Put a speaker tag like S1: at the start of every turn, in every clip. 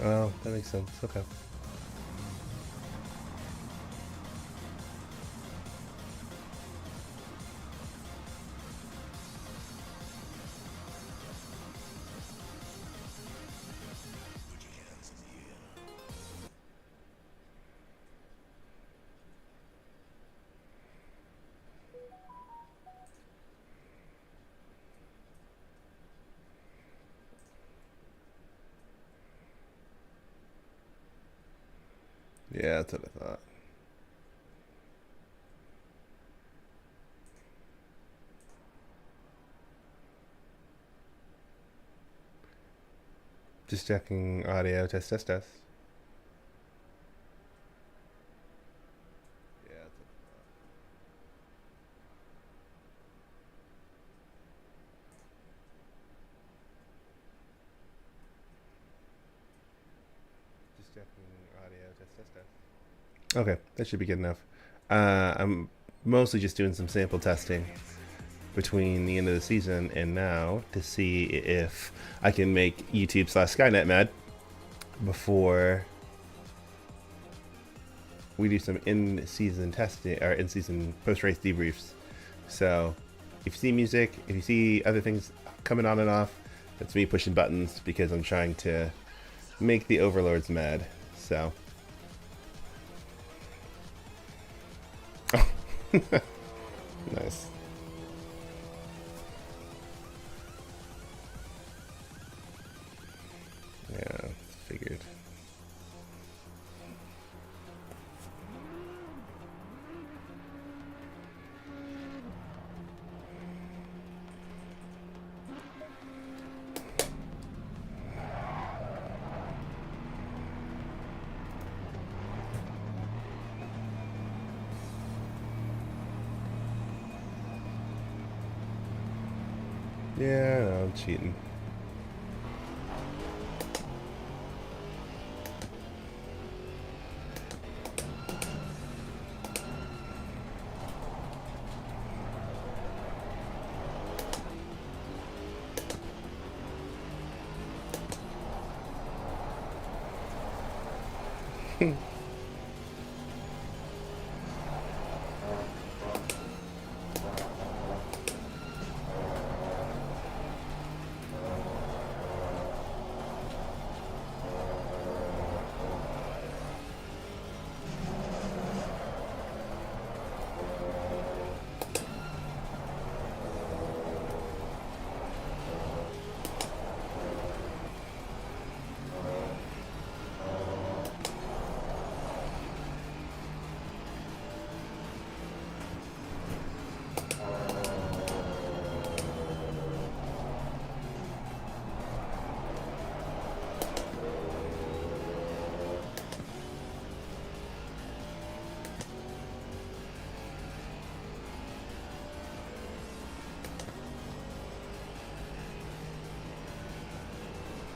S1: Oh, that makes sense. Okay. Yeah, that's what I thought. Just checking audio. Test, test, test. Yeah, that's what I thought. Just checking audio. Test, test, test. Okay, that should be good enough. I'm mostly just doing some sample testing between the end of the season and now to see if I can make YouTube slash Skynet mad before we do some in-season testing or in-season post-race debriefs. So if you see music, if you see other things coming on and off, that's me pushing buttons because I'm trying to make the overlords mad. So nice. Yeah, figured. Yeah, no, I'm cheating.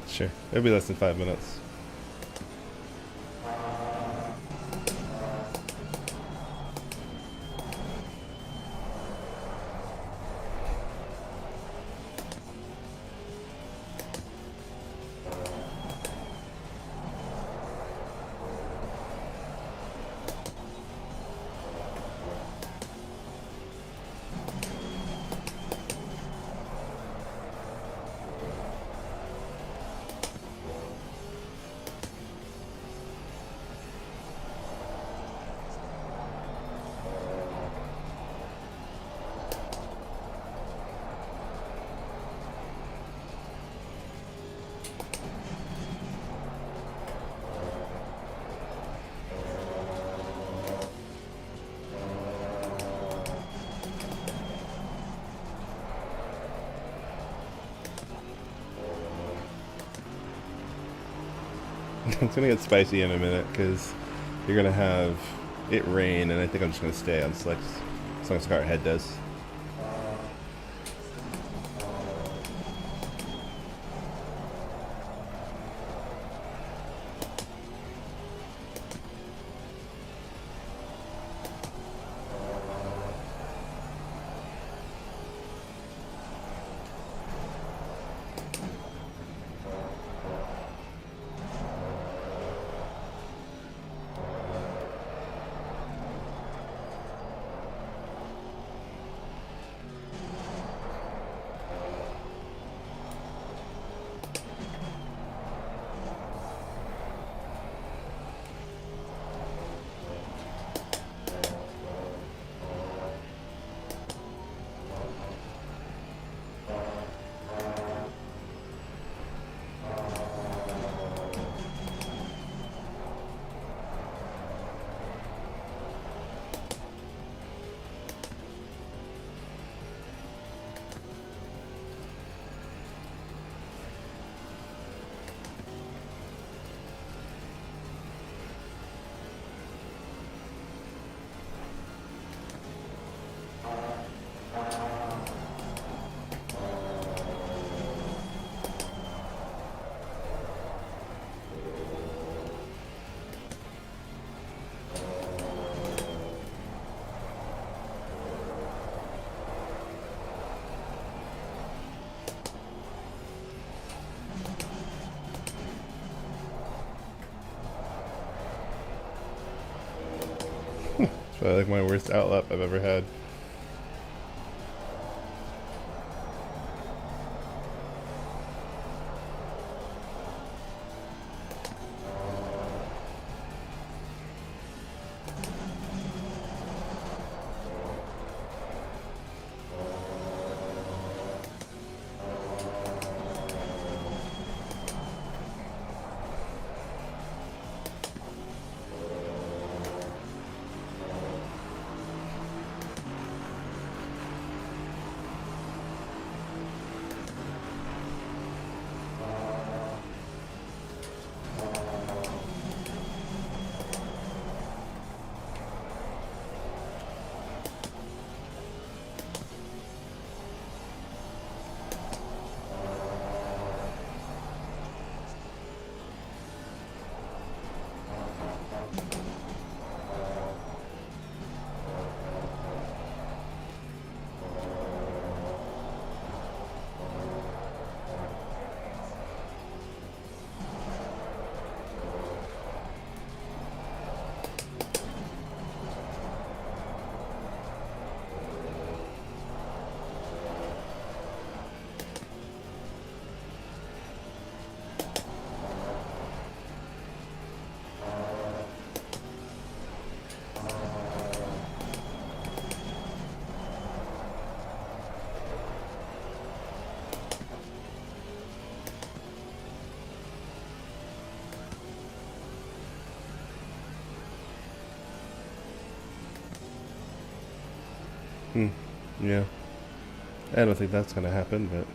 S1: Sure, it'll be less than 5 minutes. It's gonna get spicy in a minute because you're gonna have it rain, and I think I'm just gonna stay on slicks as long as Car Head does. Probably like my worst outlap I've ever had. Yeah. I don't think that's gonna happen, but...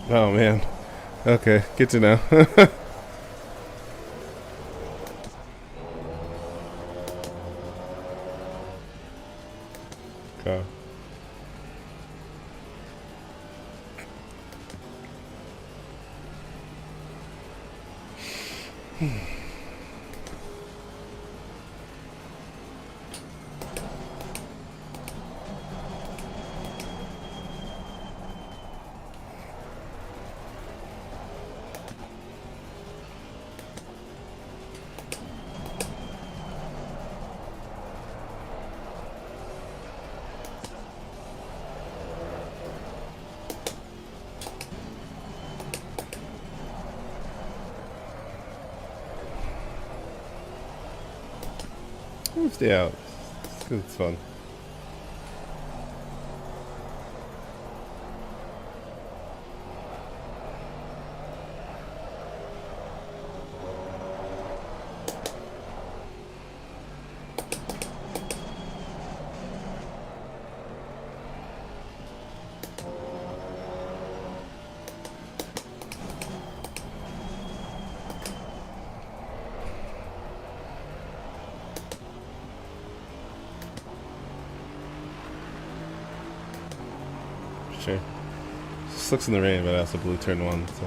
S1: Oh man. Okay, good to know. Go. Stay out. It's fun. sure. Just looks in the rain, but I also blew turn 1, so.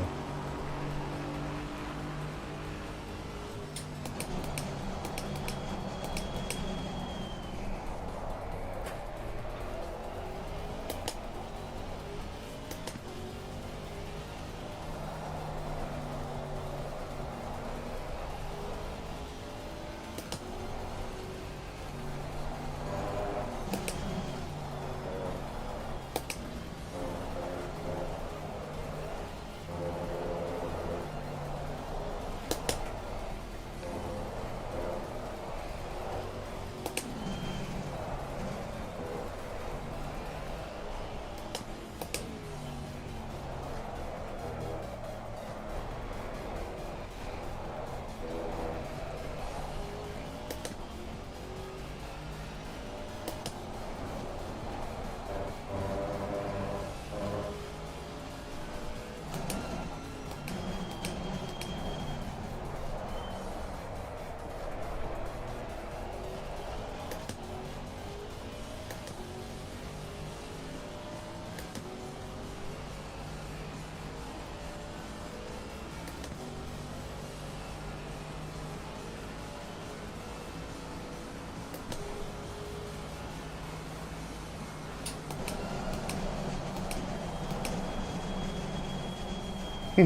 S1: I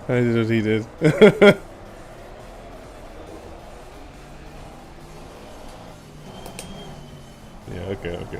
S1: did what he did. Yeah, okay. Okay.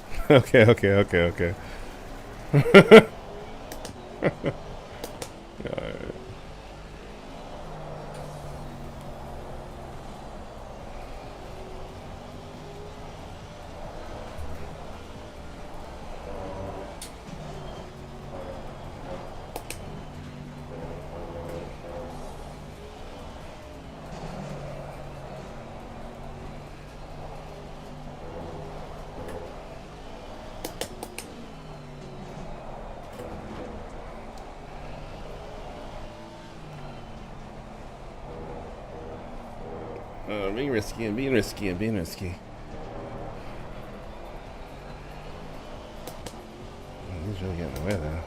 S1: Alright. Being risky. He's really getting away though.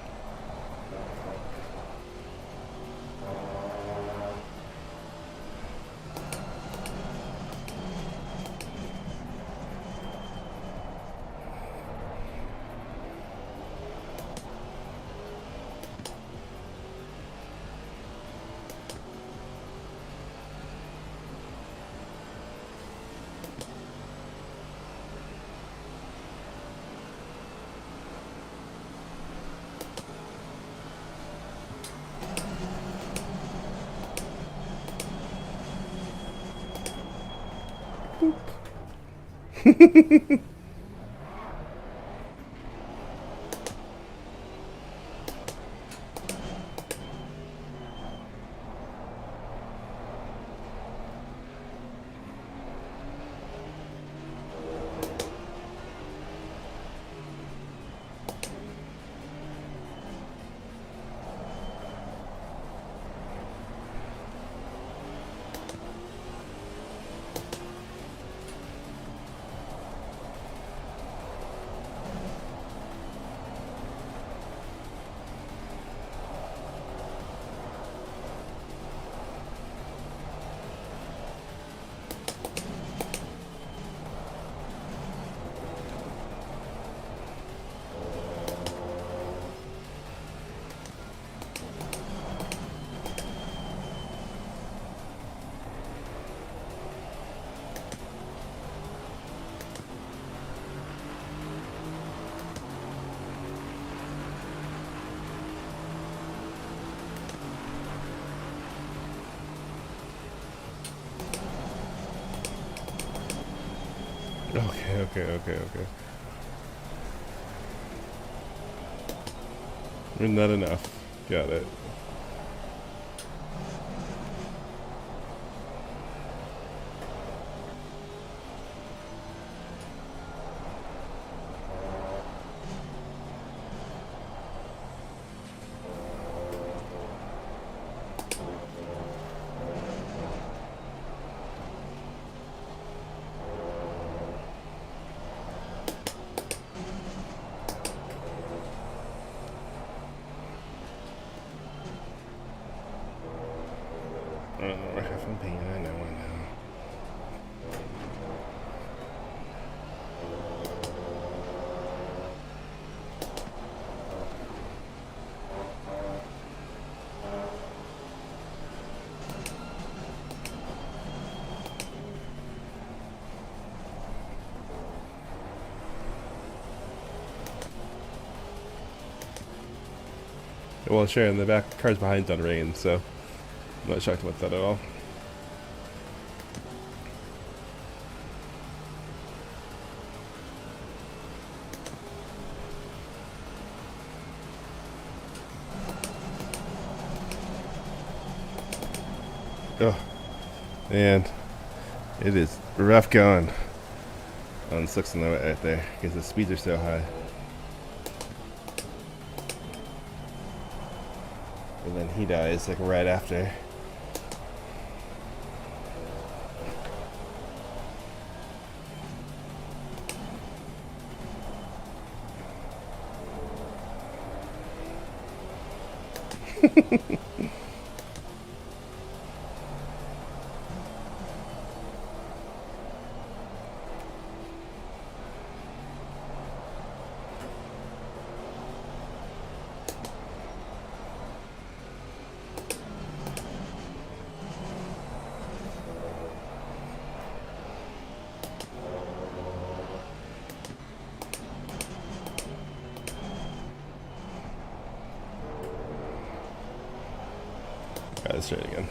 S1: Okay. Not enough. Got it. We're having pain. I know. Well, sure, and the back car's behind's on rain, so I'm not shocked about that at all. Oh, and it is rough going on 6 and 0 right there because the speeds are so high. And then he dies like right after. Alright, let's try it again.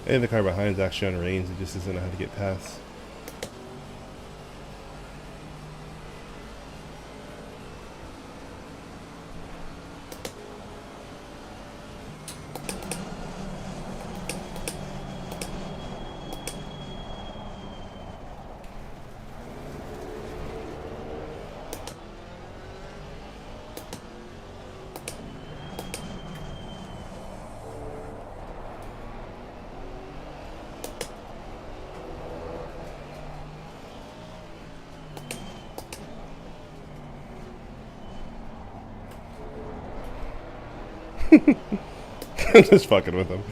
S1: And the car behind is actually on range, it just doesn't know how to get past. I'm just fucking with him.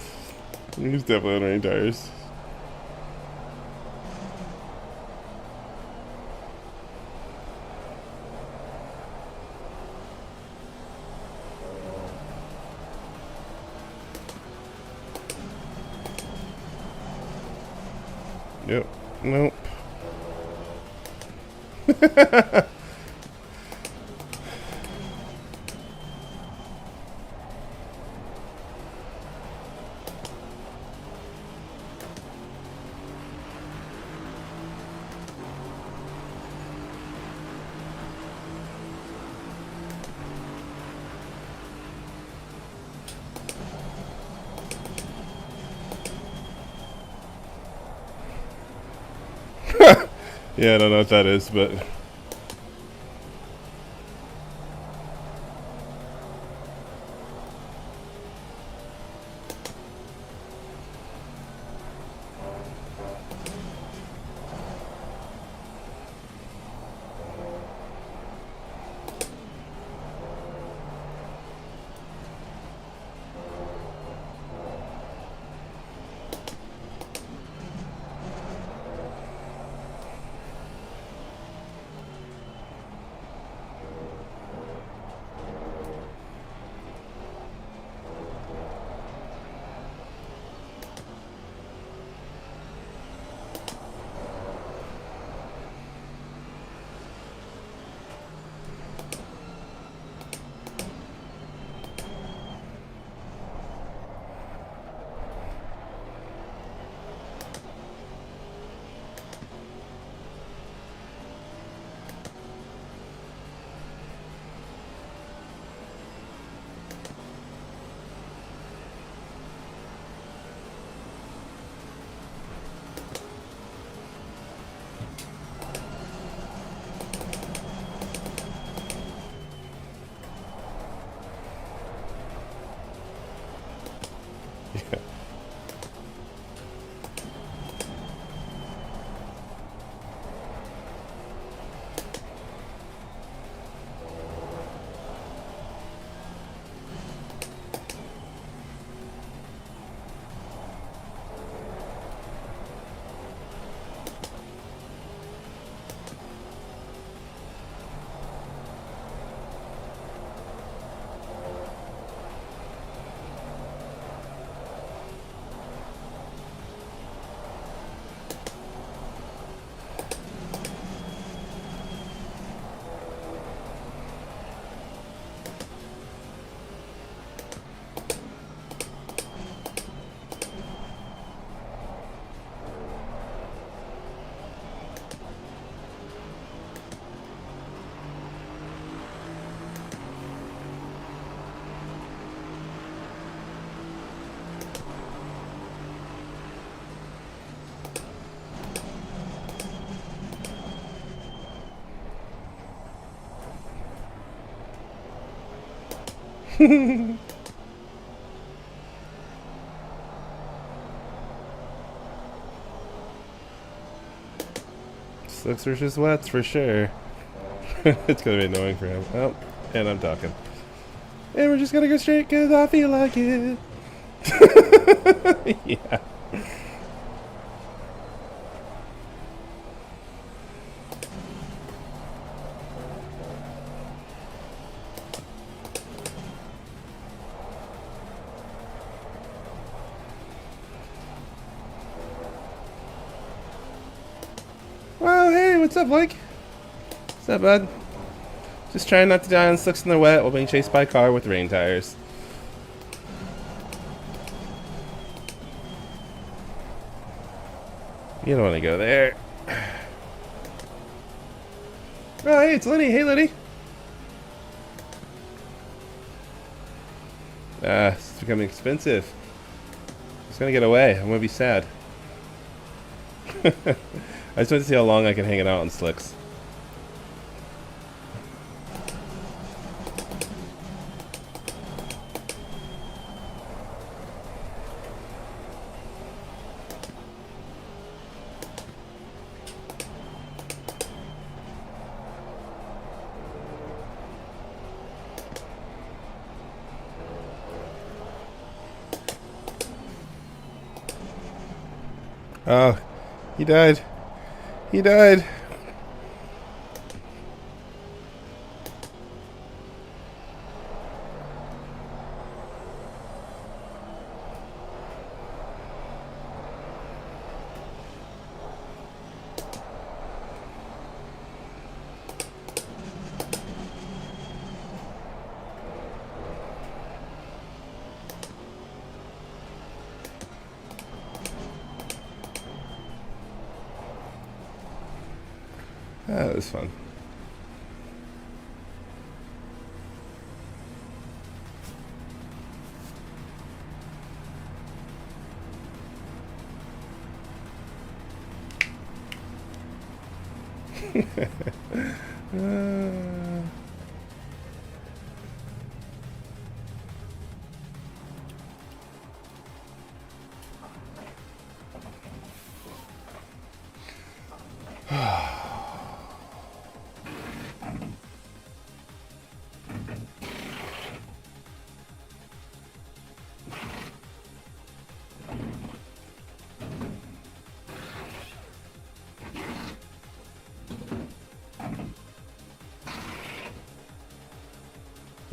S1: He's definitely on rain tires. Yep. Nope. Yeah, I don't know what that is, but... Yeah. Slicks versus wets for sure. It's gonna be annoying for him. Oh, and I'm talking. And we're just gonna go straight because I feel like it. Yeah. Well, hey, what's up, Blake? What's up, bud? Just trying not to die on slicks in the wet while being chased by a car with rain tires. You don't want to go there. Oh, hey, it's Lenny. Hey, Lenny. It's becoming expensive. It's gonna get away. I'm gonna be sad. I just want to see how long I can hang it out on slicks. Oh, he died. He died. That was fun.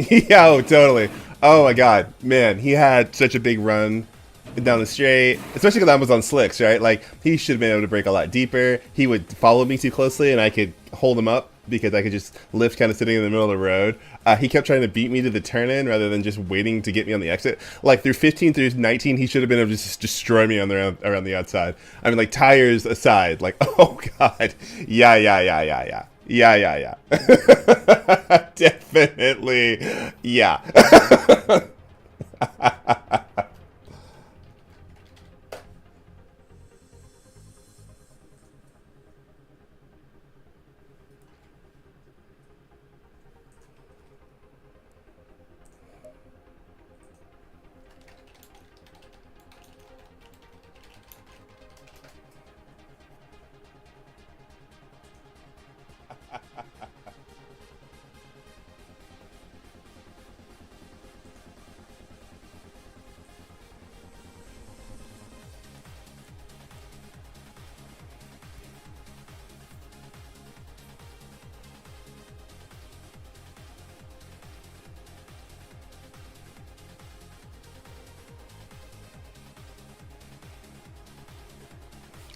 S1: Yeah, oh, totally. Oh my god, man, he had such a big run down the straight, especially because I was on slicks, right? Like, he should have been able to break a lot deeper. He would follow me too closely, and I could hold him up because I could just lift kind of sitting in the middle of the road. He kept trying to beat me to the turn-in rather than just waiting to get me on the exit. Like, through 15 through 19, he should have been able to just destroy me on the around the outside. I mean, like, tires aside, like, oh god. Yeah, yeah, yeah, yeah, yeah. Yeah, yeah, yeah. Definitely. Yeah.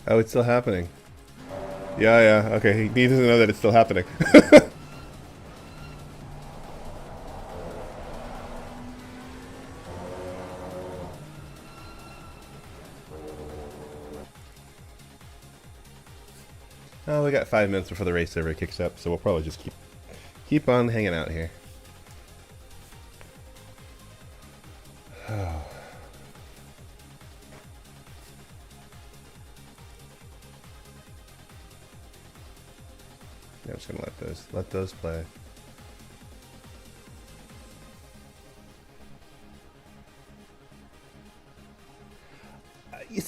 S1: Oh, it's still happening. Yeah, yeah. Okay, he needs to know that it's still happening. Oh, we got 5 minutes before the race server kicks up, so we'll probably just keep on hanging out here. Oh. Yeah, I'm just gonna let those play.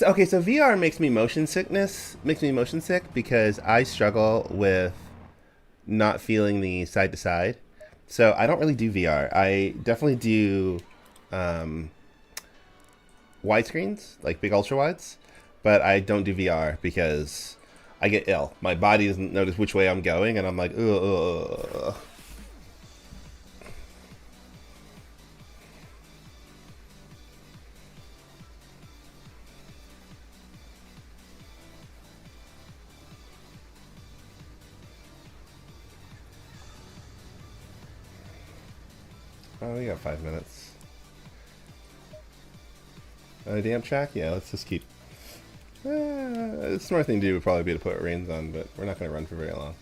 S1: Okay, so VR makes me motion sick because I struggle with not feeling the side to side. So I don't really do VR. I definitely do um, widescreens, like big ultra wides, but I don't do VR because I get ill. My body doesn't notice which way I'm going, and I'm like, ugh. Oh, we got 5 minutes. Damn track? Yeah, let's just keep. The smart thing to do would probably be to put reins on, but we're not going to run for very long.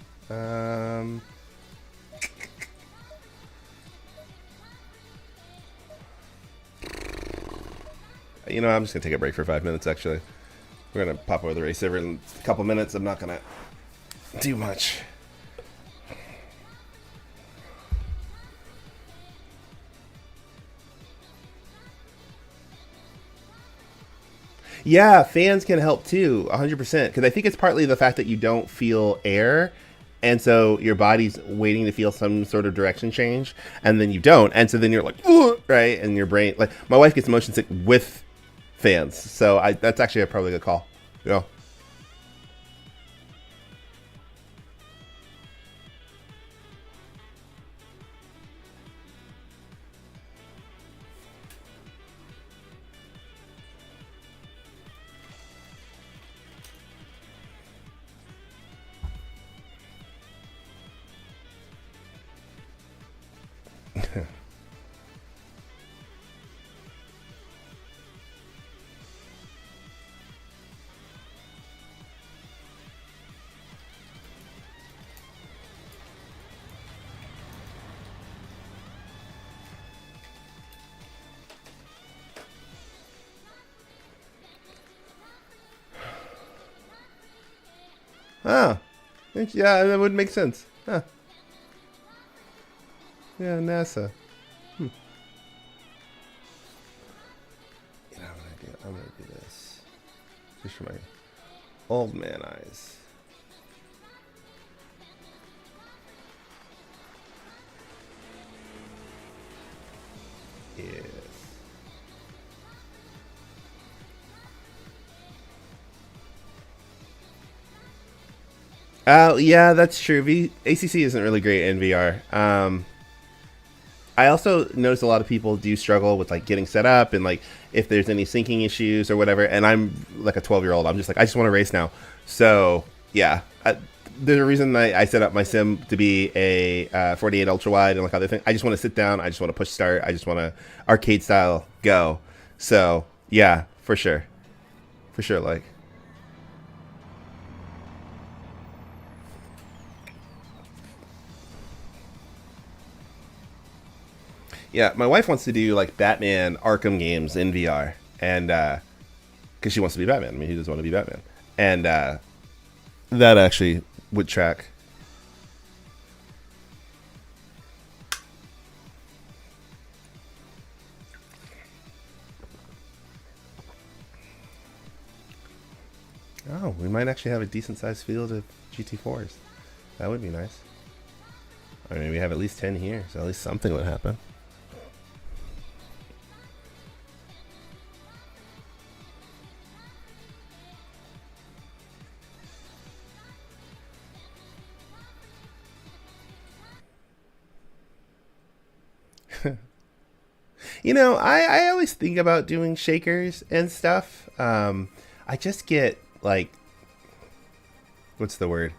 S1: You know, I'm just going to take a break for 5 minutes, actually. We're going to pop over the race server in a couple minutes. I'm not going to do much. Yeah, fans can help too, 100%. Because I think it's partly the fact that you don't feel air, and so your body's waiting to feel some sort of direction change, and then you don't, and so then you're like, "Ugh," right, and your brain, like my wife gets motion sick with fans, so that's actually a probably good call. Yeah. Oh, Yeah, that would make sense. Huh. Yeah, NASA. You know what I'm gonna do? I'm gonna do this. Just for my old man eyes. Yes. Yeah, that's true. ACC isn't really great in VR. I also notice a lot of people do struggle with like getting set up and like if there's any syncing issues or whatever. And I'm like a 12-year-old. I'm just like, I just want to race now. So yeah, there's a reason I set up my sim to be a 48 ultra wide and like other things. I just want to sit down. I just want to push start. I just want to arcade style go. So yeah, for sure. Like. Yeah, my wife wants to do like Batman Arkham games in VR, and because she wants to be Batman. I mean, who doesn't want to be Batman? And that actually would track. Oh, we might actually have a decent sized field of GT4s. That would be nice. I mean, we have at least 10 here, so at least something would happen. You know, I always think about doing shakers and stuff. I just get like, what's the word?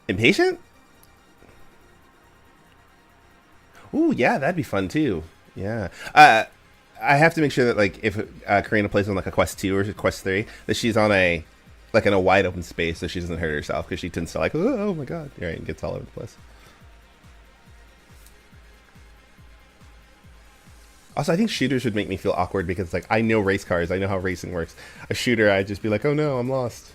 S1: Impatient? Ooh, yeah, that'd be fun too. Yeah. I have to make sure that like if Karina plays on like a Quest 2 or a Quest 3, that she's on a like in a wide open space so she doesn't hurt herself because she tends to like, oh my god, right, and gets all over the place. Also, I think shooters would make me feel awkward because, like, I know race cars. I know how racing works. A shooter, I'd just be like, oh no, I'm lost.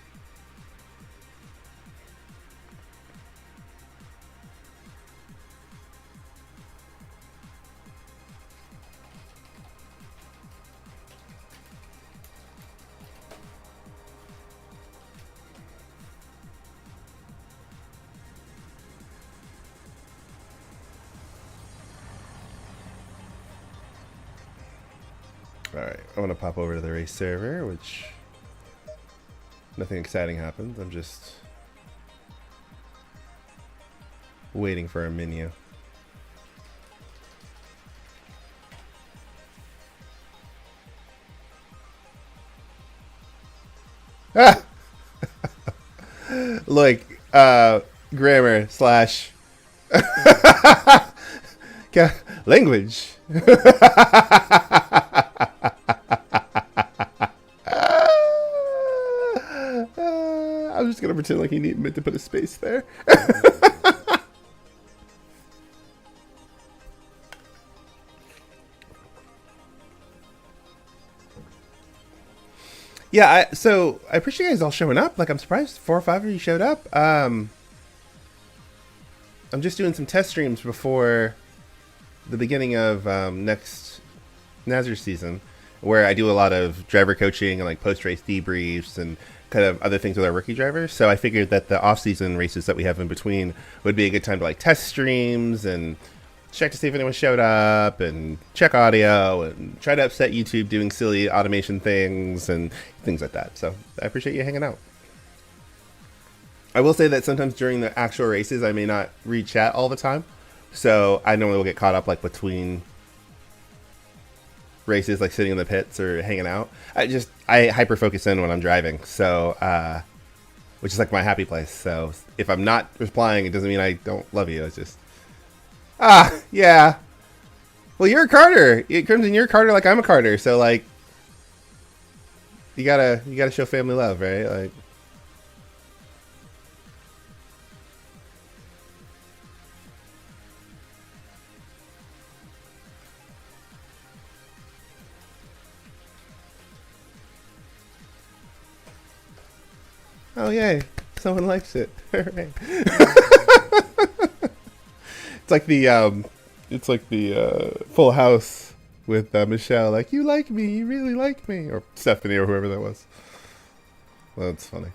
S1: Alright, I want to pop over to the race server, which nothing exciting happens. I'm just waiting for a menu. Ah! Like, grammar slash language. I'm just gonna pretend like he meant to put a space there. Yeah, so I appreciate you guys all showing up. Like, I'm surprised 4 or 5 of you showed up. I'm just doing some test streams before the beginning of next NASRS season, where I do a lot of driver coaching and like post-race debriefs and kind of other things with our rookie drivers. So I figured that the off-season races that we have in between would be a good time to like test streams and check to see if anyone showed up and check audio and try to upset YouTube doing silly automation things and things like that. So I appreciate you hanging out. I will say that sometimes during the actual races, I may not read chat all the time. So I normally will get caught up like between races, like sitting in the pits or hanging out. I hyper focus in when I'm driving. So, which is like my happy place. So if I'm not replying, it doesn't mean I don't love you. It's just, yeah. Well, you're a Carter. It comes in you're a Carter like I'm a Carter. So like, you gotta show family love, right? Like, oh yay, someone likes it. Hooray. It's like the Full House with Michelle. Like, you like me, you really like me, or Stephanie or whoever that was. Well, that's funny.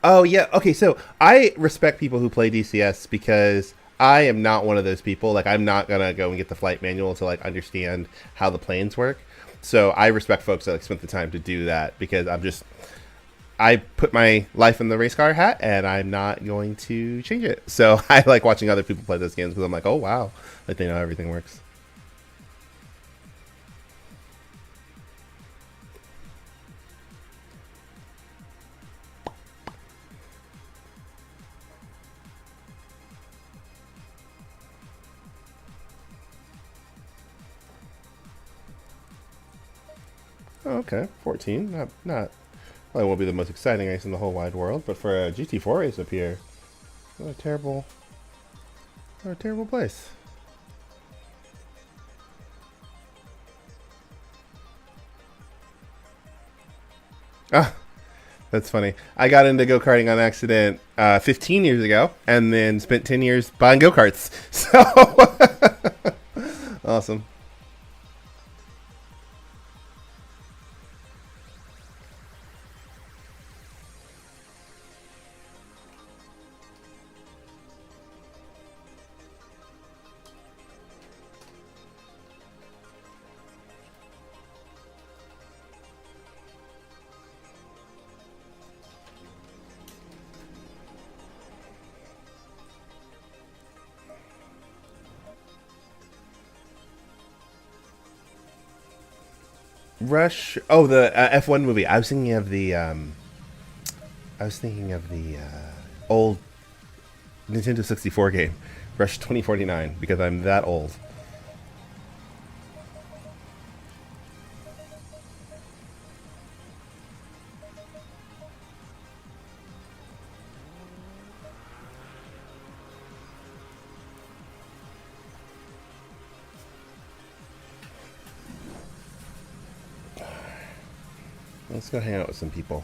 S1: Oh yeah, okay. So I respect people who play DCS because I am not one of those people. Like, I'm not gonna go and get the flight manual to like understand how the planes work. So I respect folks that like spent the time to do that because I put my life in the race car hat and I'm not going to change it. So I like watching other people play those games because I'm like, oh wow, like they know how everything works. Oh, okay, 14. Not probably won't be the most exciting race in the whole wide world, but for a GT4 race up here, what a terrible place. Ah, that's funny. I got into go-karting on accident 15 years ago, and then spent 10 years buying go-karts. So awesome. Rush. Oh, the F1 movie. I was thinking of the old Nintendo 64 game, Rush 2049, because I'm that old. Let's go hang out with some people.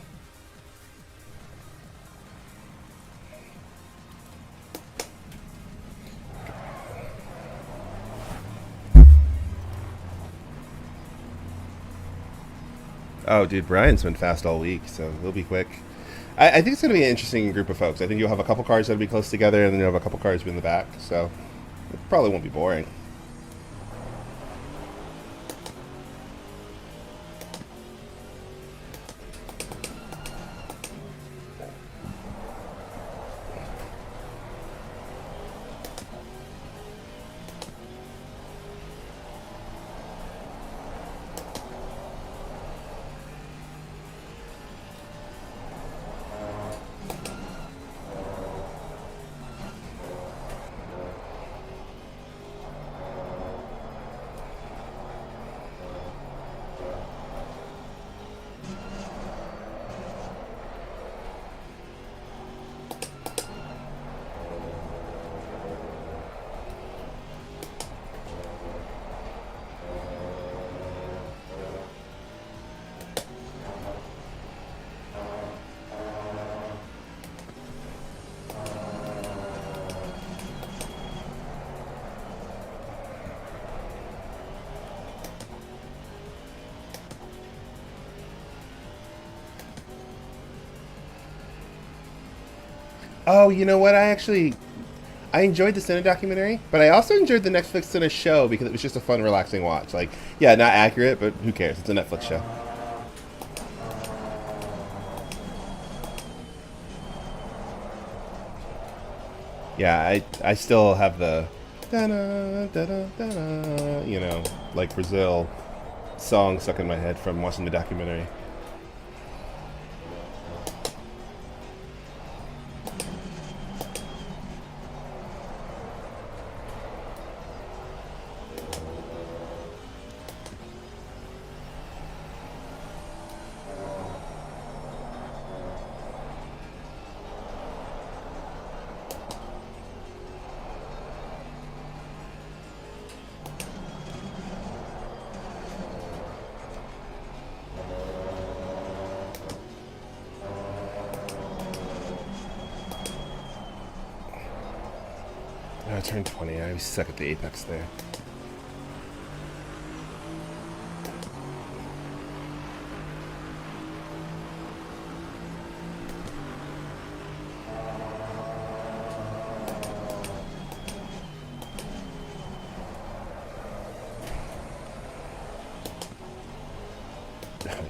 S1: Oh, dude, Brian's been fast all week, so we'll be quick. I think it's going to be an interesting group of folks. I think you'll have a couple cars that'll be close together, and then you'll have a couple cars in the back, so it probably won't be boring. Oh, you know what? I enjoyed the Senna documentary, but I also enjoyed the Netflix Senna show because it was just a fun, relaxing watch. Like, yeah, not accurate, but who cares? It's a Netflix show. Yeah, I still have the da-da, da-da, da-da, you know, like Brazil song stuck in my head from watching the documentary. turn 20. I was stuck at the apex there.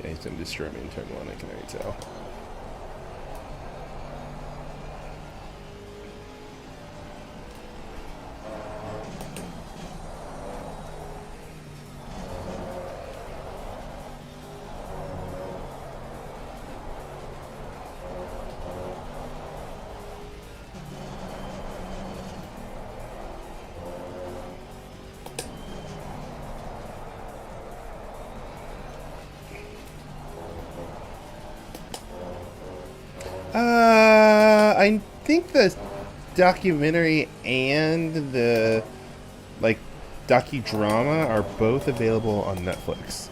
S1: He's going to destroy me in turn 1, I can already tell. I think the documentary and the docudrama are both available on Netflix.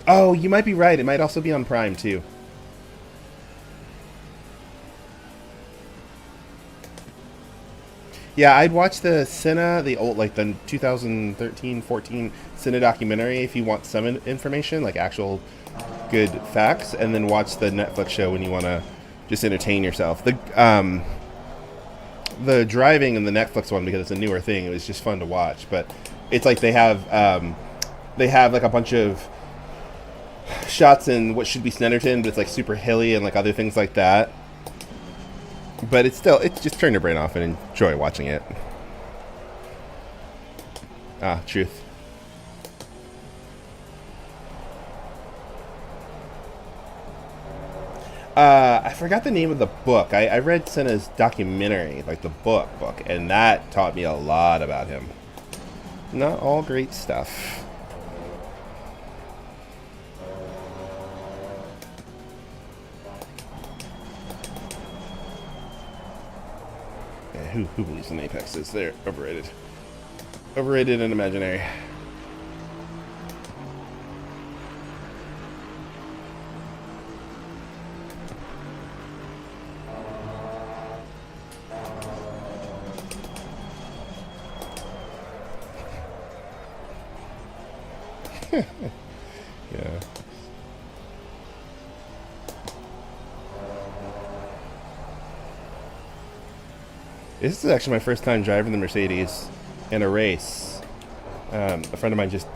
S1: Oh, you might be right. It might also be on Prime too. Yeah, I'd watch the Senna, the old, like the 2013-14 Senna documentary if you want some information, like actual good facts, and then watch the Netflix show when you want to just entertain yourself. The driving in the Netflix one, because it's a newer thing, it was just fun to watch. But it's like they have like a bunch of shots in what should be Snetterton, but it's like super hilly and like other things like that. But it's just turn your brain off and enjoy watching it. Ah, truth. I forgot the name of the book. I read Senna's documentary, like the book, and that taught me a lot about him. Not all great stuff. Who believes in apexes? They're overrated. Overrated and imaginary. Yeah. This is actually my first time driving the Mercedes in a race. A friend of mine just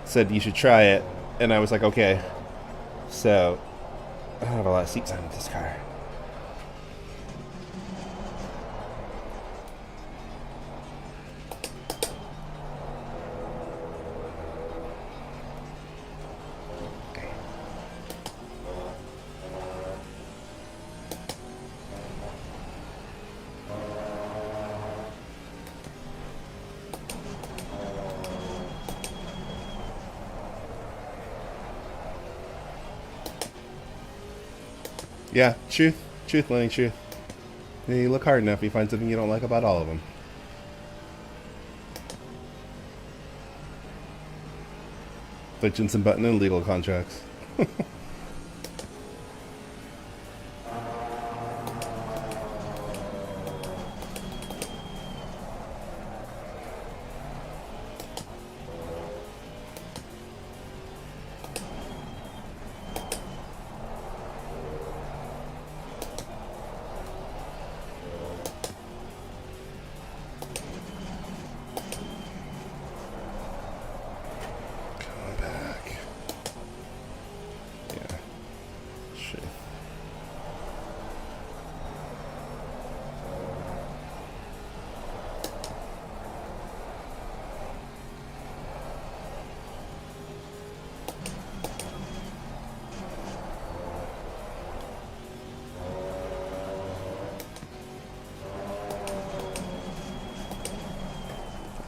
S1: said you should try it, and I was like, okay. So, I don't have a lot of seat time with this car. Yeah, truth, Lenny, truth. You look hard enough, you find something you don't like about all of them. Like Jensen Button and legal contracts.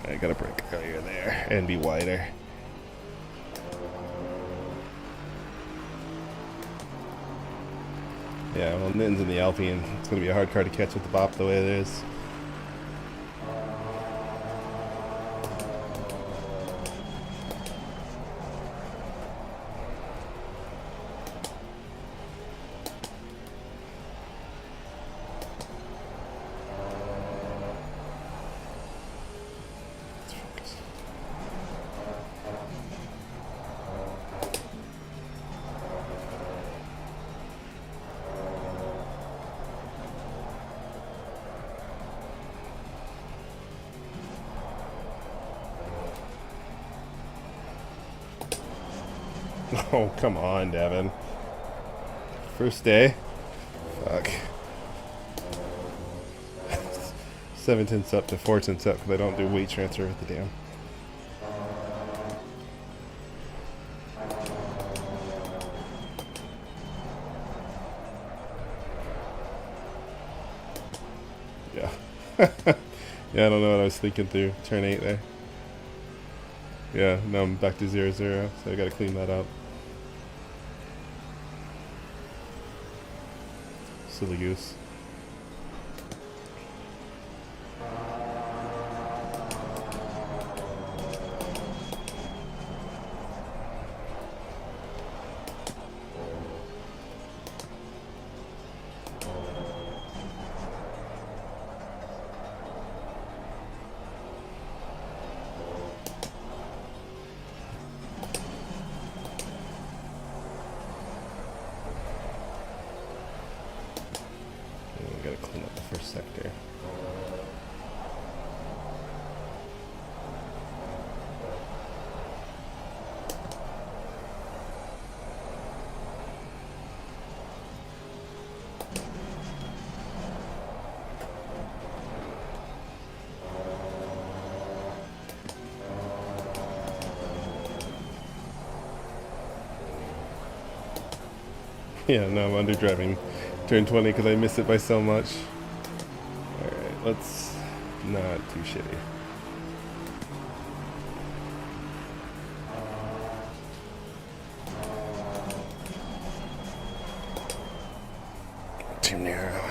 S1: I gotta break a here there and be wider. Yeah, well, Nitton's in the Alpine. It's gonna be a hard car to catch with the bop the way it is. Oh, come on, Devin. First day? Fuck. 7/10 up to 4/10 up because I don't do weight transfer with the damn. Yeah. Yeah, I don't know what I was thinking through turn 8 there. Yeah, now I'm back to 0-0, so I gotta clean that up. Silly goose. Gotta clean up the first sector. Yeah, no, I'm underdriving turn 20 because I missed it by so much. Alright, let's not too shitty. Too narrow.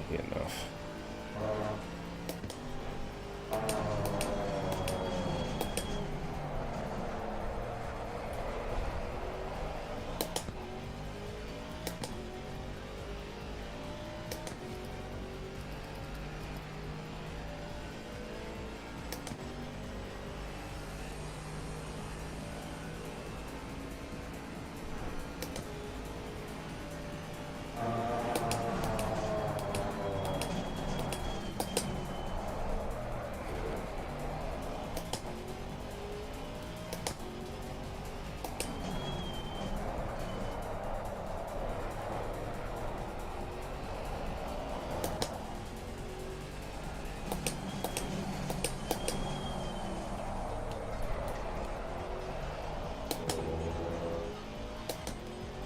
S1: Enough.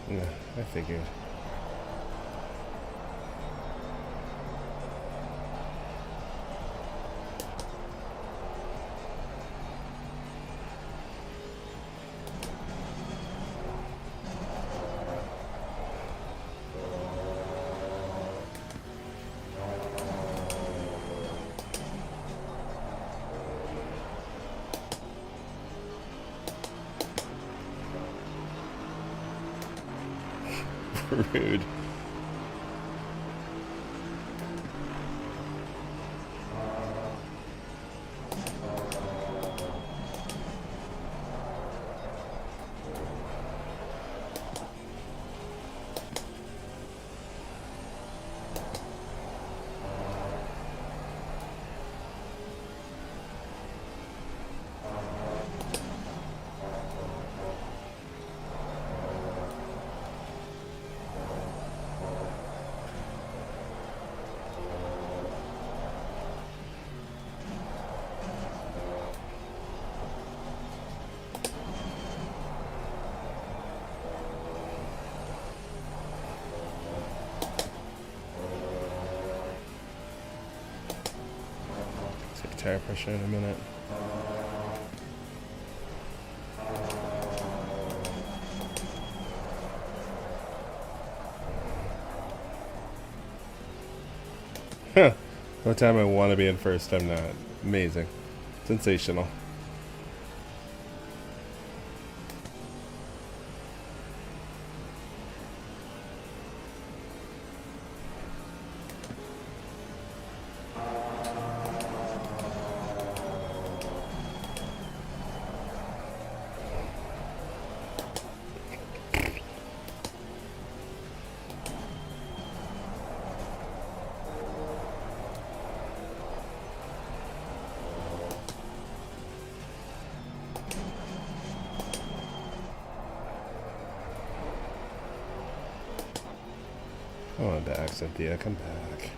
S1: Yeah, I figured. Rude. Tire pressure in a minute. What time I want to be in first, I'm not. Amazing. Sensational. Oh, I'm back, Cynthia. Come back.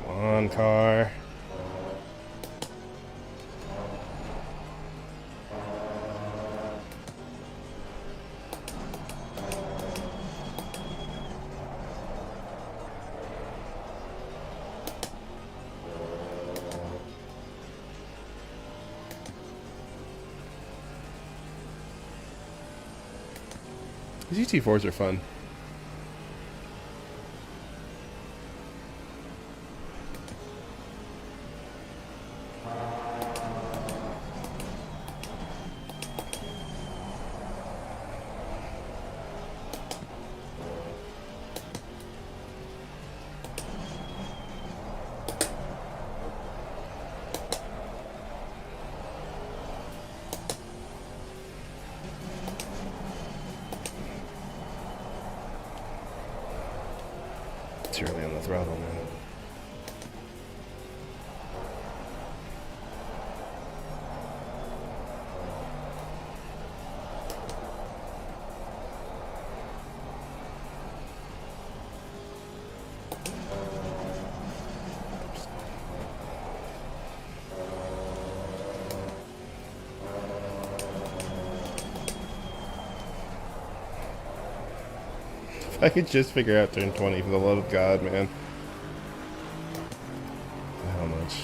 S1: On car. These GT4s are fun. Too early on the throttle, man. If I could just figure out turn 20, for the love of God, man. How much?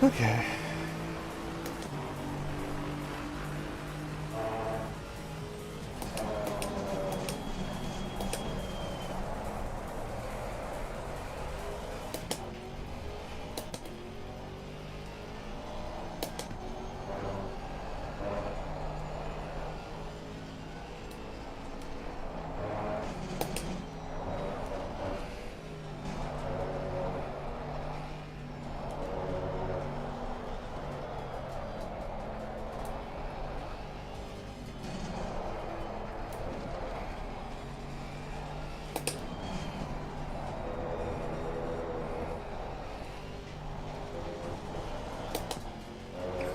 S1: Okay.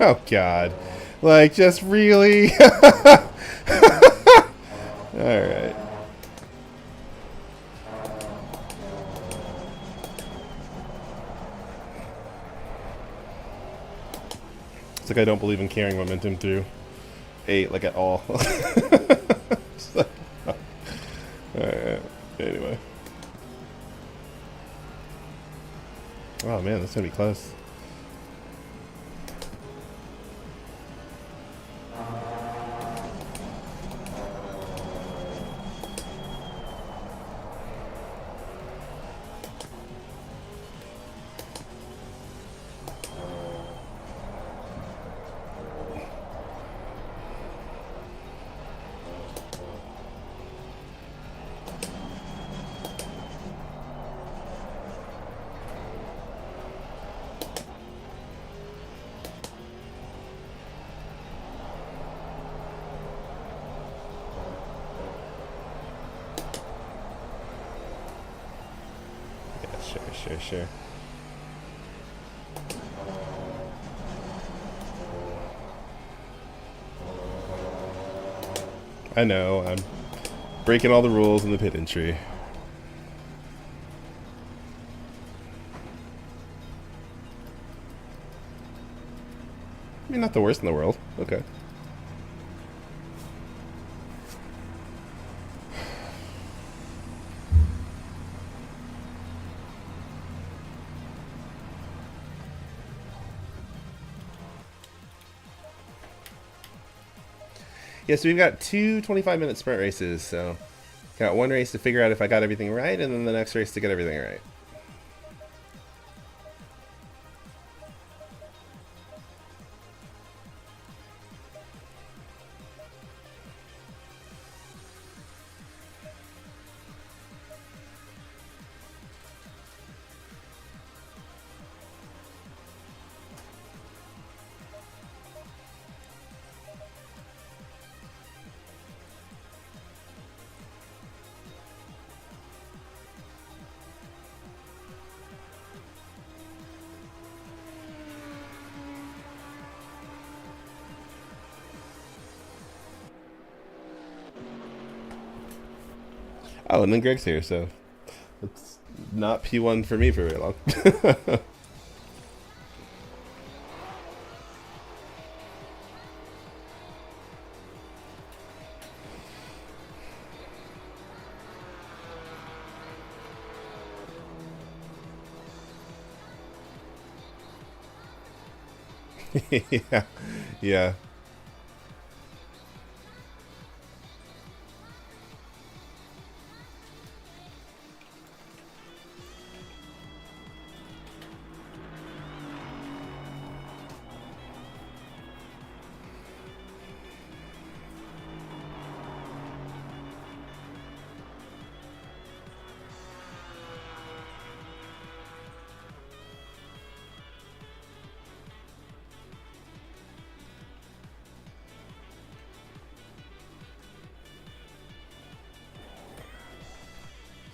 S1: Oh, God. Like, just really? Alright. It's like I don't believe in carrying momentum through 8, like, at all. Alright. Anyway. Oh, man, that's gonna be close. Sure. I know, I'm breaking all the rules in the pit entry. I mean, not the worst in the world. Okay. Yeah, so we've got two 25-minute sprint races, so got one race to figure out if I got everything right, and then the next race to get everything right. Oh, and then Greg's here, so it's not P1 for me for very long. Yeah, yeah.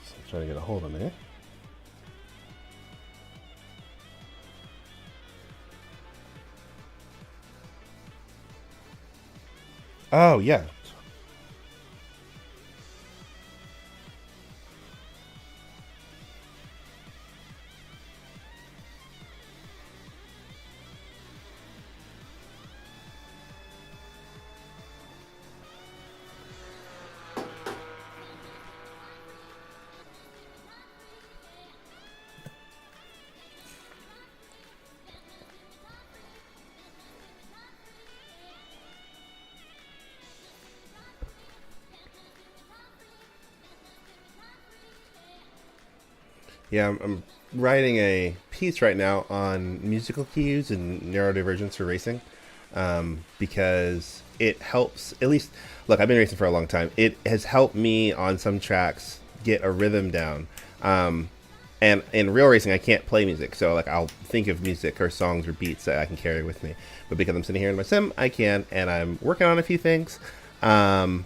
S1: So trying to get a hold of me. Oh, yeah. Yeah, I'm writing a piece right now on musical cues and neurodivergence for racing, because it helps. At least, look, I've been racing for a long time. It has helped me on some tracks get a rhythm down. And in real racing, I can't play music, so like I'll think of music or songs or beats that I can carry with me. But because I'm sitting here in my sim, I can, and I'm working on a few things. And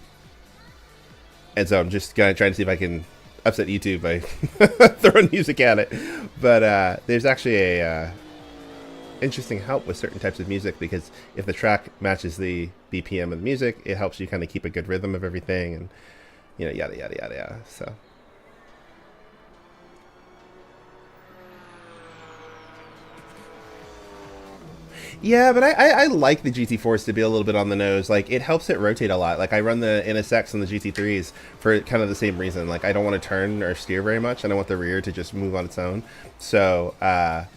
S1: so I'm just kind of trying to see if I can upset YouTube by throwing music at it. But there's actually a interesting help with certain types of music, because if the track matches the BPM of the music, it helps you kind of keep a good rhythm of everything, and yada yada yada yada. So. Yeah, but I like the GT4s to be a little bit on the nose. Like, it helps it rotate a lot. Like, I run the NSX and the GT3s for kind of the same reason. Like, I don't want to turn or steer very much, and I want the rear to just move on its own. So, I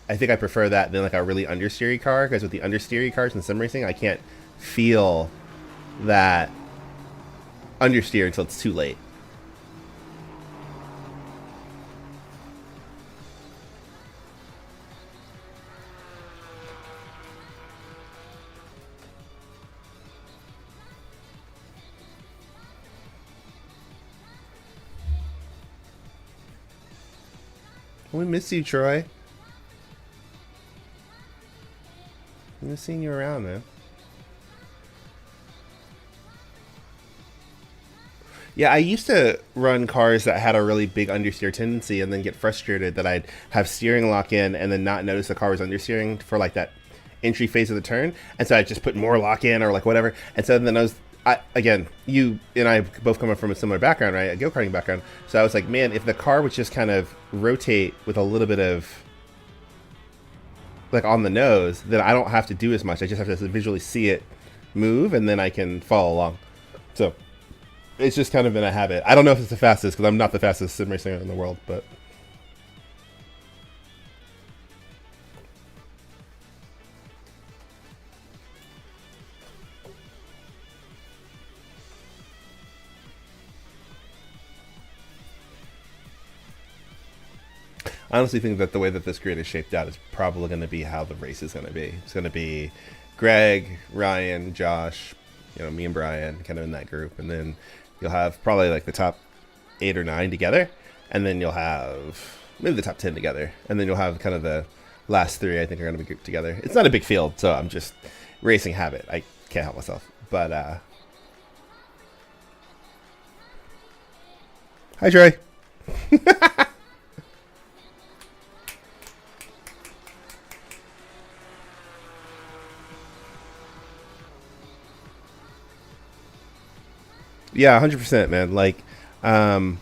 S1: think I prefer that than, like, a really understeery car, because with the understeery cars in sim racing, I can't feel that understeer until it's too late. We miss you, Troy. We miss seeing you around, man. Yeah, I used to run cars that had a really big understeer tendency and then get frustrated that I'd have steering lock in and then not notice the car was understeering for like that entry phase of the turn. And so I just put more lock in or like whatever. And so then again, you and I both come from a similar background, right? A go-karting background. So I was like, man, if the car would just kind of rotate with a little bit of like on the nose, then I don't have to do as much. I just have to visually see it move and then I can follow along. So it's just kind of been a habit. I don't know if it's the fastest because I'm not the fastest sim racer in the world, but I honestly think that the way that this grid is shaped out is probably going to be how the race is going to be. It's going to be Greg, Ryan, Josh, me and Brian kind of in that group, and then you'll have probably like the top 8 or 9 together, and then you'll have maybe the top 10 together, and then you'll have kind of the last 3 I think are going to be grouped together. It's not a big field, so I'm just racing habit. I can't help myself. But hi Trey. Yeah, 100%, man. Like, I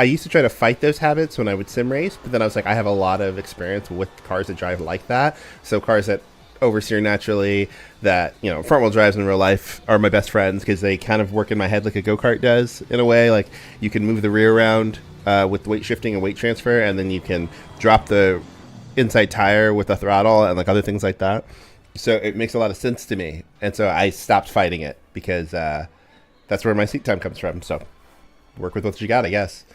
S1: used to try to fight those habits when I would sim race, but then I was like, I have a lot of experience with cars that drive like that. So cars that oversteer naturally, that front wheel drives in real life are my best friends because they kind of work in my head like a go-kart does in a way. Like you can move the rear around with weight shifting and weight transfer, and then you can drop the inside tire with the throttle and like other things like that. So it makes a lot of sense to me, and so I stopped fighting it because that's where my seat time comes from. So work with what you got, I guess.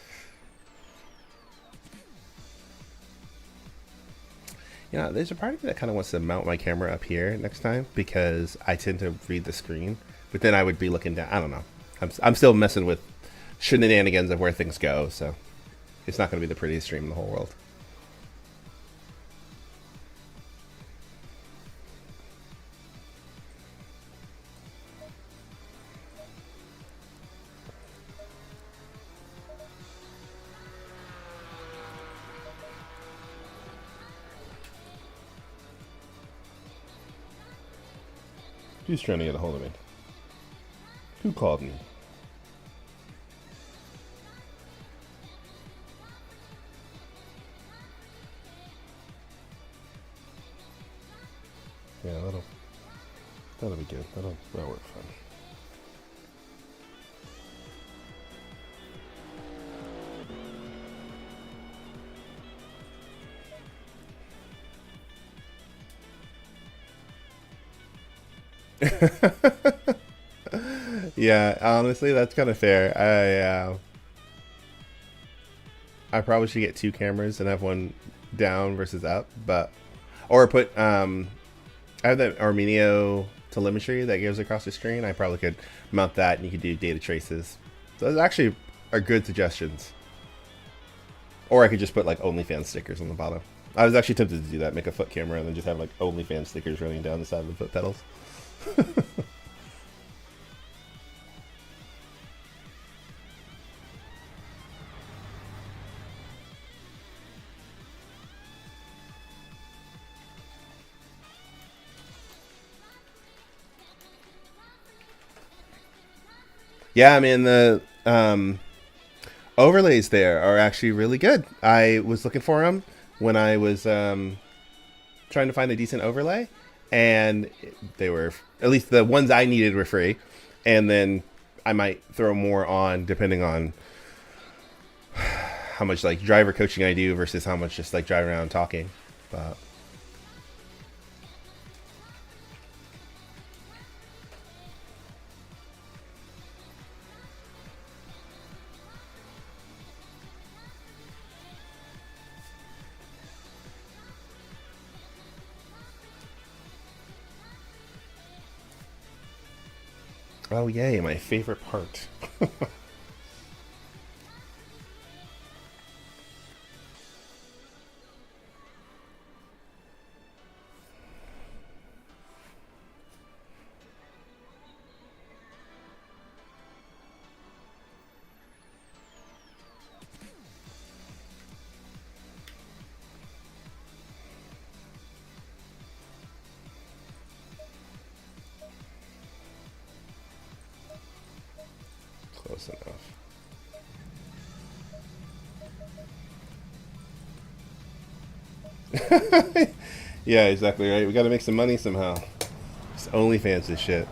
S1: There's a part of me that kind of wants to mount my camera up here next time because I tend to read the screen, but then I would be looking down. I don't know. I'm still messing with shenanigans of where things go, so it's not going to be the prettiest stream in the whole world. Who's trying to get a hold of me? Who called me? Yeah, that'll be good. That'll work fine. Yeah, honestly, that's kind of fair. I probably should get 2 cameras and have one down versus up, or put I have that Arminio telemetry that goes across the screen. I probably could mount that and you could do data traces. Those actually are good suggestions. Or I could just put like OnlyFans stickers on the bottom. I was actually tempted to do that, make a foot camera and then just have like OnlyFans stickers running down the side of the foot pedals. Yeah, I mean the overlays there are actually really good. I was looking for them when I was trying to find a decent overlay, and they were, at least the ones I needed were free, and then I might throw more on depending on how much like driver coaching I do versus how much just like driving around talking. But oh yay, my favorite part. close enough. Yeah, exactly right. We got to make some money somehow. It's OnlyFans this shit.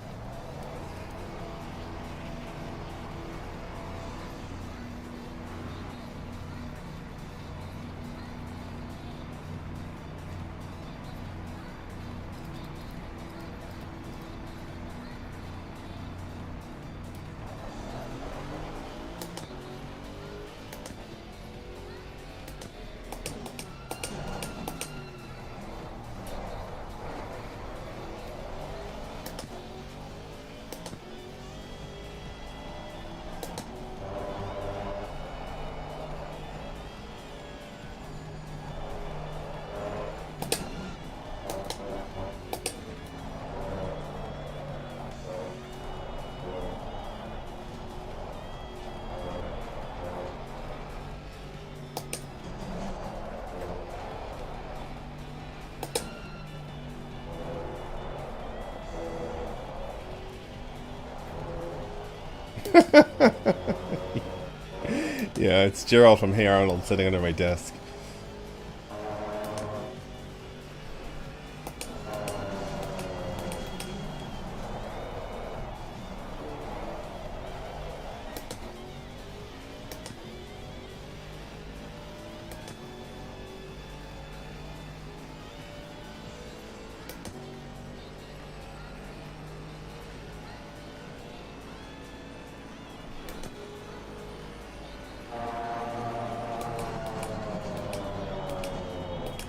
S1: Yeah, it's Gerald from Hey Arnold sitting under my desk.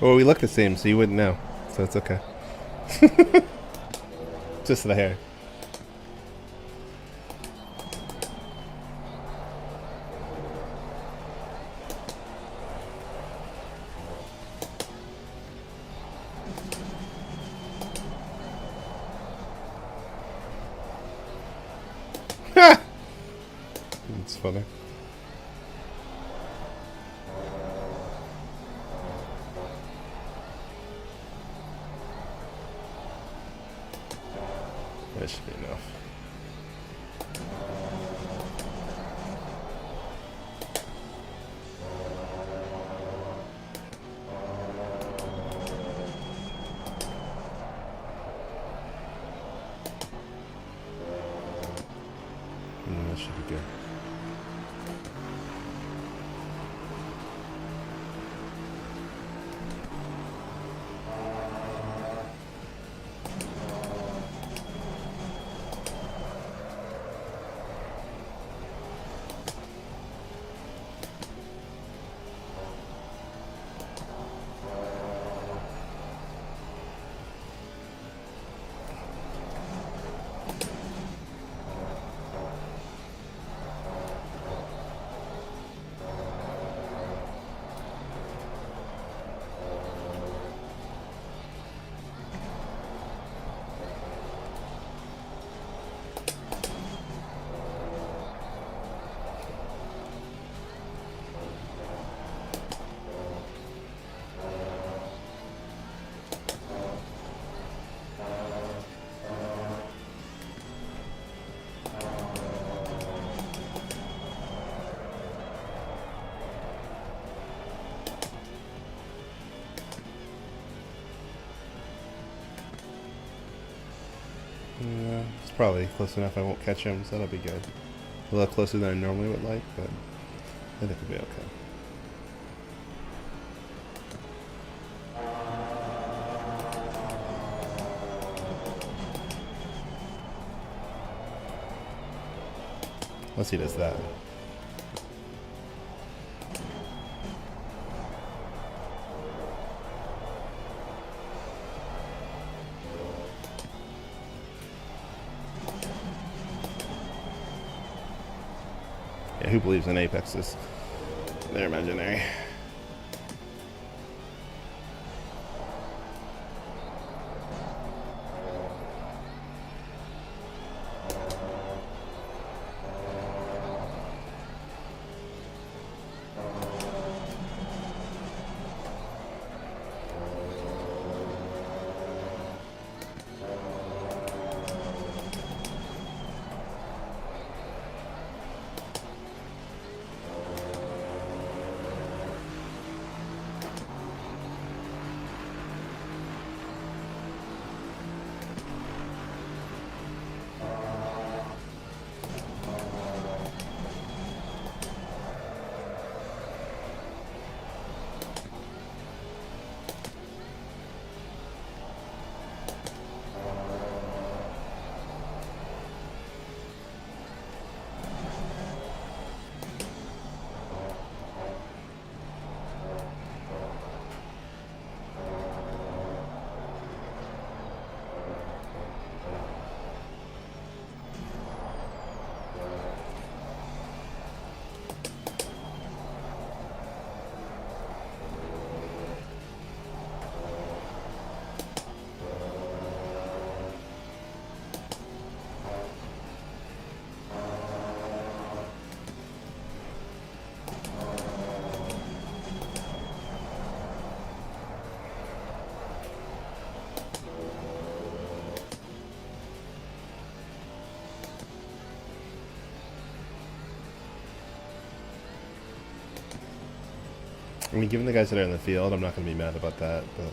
S1: Well, we look the same, so you wouldn't know. So it's okay. Just the hair. It's funny. That should be enough. That should be good. Yeah, it's probably close enough I won't catch him, so that'll be good. A little closer than I normally would like, but I think it'll be okay. Unless he does that. Yeah, who believes in apexes? They're imaginary. I mean, given the guys that are in the field, I'm not going to be mad about that, but...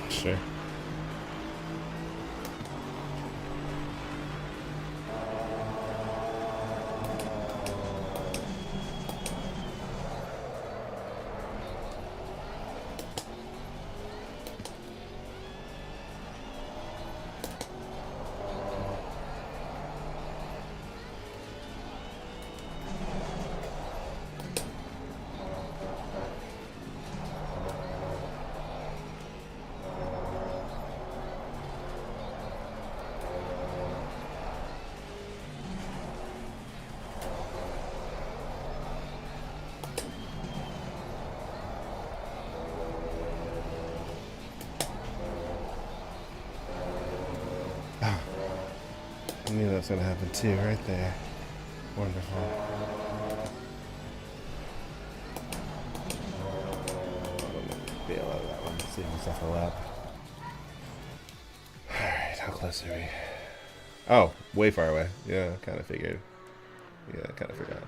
S1: Sure. I knew that was going to happen too, right there. Wonderful. Bail out of that one. Save myself a lap. Alright, how close are we? Oh, way far away. Yeah, kind of figured. Yeah, kind of forgot.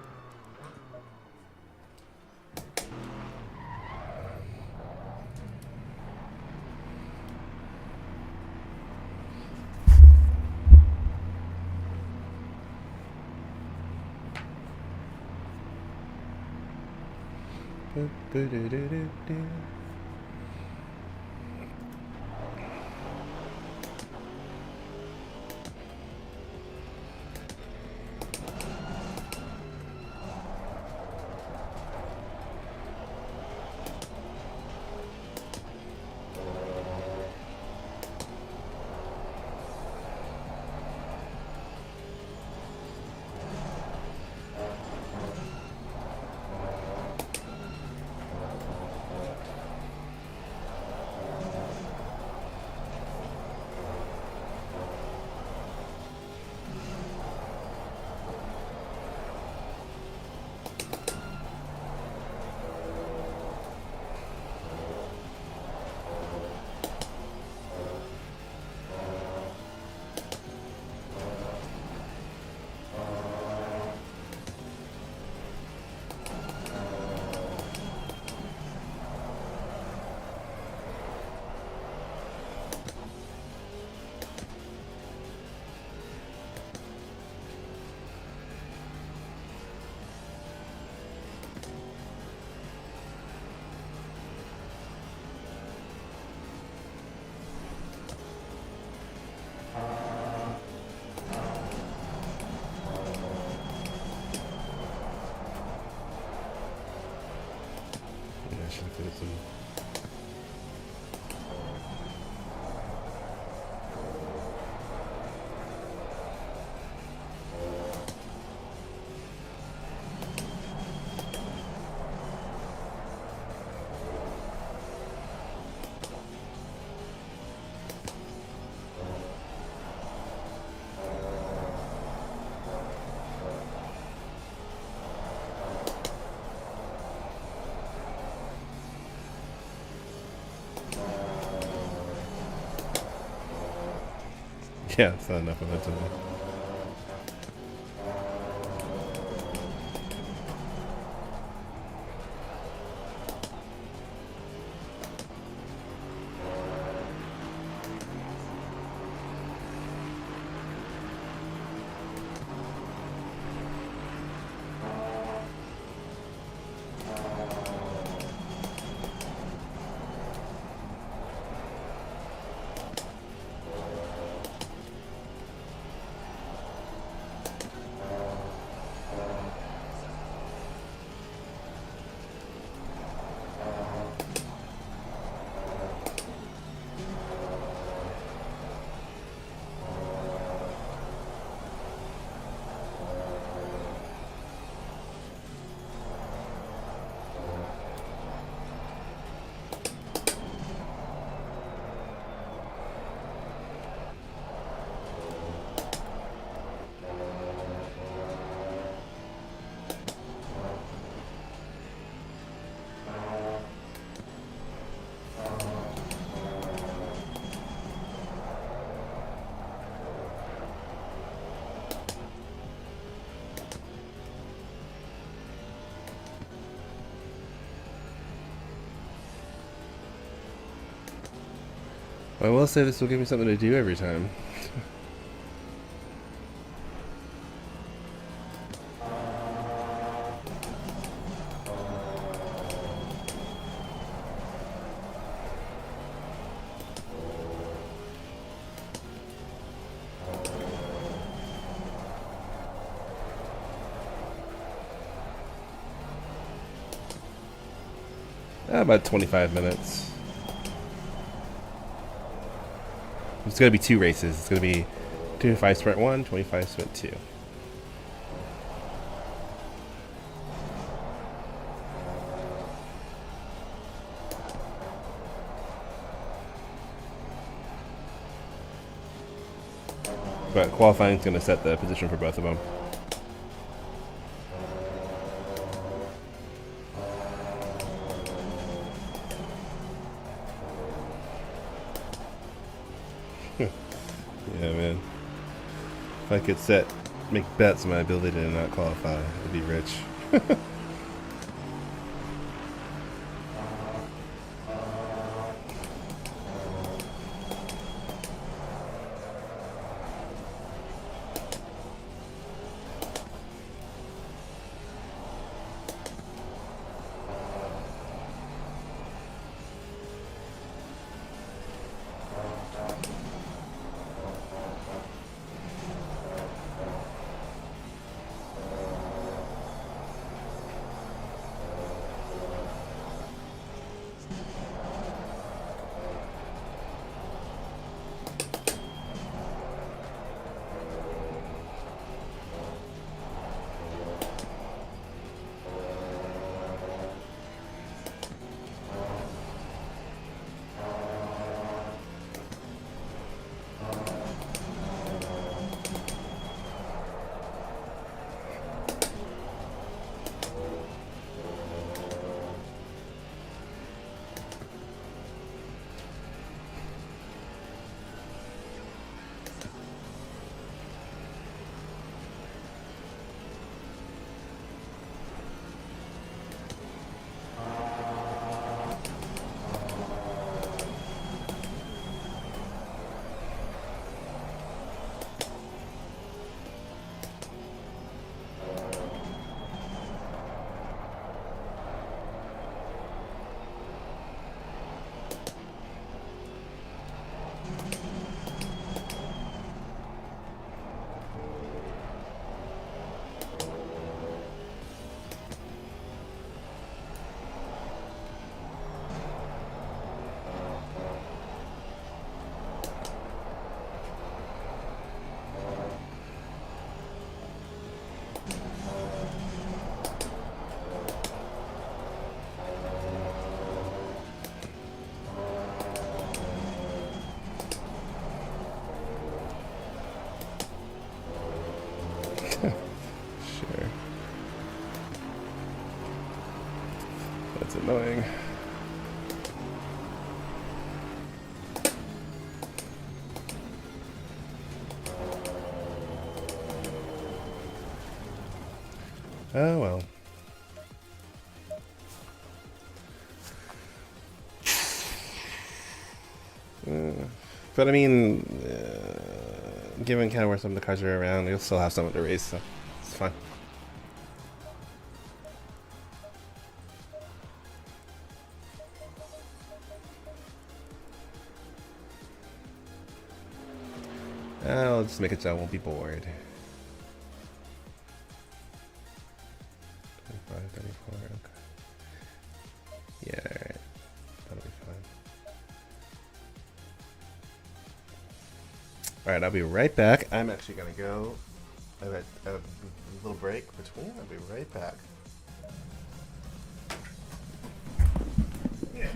S1: Yeah, it's not enough of it to me. I will say this will give me something to do every time. About 25 minutes. It's going to be 2 races. It's going to be 25 sprint 1, 25 sprint 2. But qualifying is going to set the position for both of them. Yeah, man. If I could make bets on my ability to not qualify, I'd be rich. Sure. That's annoying. Oh well. But I mean, given kind of where some of the cars are around, you'll still have someone to race, so it's fine. I'll just make it so I won't be bored. 25, 34, okay. Yeah, alright. That'll be fine. Alright, I'll be right back. I'm actually gonna go. I have a little break between. I'll be right back. Yeah.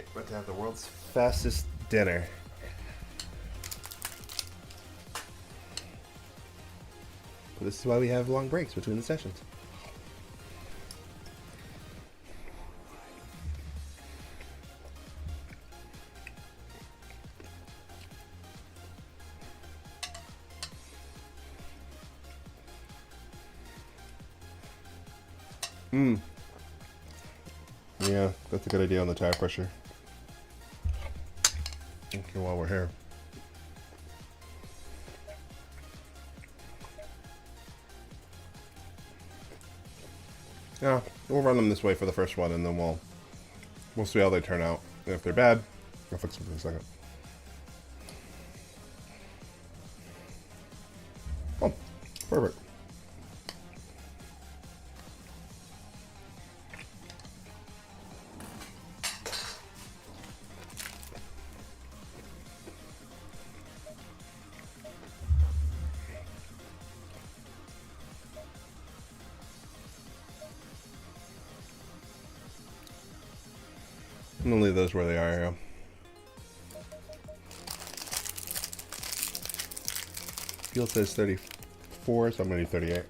S1: Alright, about to have the world's fastest dinner. But this is why we have long breaks between the sessions. Yeah, that's a good idea on the tire pressure. Okay, while we're here. Yeah, we'll run them this way for the first one, and then we'll see how they turn out. And if they're bad, I'll fix them for a second. Oh, perfect. I'm gonna leave those where they are, yeah. Fuel says 34, so I'm gonna do 38.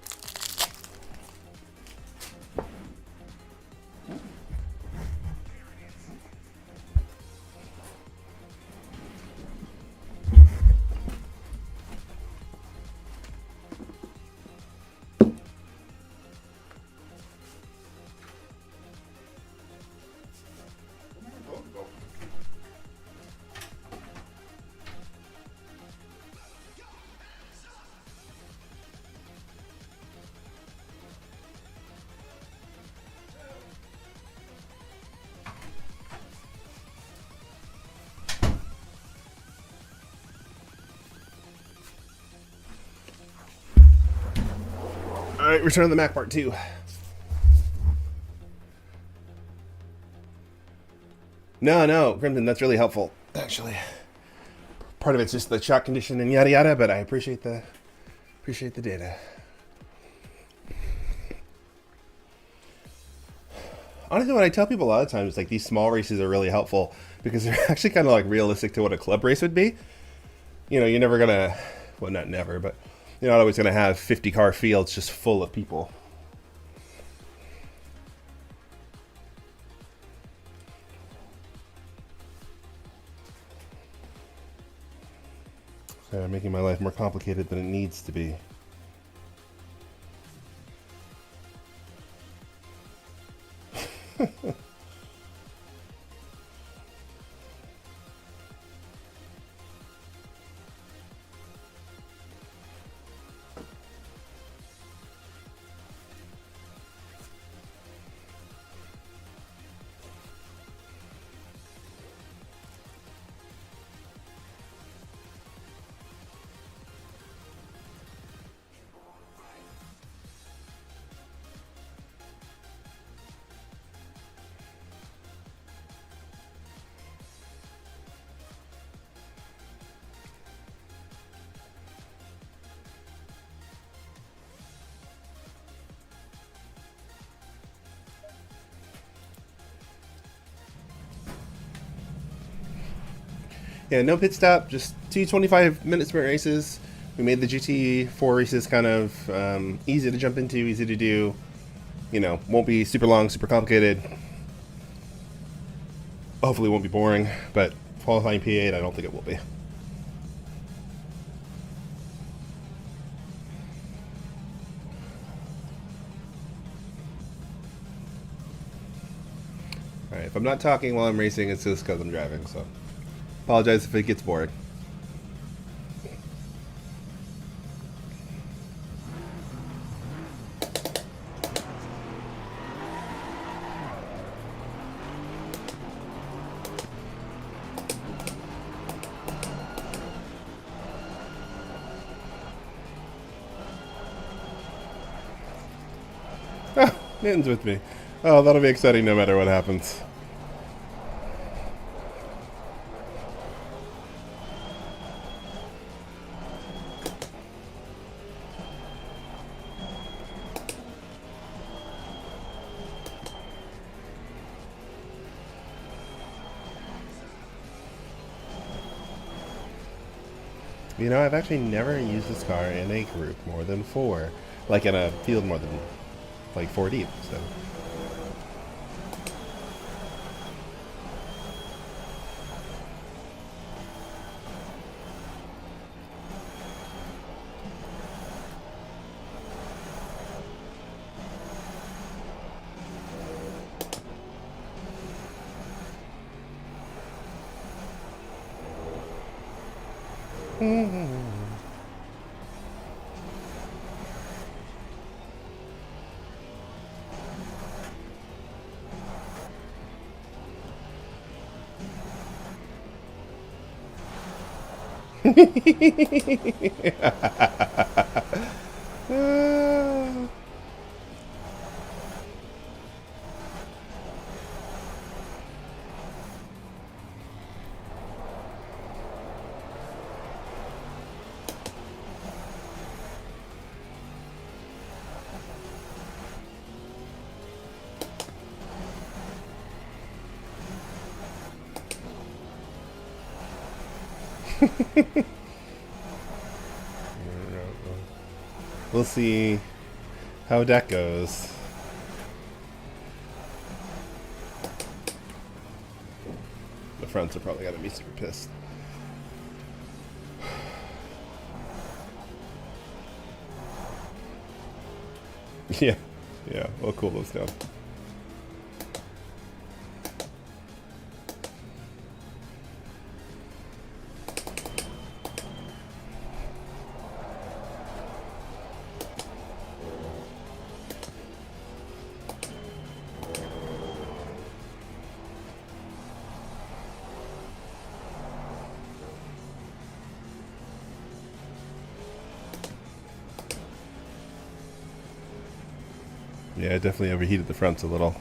S1: Alright, Return of the Mac Part 2. No, Crimson, that's really helpful, actually. Part of it's just the shock condition and yada yada, but I appreciate the data. Honestly, what I tell people a lot of times is like these small races are really helpful because they're actually kind of like realistic to what a club race would be. You know, you're never gonna, well, not never, but you're not always gonna have 50 car fields just full of people. So I'm making my life more complicated than it needs to be. Yeah, no pit stop, just 2 25-minute sprint races. We made the GT4 races kind of easy to jump into, easy to do. You know, won't be super long, super complicated. Hopefully won't be boring, but qualifying P8, I don't think it will be. Alright, if I'm not talking while I'm racing, it's just because I'm driving, so apologize if it gets boring. Ah, Nathan's with me. Oh, that'll be exciting no matter what happens. You know, I've actually never used this car in a group more than 4. Like in a field more than like 4 deep, so. We'll see how that goes. The fronts are probably gonna be super pissed. Yeah, yeah, we'll cool those down. Yeah, it definitely overheated the fronts a little.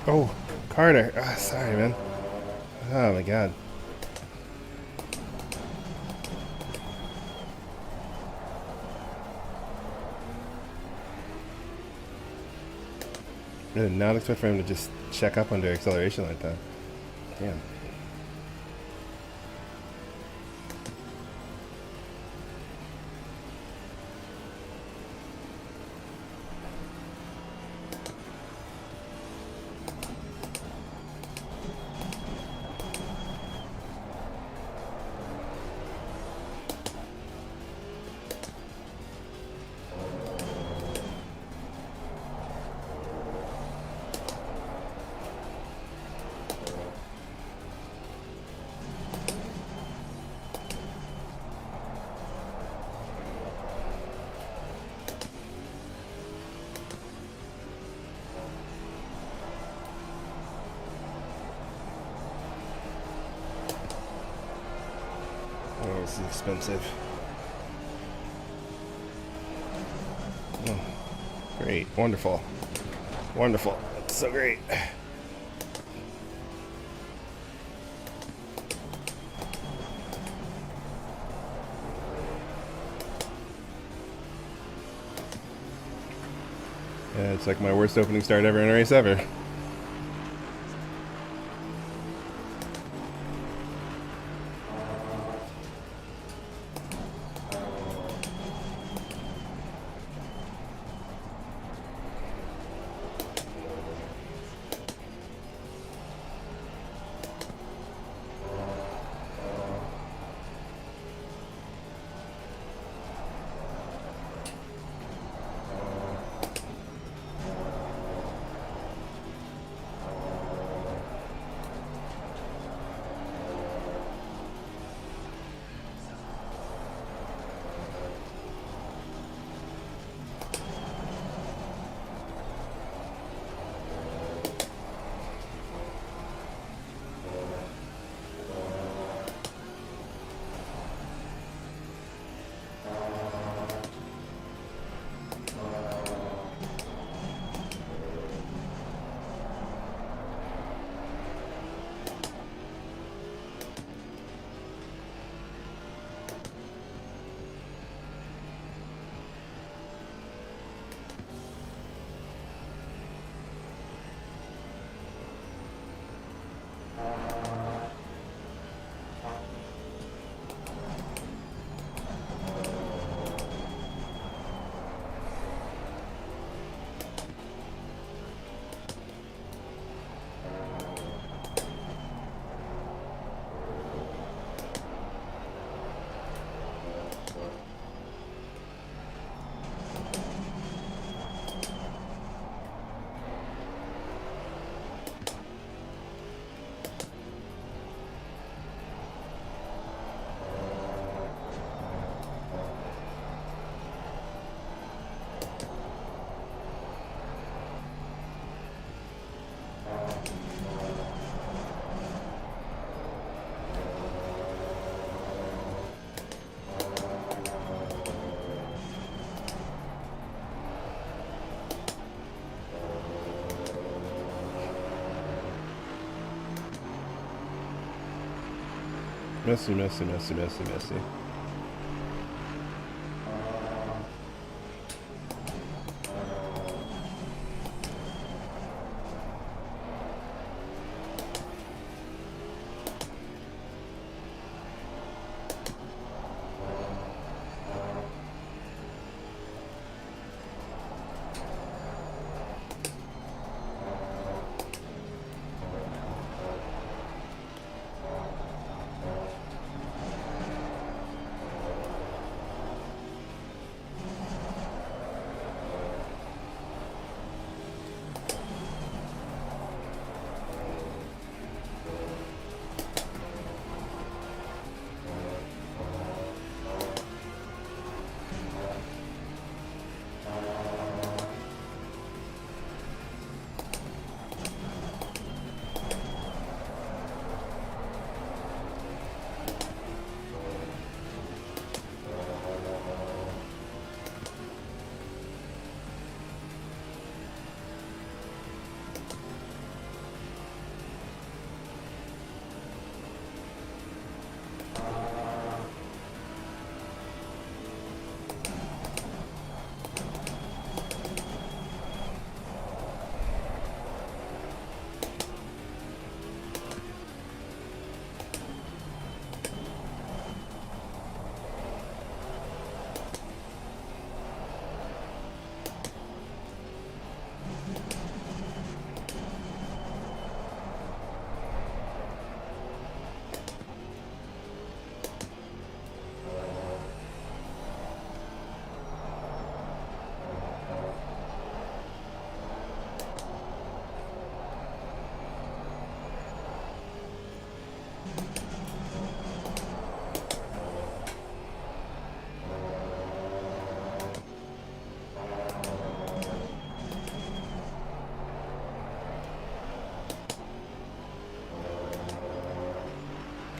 S1: Oh, Carter. Oh, sorry, man. Oh, my God. I did not expect for him to just check up under acceleration like that. Damn. this is expensive. Oh, great. Wonderful. Wonderful. That's so great. Yeah, it's like my worst opening start ever in a race ever. Messy, messy, messy, messy, messy.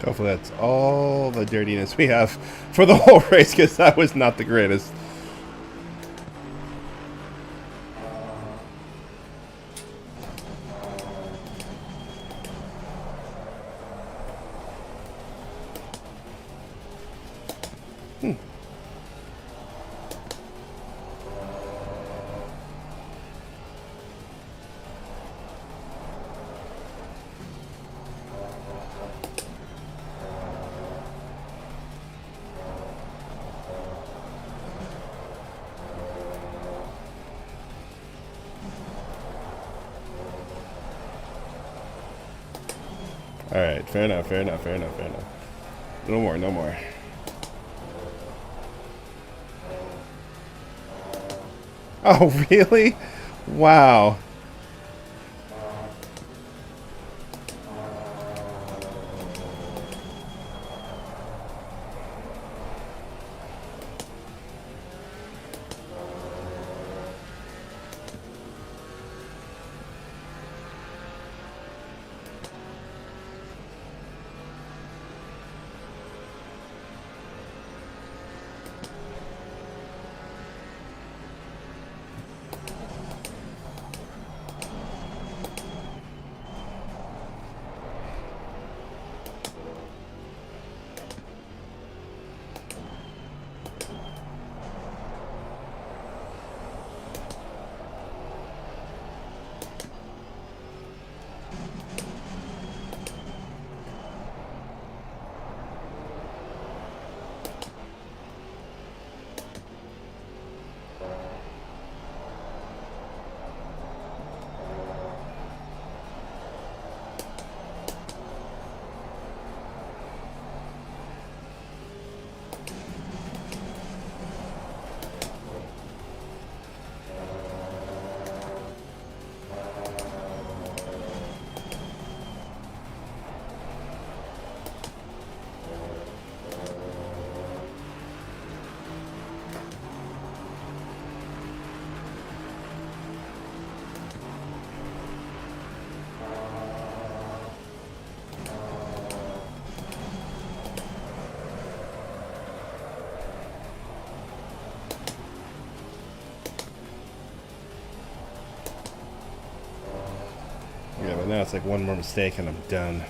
S1: Hopefully that's all the dirtiness we have for the whole race, because that was not the greatest. Alright, fair enough, fair enough, fair enough, fair enough. No more, no more. Oh, really? Wow. Yeah, but now it's like one more mistake and I'm done.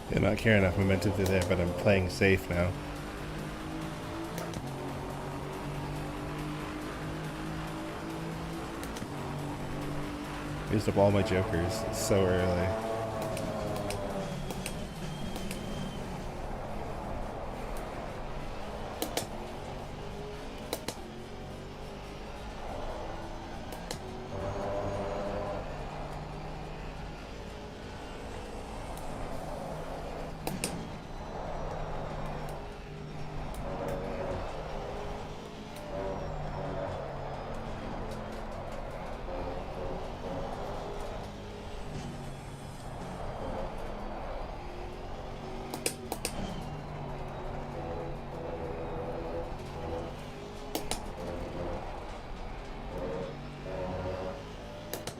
S1: Yeah, not carrying enough momentum through there, but I'm playing safe now. Used up all my jokers so early.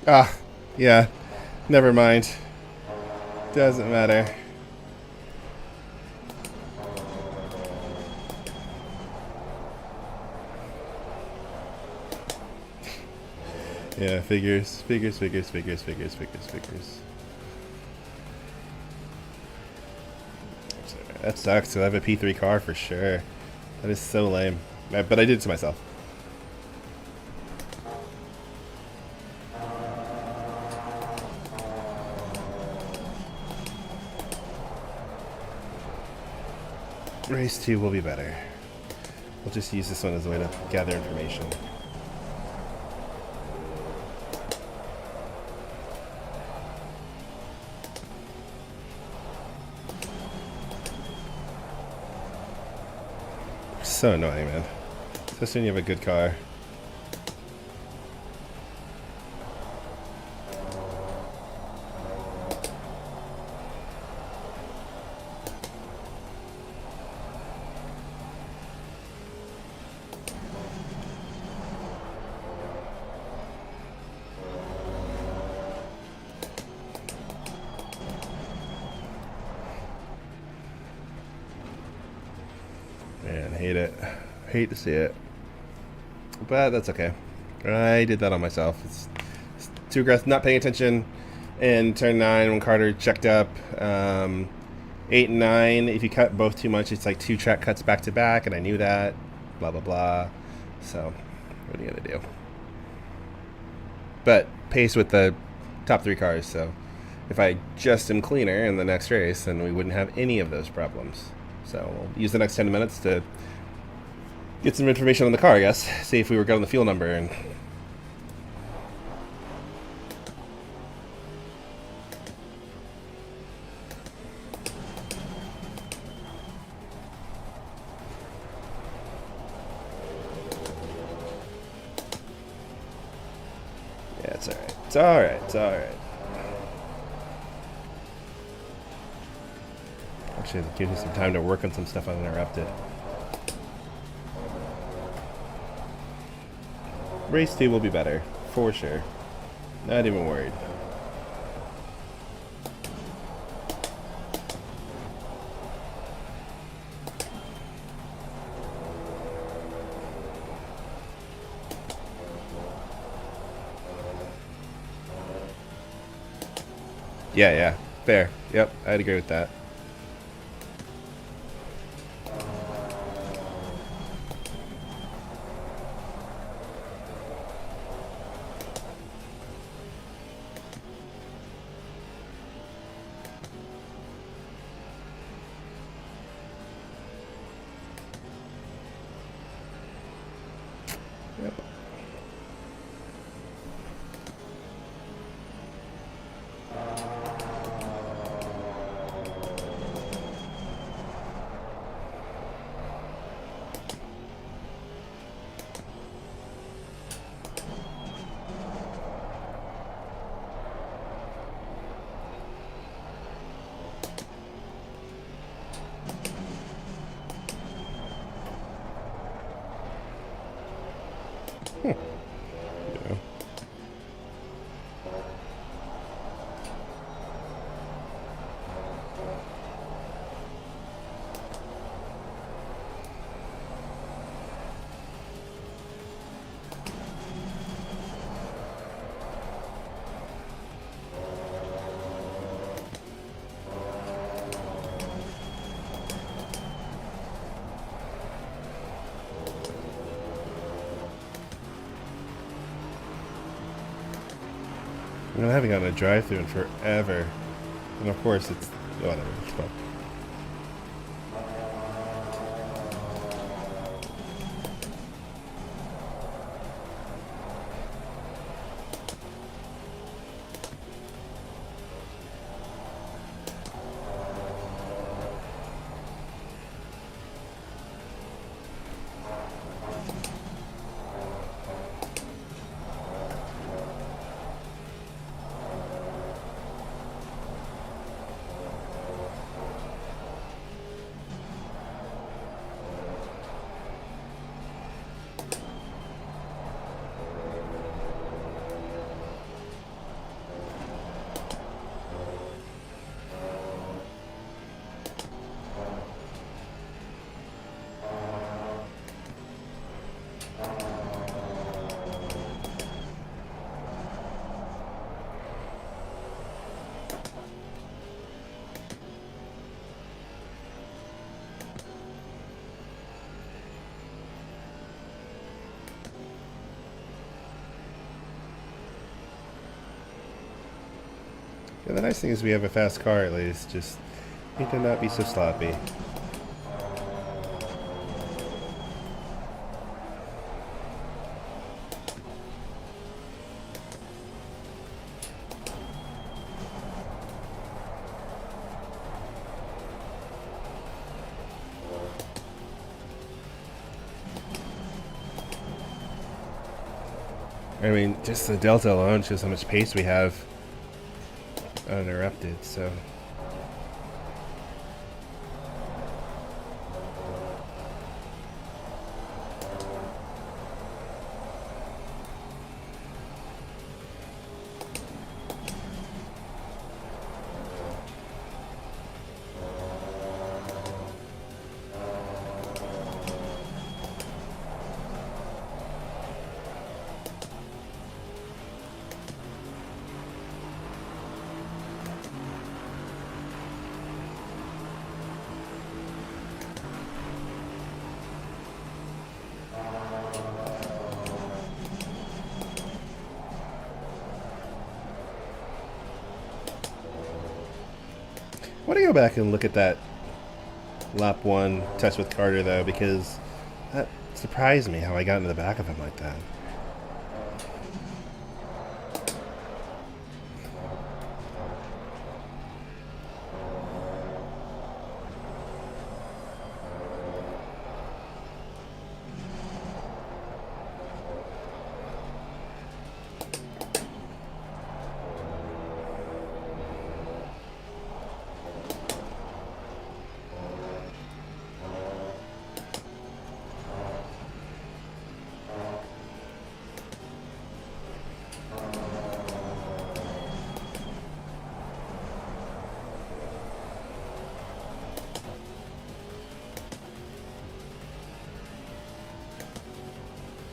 S1: Ah, yeah. Never mind. Doesn't matter. Yeah, figures. That sucks. I have a P3 car for sure. That is so lame. But I did it to myself. Race 2 will be better. We'll just use this one as a way to gather information. So annoying, man. Especially when you have a good car. Man, hate it. Hate to see it. But that's okay. I did that on myself. It's too aggressive, not paying attention in turn 9 when Carter checked up. 8 and 9, if you cut both too much, it's like 2 track cuts back to back, and I knew that. Blah, blah, blah. So, what are you going to do? But pace with the top 3 cars, so if I just am cleaner in the next race, then we wouldn't have any of those problems. So we'll use the next 10 minutes to get some information on the car, I guess. See if we were good on the fuel number. And yeah, it's alright. It's alright. It's alright. Actually, it gives me some time to work on some stuff uninterrupted. Race 2 will be better, for sure. Not even worried. Yeah, fair. Yep, I'd agree with that. Yep. Yeah. I haven't gotten a drive-through in forever. And of course, it's whatever. It's fine. Yeah, the nice thing is we have a fast car at least. Just need to not be so sloppy. I mean, just the delta alone shows how much pace we have uninterrupted, so... I want to go back and look at that lap 1 test with Carter, though, because that surprised me how I got into the back of him like that.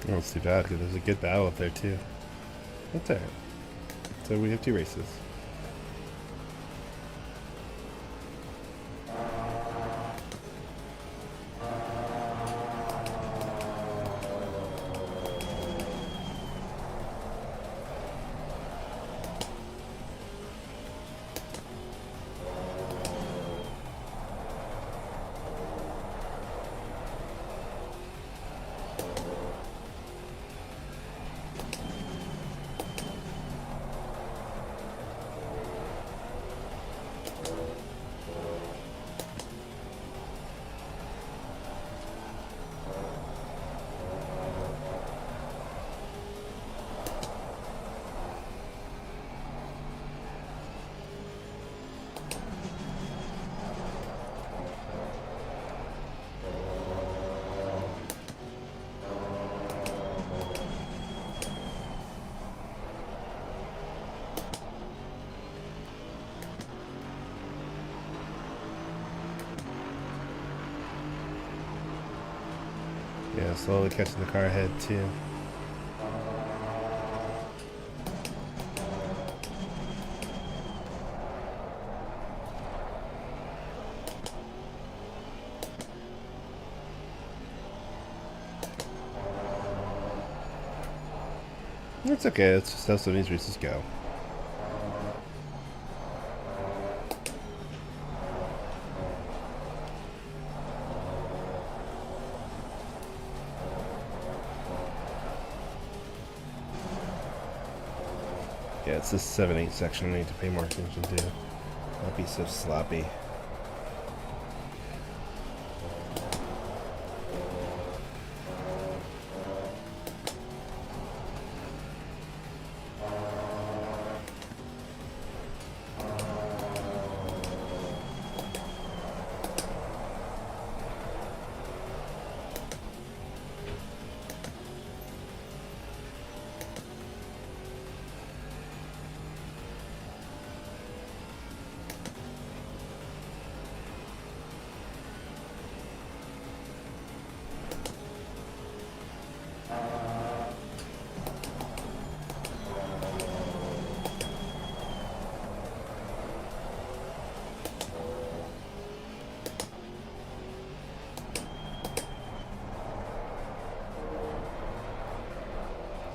S1: Oh, it's too bad because there's a good battle up there too. That's alright. So we have 2 races. Yeah, slowly catching the car ahead too. It's okay, that's just how some of these races go. Yeah, it's this 7-8 section I need to pay more attention to. Not be so sloppy.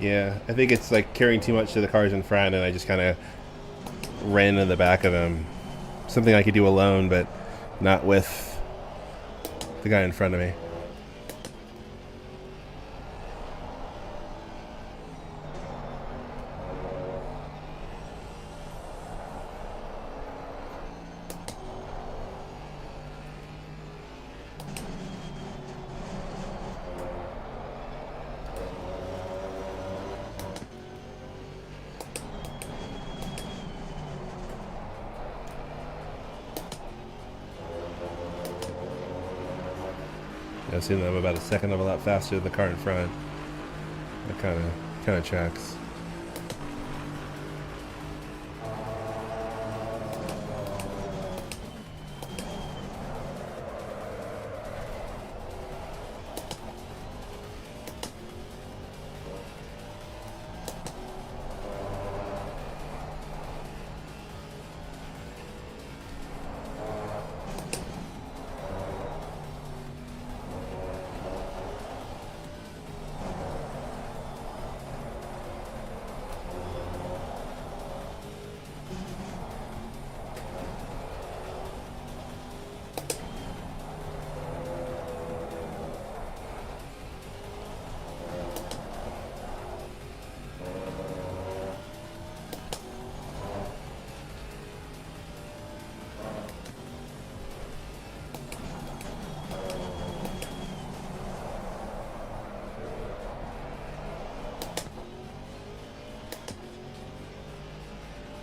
S1: Yeah, I think it's like carrying too much to the cars in front, and I just kind of ran into the back of him. Something I could do alone, but not with the guy in front of me. I've seen them about a second of a lap faster than the car in front. That kind of tracks.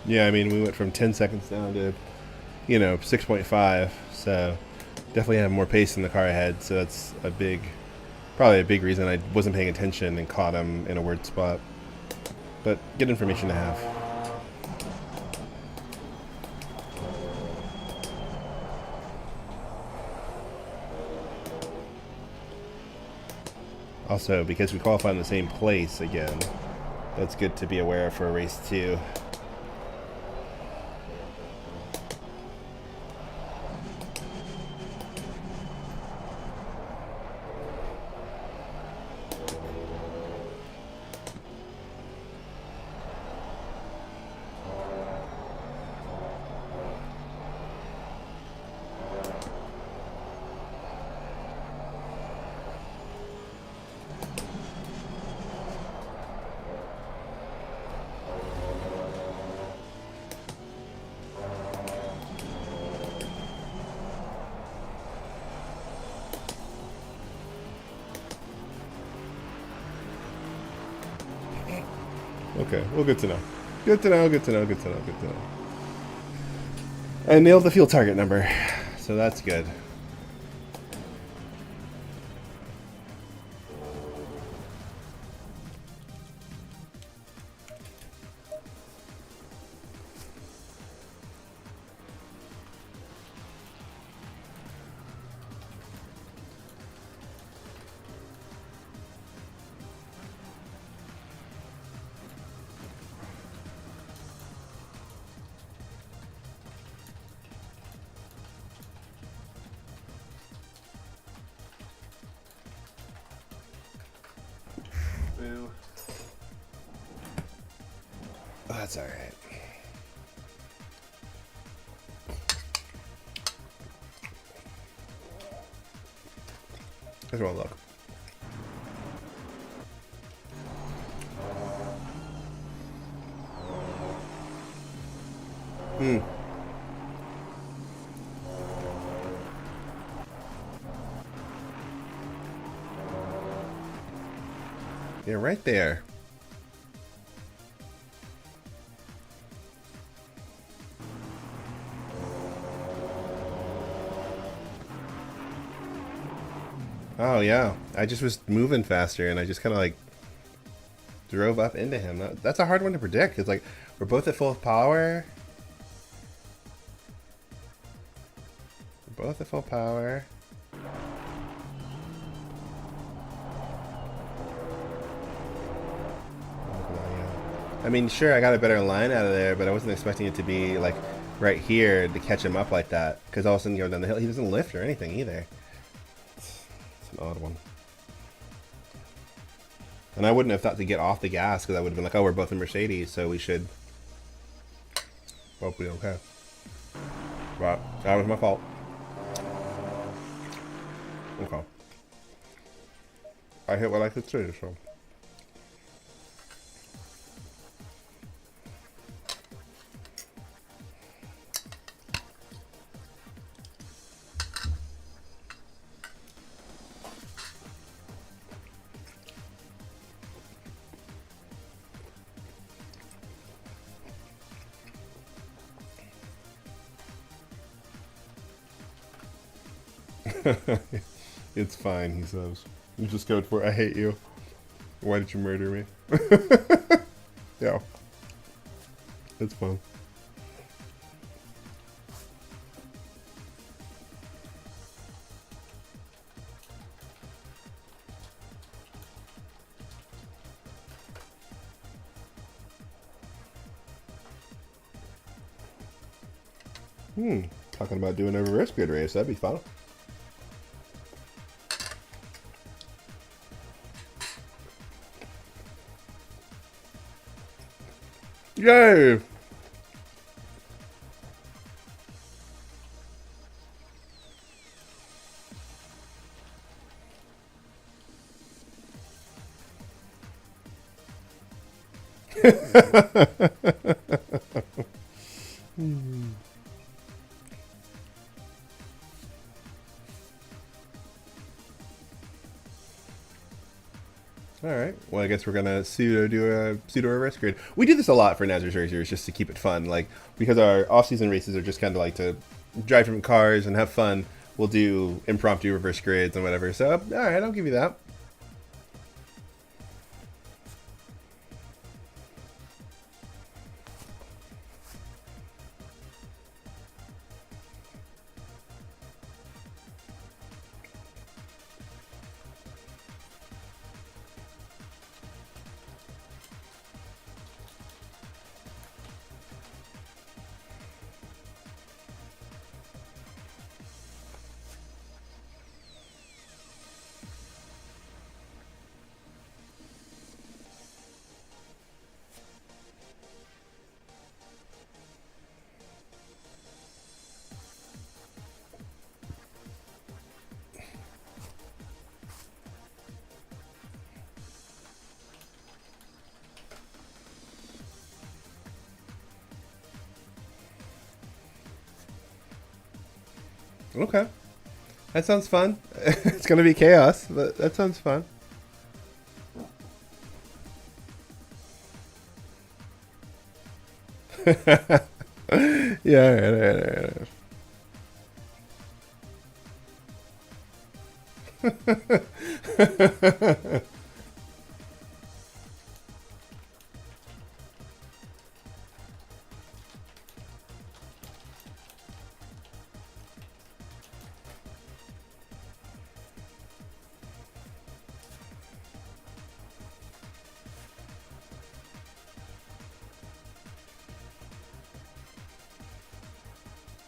S1: Yeah, I mean, we went from 10 seconds down to, 6.5. So definitely have more pace in the car ahead. So that's probably a big reason I wasn't paying attention and caught him in a weird spot. But good information to have. Also, because we qualified in the same place again, that's good to be aware of for race 2. Okay, well, good to know. Good to know, good to know, good to know, good to know. I nailed the fuel target number, so that's good. Oh, that's all right. Just want to look. Yeah, right there. Oh yeah, I just was moving faster and I just kind of like drove up into him. That's a hard one to predict. It's like we're both at full power. We're both at full power. I mean, sure, I got a better line out of there, but I wasn't expecting it to be like right here to catch him up like that. Because all of a sudden, down the hill, he doesn't lift or anything either. It's an odd one. And I wouldn't have thought to get off the gas because I would have been like, oh, we're both in Mercedes, so we should Hopefully okay. But that was my fault. Okay. I hit what I could see, so. It's fine, he says. You just go for I hate you. Why did you murder me? Yeah. It's fun. Talking about doing a reverse grid race, that'd be fun. Yay! Alright, well I guess we're gonna do a pseudo reverse grid. We do this a lot for NASRS Racers just to keep it fun, like, because our off-season races are just kind of like to drive different cars and have fun. We'll do impromptu reverse grids and whatever, so alright, I'll give you that. Okay. That sounds fun. It's gonna be chaos, but that sounds fun. Yeah, alright.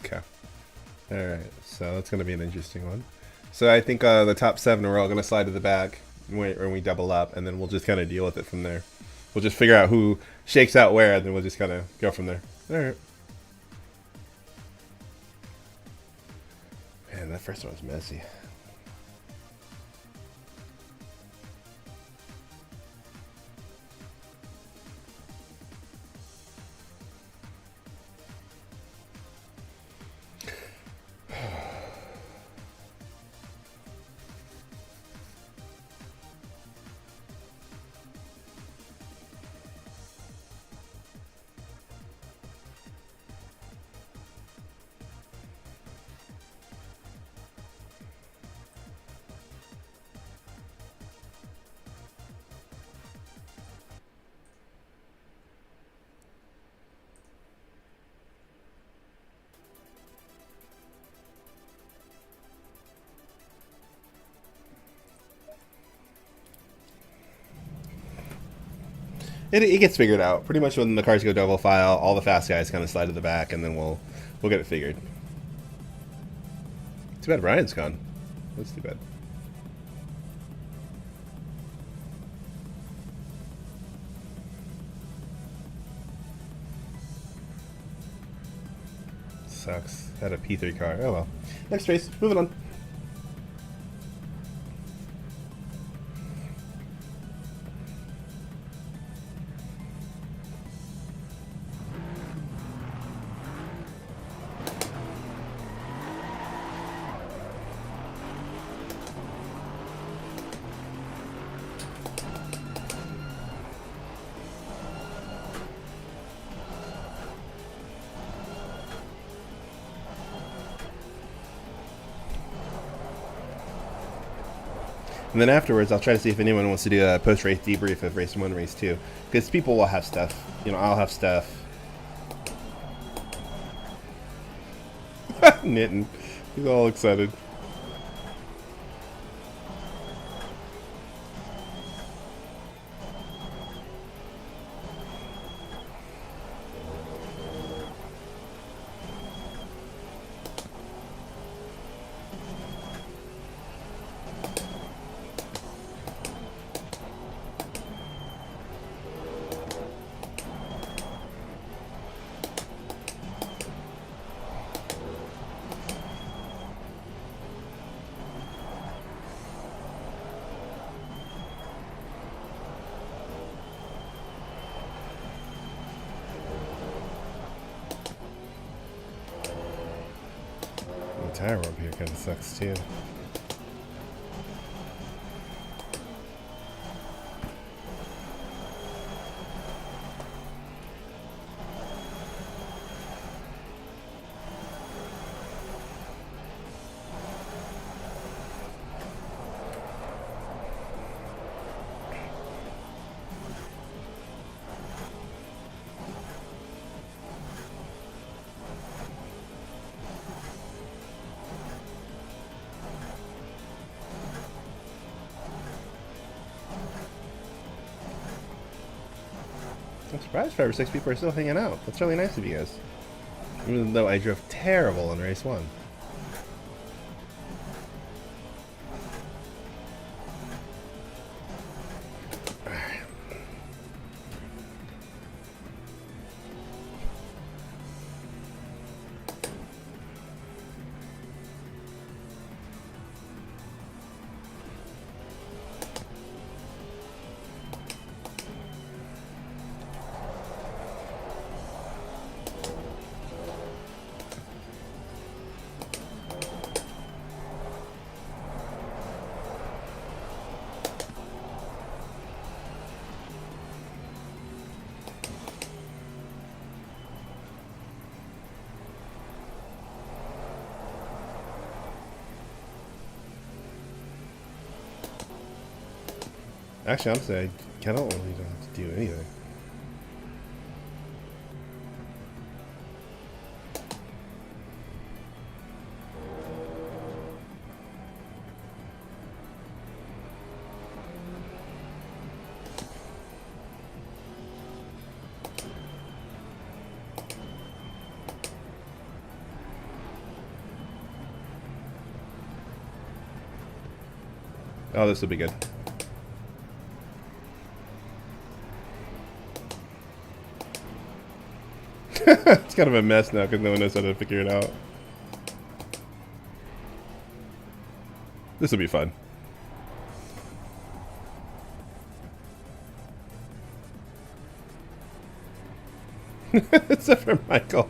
S1: Okay. Alright, so that's going to be an interesting one. So I think the top 7 are all going to slide to the back when we double up, and then we'll just kind of deal with it from there. We'll just figure out who shakes out where, and then we'll just kind of go from there. Alright. Man, that first one was messy. It gets figured out. Pretty much when the cars go double file, all the fast guys kind of slide to the back, and then we'll get it figured. Too bad Brian's gone. That's too bad. sucks. Had a P3 car. Oh well. Next race. Moving on. And then afterwards, I'll try to see if anyone wants to do a post-race debrief of race 1, race 2. Because people will have stuff. You know, I'll have stuff. Knitting. He's all excited. The tire up here kind of sucks too. I'm surprised 5 or 6 people are still hanging out. That's really nice of you guys. Even though I drove terrible in race 1. Actually, honestly, I don't really have to do anything. Oh, this will be good. It's kind of a mess now because no one knows how to figure it out. This will be fun. Except for Michael.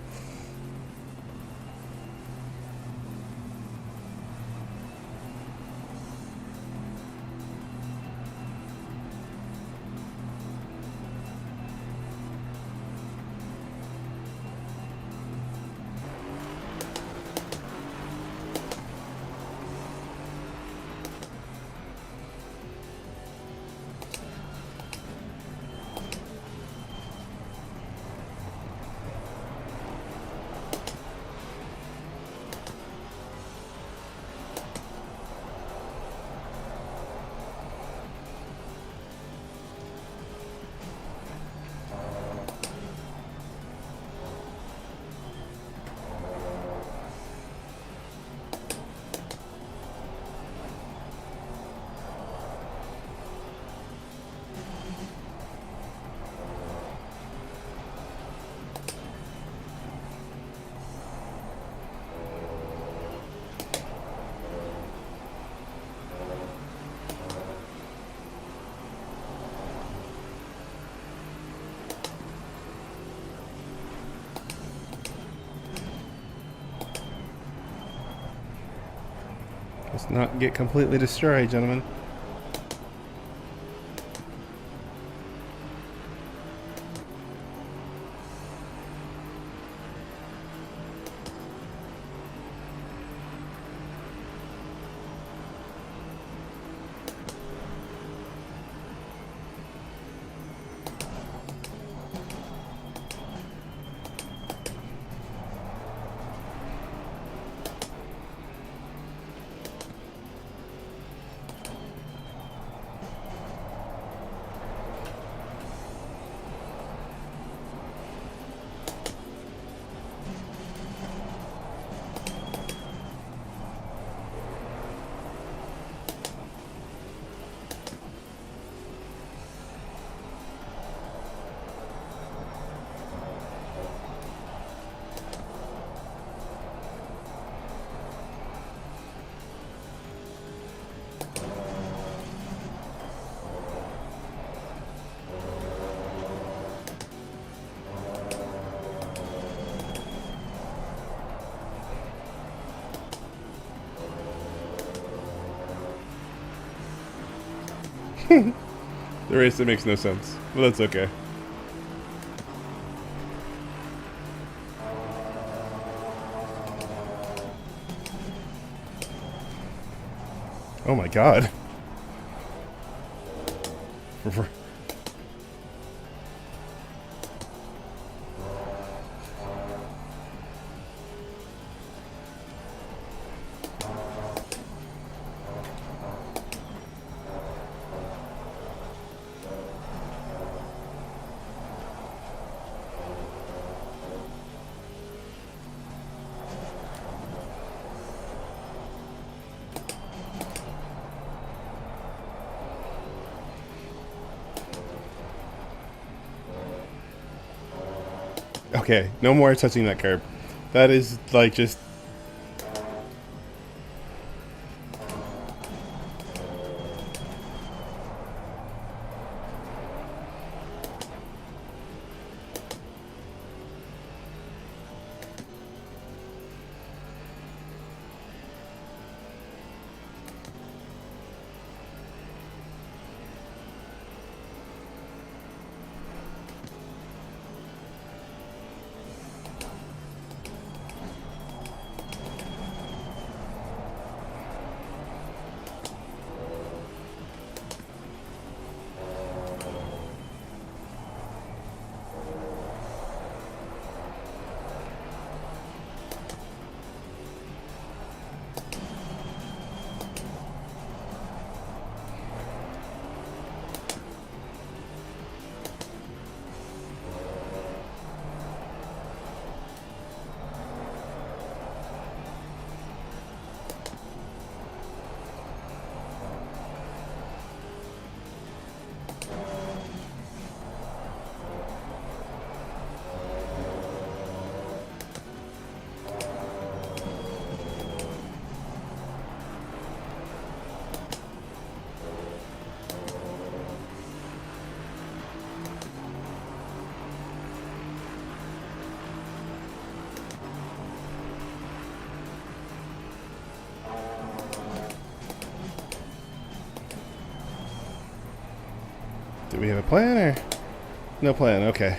S1: Let's not get completely destroyed, gentlemen. The race that makes no sense, but that's okay. Oh my god. Okay, no more touching that curb. That is like just... Do we have a plan or no plan? Okay.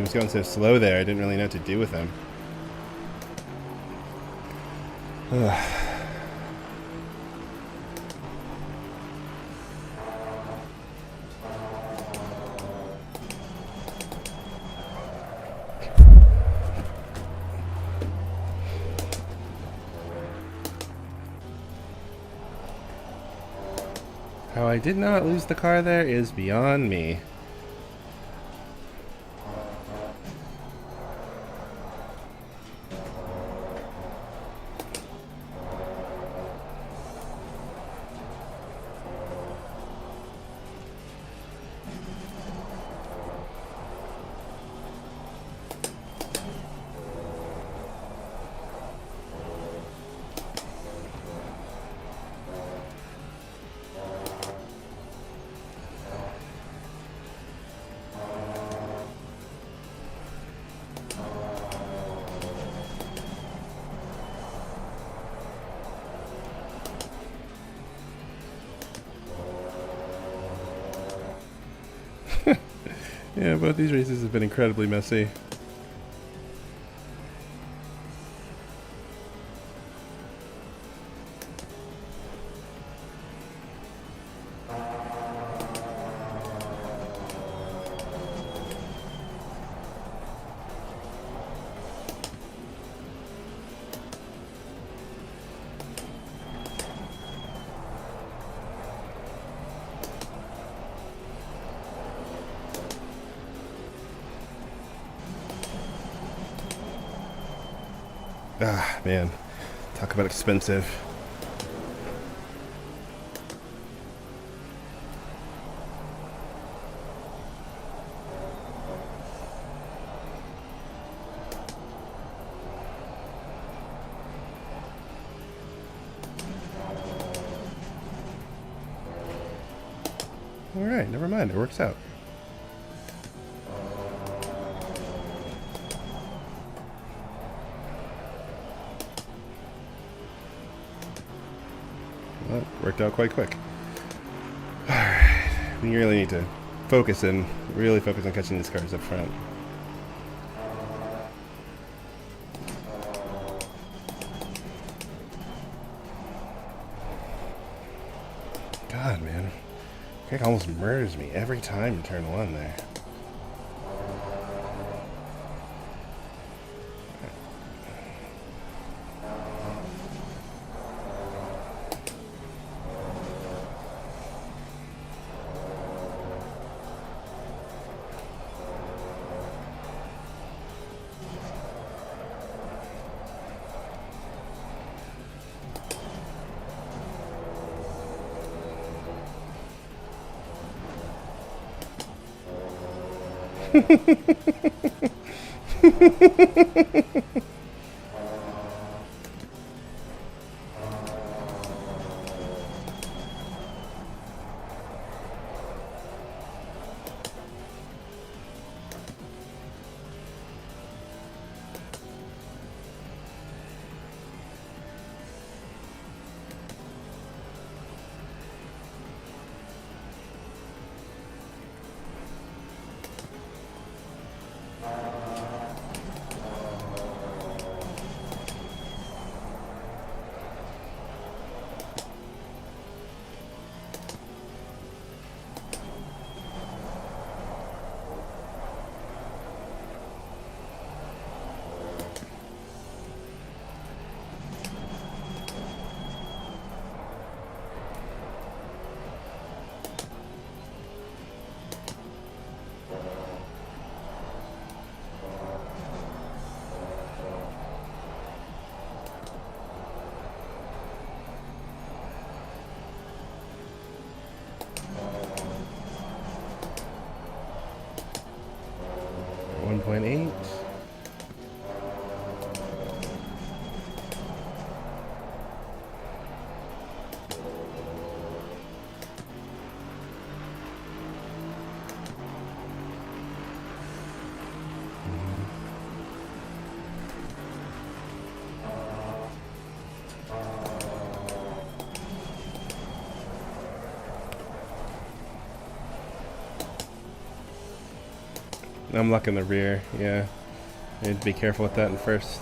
S1: was going so slow there, I didn't really know what to do with him. How I did not lose the car there is beyond me. Yeah, both these races have been incredibly messy. Ah, man. Talk about expensive. Alright, never mind. It works out. Well, that worked out quite quick. Alright. We really need to focus and really focus on catching these cars up front. God, man. Craig almost murders me every time in turn one there. .8. I'm locking the rear, yeah. Need to be careful with that in first.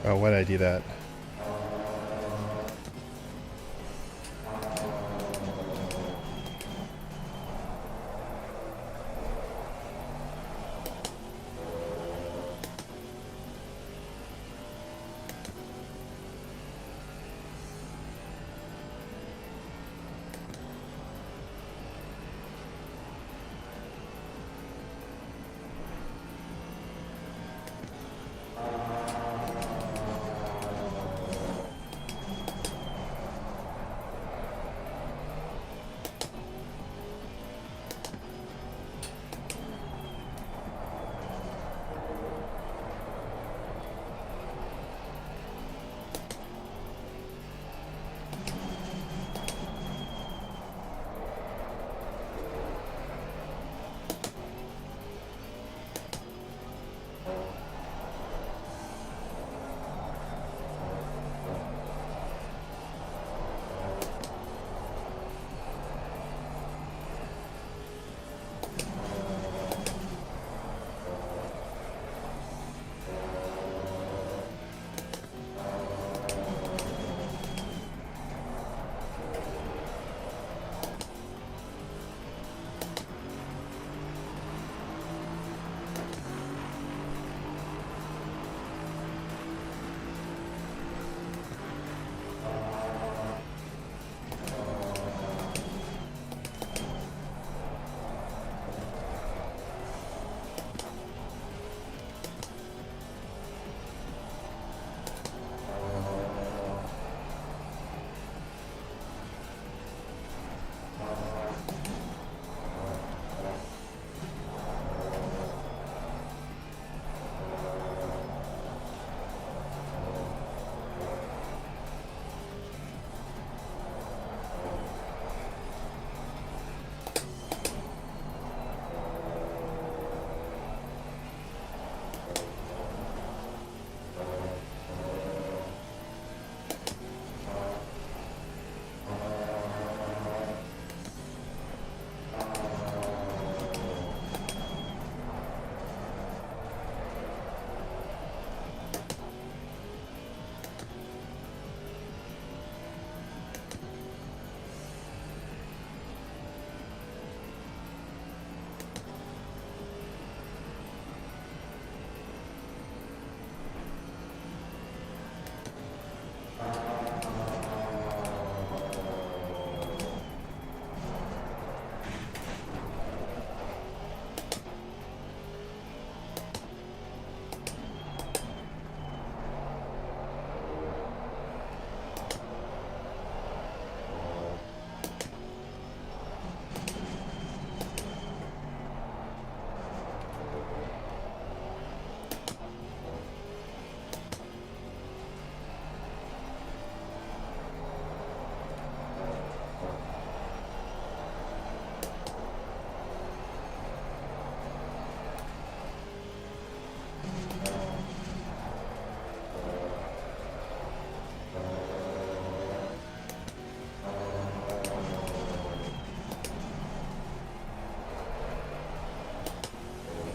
S1: Oh, why'd I do that?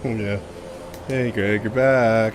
S1: Yeah. Hey, Greg, you're back.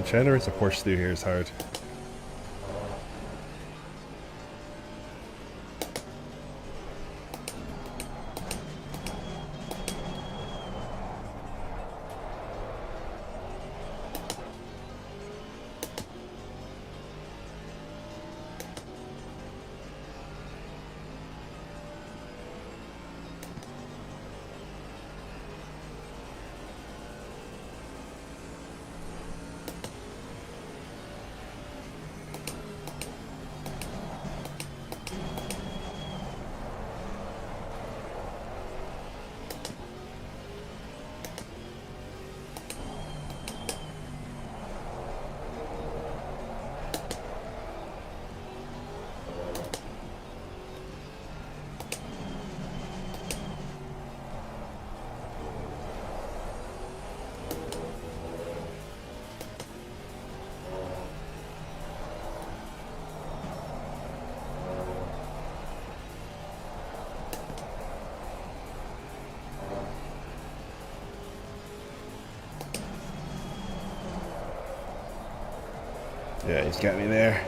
S1: Trying to race a Porsche through here is hard. Yeah, he's got me there.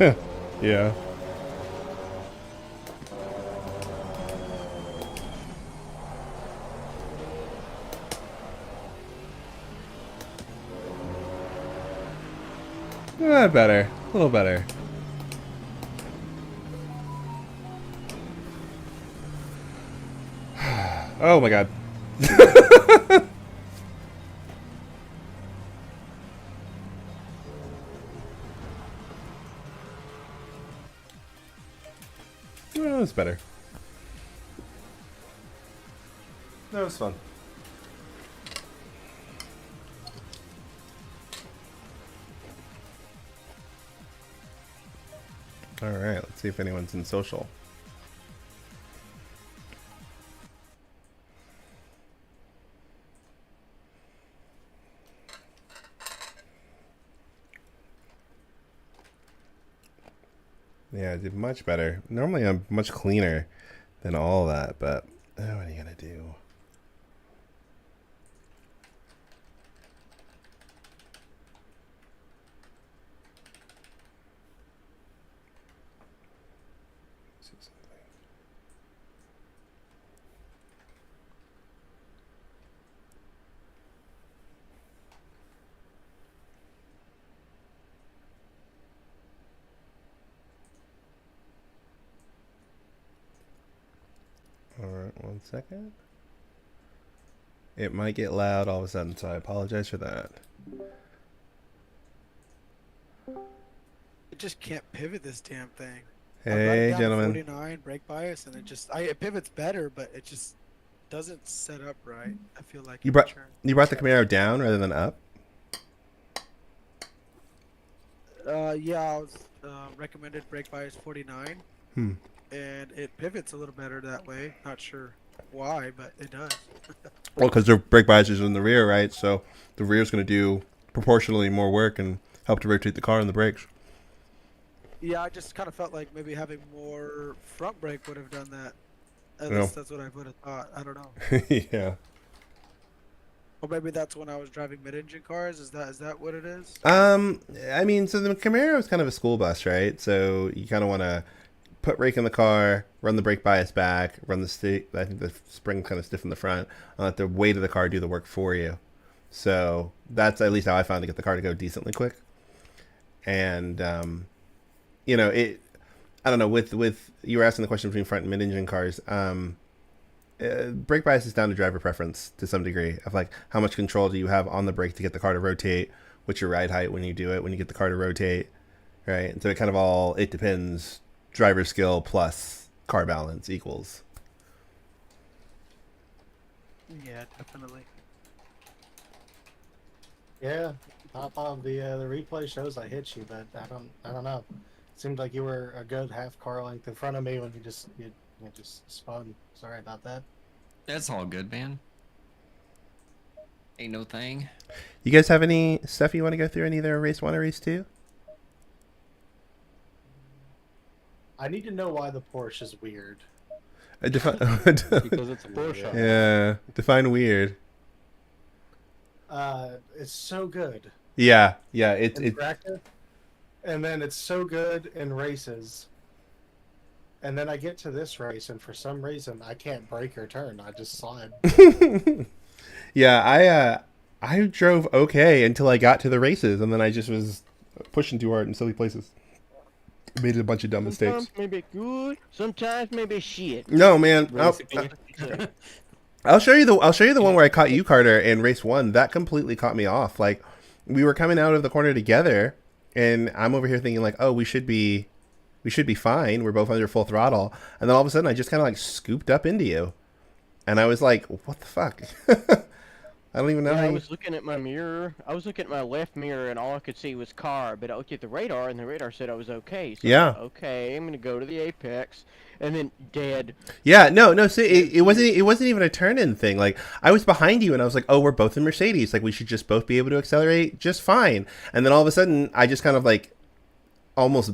S1: Yeah. Better. A little better. Oh my god. Well, that was better. That was fun. Alright, let's see if anyone's in social. Yeah, I did much better. Normally I'm much cleaner than all that, but what are you gonna do? Alright, 1 second. It might get loud all of a sudden, so I apologize for that.
S2: It just can't pivot this damn thing.
S1: Hey, gentlemen.
S2: 49 brake bias, and it pivots better, but it just doesn't set up right. I feel like
S1: You brought the Camaro down rather than up?
S2: Yeah, I was recommended brake bias 49. And it pivots a little better that way. Not sure why, but it does.
S1: Well, because the brake bias is in the rear, right? So the rear is going to do proportionally more work and help to rotate the car on the brakes.
S2: Yeah, I just kind of felt like maybe having more front brake would have done that. At least that's what I would have thought. I don't know.
S1: Yeah.
S2: Or maybe that's when I was driving mid-engine cars. Is that what it is?
S1: I mean, so the Camaro is kind of a school bus, right? So you kind of want to put brake in the car, run the brake bias back, run the I think the spring kind of stiff in the front, and let the weight of the car do the work for you. So that's at least how I found to get the car to go decently quick. And you know, I don't know. With you were asking the question between front and mid-engine cars. Brake bias is down to driver preference to some degree of like how much control do you have on the brake to get the car to rotate, what's your ride height when you do it, when you get the car to rotate, right? And so it depends. Driver skill plus car balance equals.
S2: Yeah, definitely.
S3: Yeah, top of the replay shows I hit you, but I don't know. It seemed like you were a good half car length in front of me when you just spun. Sorry about that.
S4: That's all good, man. Ain't no thing.
S1: You guys have any stuff you want to go through in either race 1 or race 2?
S3: I need to know why the Porsche is weird.
S5: Because it's a Porsche.
S1: Yeah, define weird.
S3: It's so good.
S1: Yeah, it's
S3: practice, and then it's so good in races. And then I get to this race, and for some reason I can't brake or turn. I just slide.
S1: Yeah, I drove okay until I got to the races, and then I just was pushing too hard in silly places. Made a bunch of dumb mistakes.
S5: Sometimes maybe good, sometimes maybe shit.
S1: No, man. I'll show you the one where I caught you, Carter, in race 1. That completely caught me off. Like, we were coming out of the corner together, and I'm over here thinking like, oh, we should be fine. We're both under full throttle, and then all of a sudden, I just kind of like scooped up into you, and I was like, what the fuck? I don't even know.
S5: Yeah, I was looking at my mirror. I was looking at my left mirror, and all I could see was car. But I looked at the radar, and the radar said I was okay. So
S1: yeah.
S5: Okay, I'm gonna go to the apex, and then dead.
S1: Yeah, no. See, it wasn't even a turn-in thing. Like, I was behind you, and I was like, oh, we're both in Mercedes. Like, we should just both be able to accelerate just fine. And then all of a sudden, I just kind of like almost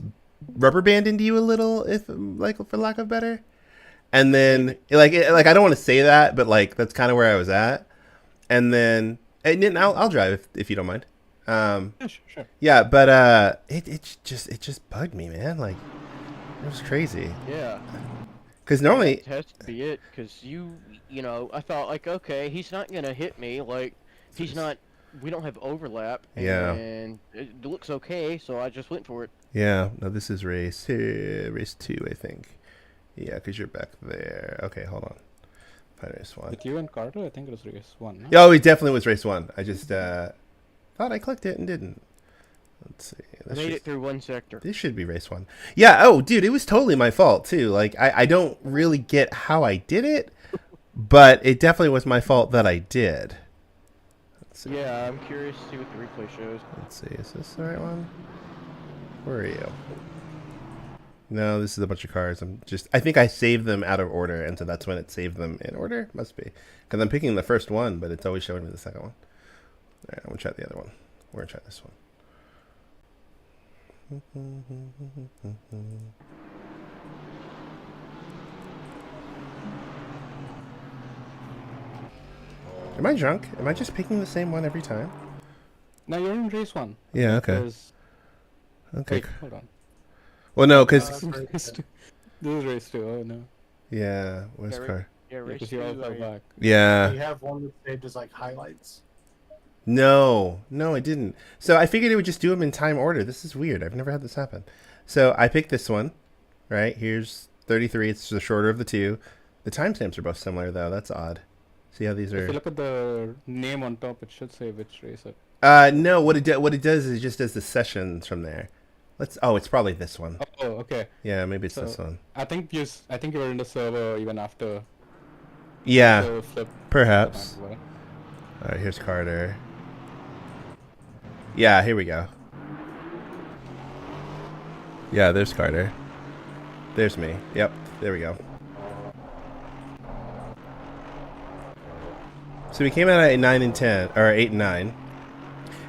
S1: rubber band into you a little, if like for lack of better. And then like I don't want to say that, but like that's kind of where I was at. And then I'll drive if you don't mind.
S6: Yeah, sure.
S1: Yeah, but it just bugged me, man. Like it was crazy.
S5: Yeah.
S1: Because normally,
S5: That has to be it, because you know, I thought, like, okay, he's not gonna hit me, like, he's not, we don't have overlap,
S1: Yeah.
S5: and it looks okay, so I just went for it.
S1: yeah. No, this is race 2, I think. Yeah, because you're back there. Okay, hold on. Find race 1.
S6: With you and Carter, I think it was race 1. No?
S1: Oh, it definitely was race 1. I just thought I clicked it and didn't. Let's see.
S5: I made it through one sector.
S1: This should be race 1. Yeah. Oh, dude, it was totally my fault too. Like I don't really get how I did it, but it definitely was my fault that I did. Let's see.
S5: Yeah, I'm curious to see what the replay shows.
S1: Let's see. Is this the right one? Where are you? No, this is a bunch of cars. I think I saved them out of order, and so that's when it saved them in order. Must be. Because I'm picking the first one, but it's always showing me the second one. All right, I'm going to try the other one. We're going to try this one. Am I drunk? Am I just picking the same one every time?
S6: No, you're in race 1.
S1: Yeah, okay.
S6: Because-
S1: Okay.
S6: Wait, hold on.
S1: Well, no, because...
S6: This is race 2. Oh, no.
S1: yeah, where's
S5: Yeah,
S1: car?
S5: Yeah, race
S6: Because you all
S5: 2,
S6: fell back.
S1: Yeah.
S3: You have one that's saved as like highlights.
S1: No, I didn't. So I figured it would just do them in time order. This is weird. I've never had this happen. So I picked this one, right? Here's 33. It's the shorter of the two. The timestamps are both similar, though. That's odd. See how these
S6: If you
S1: are...
S6: look at the name on top, it should say which race it.
S1: No, what it does is it just does the sessions from there. Oh, it's probably this one.
S6: Oh, okay.
S1: Yeah, maybe it's
S6: So-
S1: this one.
S6: I think you were in the server even after
S1: Yeah,
S6: the flip.
S1: perhaps. All right, here's Carter. Yeah, here we go. Yeah, there's Carter. There's me. Yep, there we go. So we came out at 9 and 10, or 8 and 9.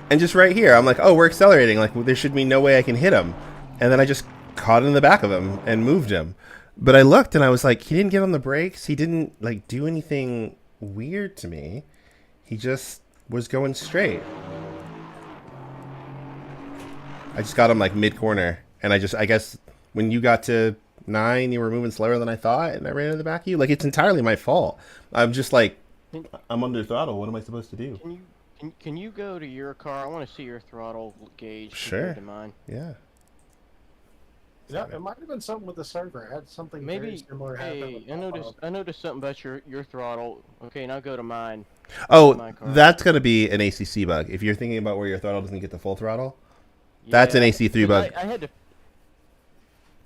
S1: And just right here, I'm like, oh, we're accelerating. Like, there should be no way I can hit him. And then I just caught in the back of him and moved him. But I looked and I was like, he didn't get on the brakes. He didn't, like, do anything weird to me. He just was going straight. I just got him, like, mid-corner. And I guess when you got to 9, you were moving slower than I thought. And I ran in the back of you. Like, it's entirely my fault. I'm just like, I'm under throttle. What am I supposed to do?
S5: Can you go to your car? I want to see your throttle gauge
S1: Sure.
S5: compared to mine.
S1: Yeah.
S3: Yeah, it might have been something with the server. It had something very
S5: Maybe.
S3: similar happen.
S5: Hey,
S3: with
S5: I noticed something about your throttle. Okay, now go to mine.
S1: Oh,
S5: My car.
S1: that's going to be an ACC bug. If you're thinking about where your throttle doesn't get the full throttle, that's an AC3 bug.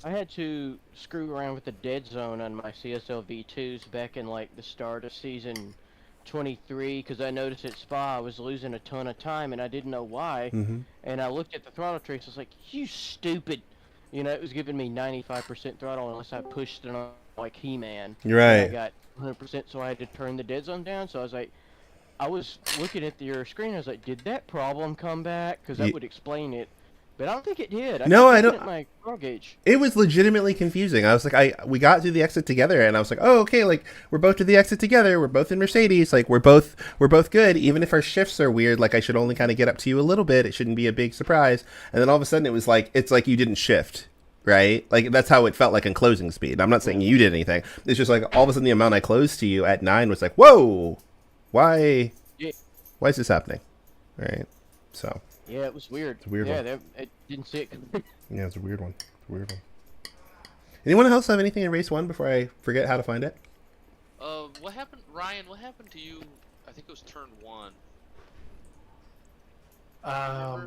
S5: I had to screw around with the dead zone on my CSL V2s back in like the start of season 23 because I noticed at Spa I was losing a ton of time and I didn't know why.
S1: Mm-hmm.
S5: And I looked at the throttle trace. I was like, "You stupid!" You know, it was giving me 95% throttle unless I pushed it on like He-Man.
S1: You're right.
S5: And I got 100%, so I had to turn the dead zone down. So I was like, I was looking at your screen. I was like, did that problem come back? Because that would explain it. But I don't think it did.
S1: No, I
S5: kept
S1: don't-
S5: looking at my throttle gauge.
S1: It was legitimately confusing. I was like, we got to the exit together, and I was like, oh, okay, like we're both to the exit together. We're both in Mercedes. Like we're both good. Even if our shifts are weird, like I should only kind of get up to you a little bit. It shouldn't be a big surprise. And then all of a sudden, it was like it's like you didn't shift, right? Like that's how it felt like in closing speed. I'm not saying you did anything. It's just like all of a sudden the amount I closed to you at 9 was like, whoa, why?
S5: Yeah.
S1: Why is this happening? All right, so.
S5: Yeah, it was weird.
S1: It's a weird one.
S5: I didn't see it coming.
S1: Yeah, it's a weird one. It's a weird one. Anyone else have anything in race 1 before I forget how to find it?
S7: What happened, Ryan? What happened to you? I think it was turn 1.
S3: I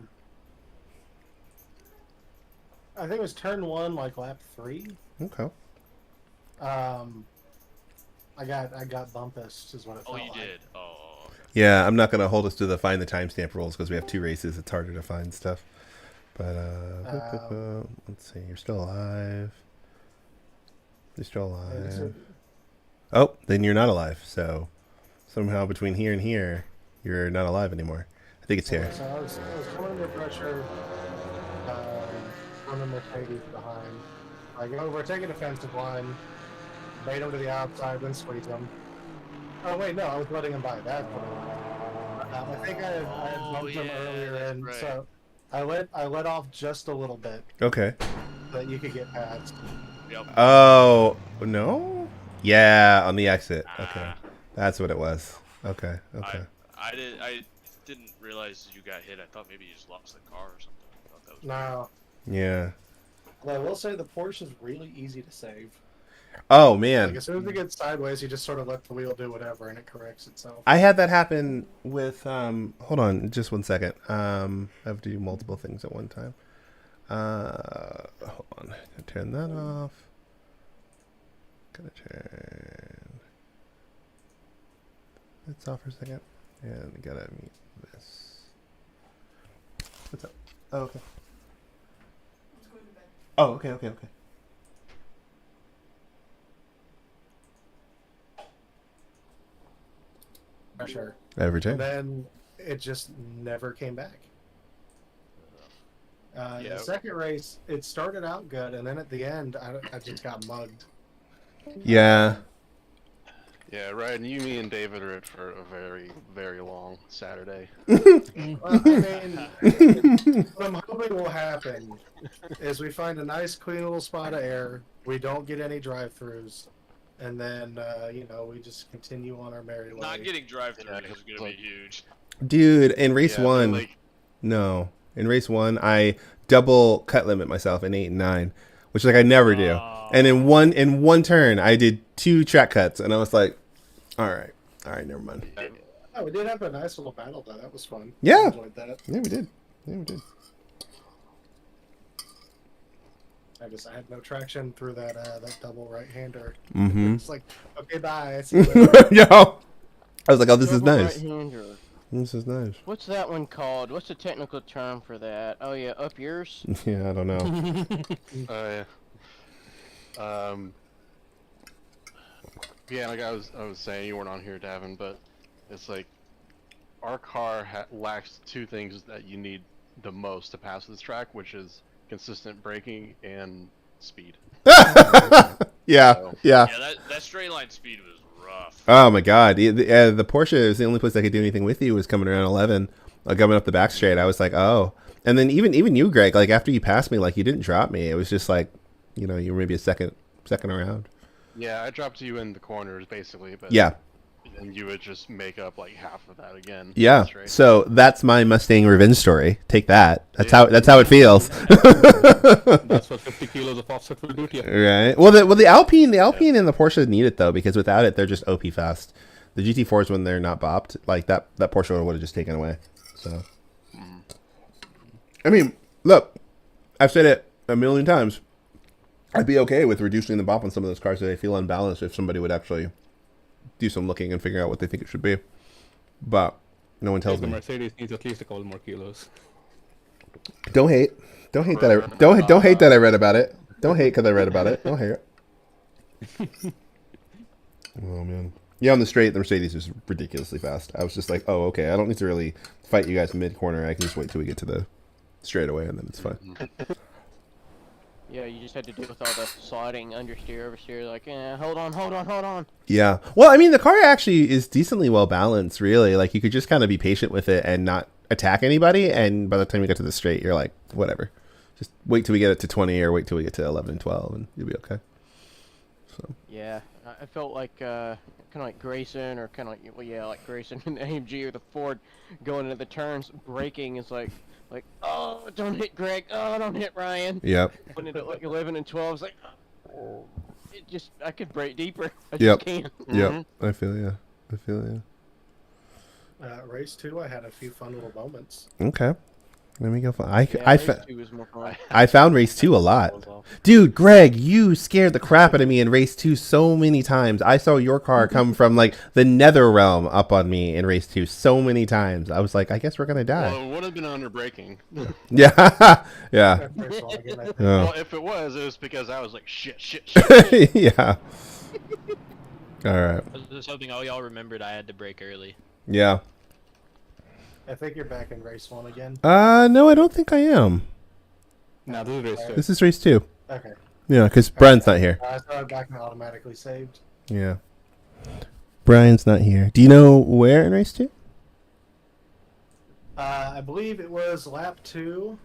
S3: think it was turn 1, like lap 3.
S1: Okay.
S3: I got bumpus, is what it
S7: Oh,
S3: felt
S7: you
S3: like.
S7: did. Oh, okay.
S1: Yeah, I'm not going to hold us to the find the timestamp rules because we have 2 races. It's harder to find stuff. But, let's see. You're still alive. You're still alive. Oh, then you're not alive. So, somehow between here and here, you're not alive anymore. I think it's here.
S3: So I was coming under pressure, running Mercedes behind. I go over, take a defensive line, bait him to the outside, then squeeze him. Oh wait, no, I was letting him by. That's what it was. I think I had bumped him earlier,
S7: that's
S3: and
S7: right.
S3: so I let off just a little bit
S1: Okay.
S3: so that you could get past.
S7: Yep.
S1: Oh no. Yeah, on the exit. Okay,
S7: Ah,
S1: that's what it was. Okay. Okay.
S7: I didn't realize you got hit. I thought maybe you just lost the car or something. I thought that was
S3: No,
S1: Yeah.
S3: but I will say the Porsche is really easy to save.
S1: Oh
S3: Like
S1: man,
S3: as soon as it gets sideways, you just sort of let the wheel do whatever, and it corrects itself.
S1: I had that happen with. Hold on, just 1 second. I have to do multiple things at one time. Hold on. Gotta turn that off. Gotta turn. It's off for a second, and gotta mute this. What's up? Oh, okay. Oh, okay.
S3: For sure.
S1: Every
S3: And
S1: time.
S3: then it just never came back. The second race, it started out good, and then at the end, I just got mugged.
S1: Yeah.
S8: Yeah, Ryan, you, me, and David are in for a very, very long Saturday.
S3: Well, I mean, what I'm hoping will happen is we find a nice, clean little spot of air. We don't get any drive-throughs, and then we just continue on our merry way.
S7: Not getting drive-through
S8: Yeah,
S7: is going to
S8: like-
S7: be huge.
S1: Dude, in race
S8: Yeah,
S1: one,
S8: like,
S1: no. In race one, I double cut limit myself in 8 and 9, which like I never do. And in one turn, I did 2 track cuts, and I was like, all right, never mind.
S3: Oh, we did have a nice little battle though. That was fun.
S1: Yeah.
S3: I enjoyed that.
S1: Yeah, we did.
S3: I had no traction through that double right-hander.
S1: Mm-hmm.
S3: It's like, okay, bye. See you later.
S1: Yo, I was like, oh, this is
S5: Double
S1: nice.
S5: right-hander.
S1: This is nice.
S5: What's that one called? What's the technical term for that? Oh yeah, up yours.
S1: Yeah, I don't know.
S8: yeah. Yeah, like I was saying, you weren't on here, Davin, but it's like our car lacks 2 things that you need the most to pass this track, which is consistent braking and speed.
S1: Yeah.
S7: Yeah, that straight line speed was rough.
S1: Oh my god, the Porsche is the only place I could do anything with you was coming around 11, like coming up the back straight. I was like, oh, and then even you, Greg, like after you passed me, like you didn't drop me. It was just like, you were maybe a second around.
S8: Yeah, I dropped you in the corners basically, but
S1: Yeah.
S8: and you would just make up like half of that again.
S1: Yeah.
S8: That's right.
S1: So that's my Mustang revenge story. Take that. That's
S8: Yeah.
S1: how it feels.
S6: That's what 50 kilos of offset will do to you.
S1: Right. Well, the Alpine and the Porsche need it though, because without it, they're just OP fast. The GT4s, when they're not bopped, like that Porsche would have just taken away. So, I mean, look, I've said it a million times. I'd be okay with reducing the bop on some of those cars so they feel unbalanced if somebody would actually do some looking and figure out what they think it should be. But no one tells
S6: The
S1: me.
S6: Mercedes needs at least a couple more kilos.
S1: Don't hate that don't hate that I read about it. Don't hate because I read about it. Don't hate it. Oh man. Yeah, on the straight, the Mercedes is ridiculously fast. I was just like, oh, okay. I don't need to really fight you guys mid corner. I can just wait till we get to the straightaway, and then it's fine.
S5: Yeah, you just had to deal with all the sliding understeer, oversteer. Like, hold on.
S1: Yeah. Well, I mean, the car actually is decently well balanced, really. Like, you could just kind of be patient with it and not attack anybody. And by the time you get to the straight, you're like, whatever. Just wait till we get it to 20 or wait till we get to 11 and 12, and you'll be okay. So.
S5: Yeah, I felt like kind of like Grayson, or kind of like Grayson in the AMG or the Ford, going into the turns, braking is like, oh, don't hit Greg, oh, don't hit Ryan.
S1: Yep.
S5: When it at like 11 and 12, it's like, oh, I could brake deeper. I
S1: Yep.
S5: just can't.
S1: Yep. I feel you.
S3: Race 2, I had a few fun little moments.
S1: Okay. Let me go.
S5: Race 2 was more fun.
S1: I found race 2 a lot. Dude, Greg, you scared the crap out of me in race 2 so many times. I saw your car come from like the nether realm up on me in race 2 so many times. I was like, I guess we're gonna die.
S8: Well, it would have been under braking.
S1: Yeah. Yeah.
S3: First of all, I get my-
S8: Well,
S1: Oh.
S8: if it was because I was like, shit.
S1: Yeah. All right.
S9: I was just hoping all y'all remembered I had to break early.
S1: Yeah.
S3: I think you're back in race 1 again.
S1: No, I don't think I am.
S6: Nah, this is race 2.
S1: This is race 2.
S3: Okay.
S1: Yeah, because Brian's not here.
S3: I started back and automatically saved.
S1: Yeah. Brian's not here. Do you know where in race 2?
S3: I believe it was lap 2.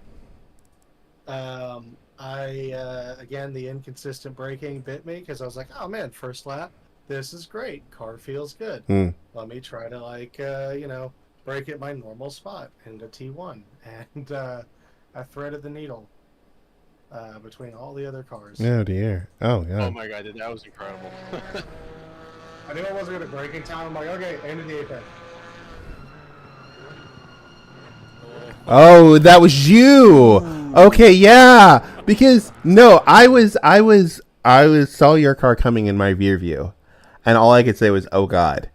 S3: Again, the inconsistent braking bit me because I was like, oh man, first lap, this is great. Car feels good. Let me try to brake at my normal spot into T1. And I threaded the needle between all the other cars.
S1: Oh dear. Oh god.
S8: Oh my god, dude, that was incredible.
S3: I knew I wasn't going to brake in time. I'm like, okay, end of the apex.
S1: Oh, that was you. Okay, yeah. Because no, I saw your car coming in my rear view, and all I could say was, "Oh God,"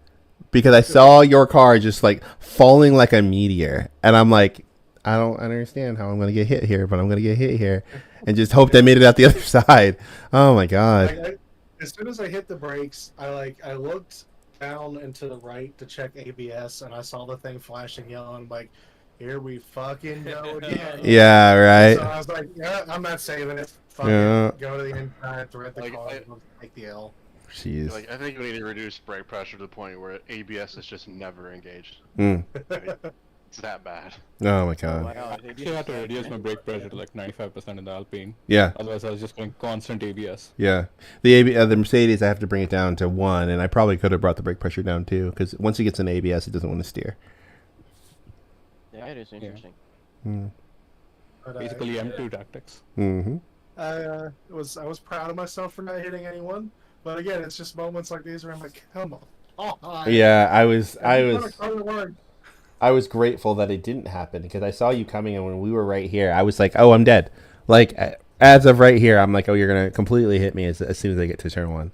S1: because I saw your car just like falling like a meteor, and I'm like, I don't understand how I'm gonna get hit here, but I'm gonna get hit here, and just hope I made it out the other side. Oh my God.
S3: As soon as I hit the brakes, I looked down and to the right to check ABS, and I saw the thing flashing yellow. And I'm like, here we fucking go again.
S1: Yeah, right.
S3: So I was like, yeah, I'm not saving it. Fucking go to the inside, thread the car, and take the L.
S1: Jeez.
S8: Like, I think we need to reduce brake pressure to the point where ABS is just never engaged. It's that bad.
S1: Oh my God.
S6: I actually had to reduce my brake pressure to like 95% in the Alpine.
S1: Yeah.
S6: Otherwise, I was just going constant ABS.
S1: Yeah. The Mercedes, I have to bring it down to 1, and I probably could have brought the brake pressure down too, because once it gets in ABS, it doesn't want to steer.
S5: Yeah, it is interesting.
S6: Basically, M2 tactics.
S1: Mm-hmm.
S3: I was proud of myself for not hitting anyone, but again, it's just moments like these where I'm like, come on.
S1: Yeah, I was grateful that it didn't happen, because I saw you coming, and when we were right here, I was like, oh, I'm dead. Like, as of right here, I'm like, oh, you're going to completely hit me as soon as I get to turn 1.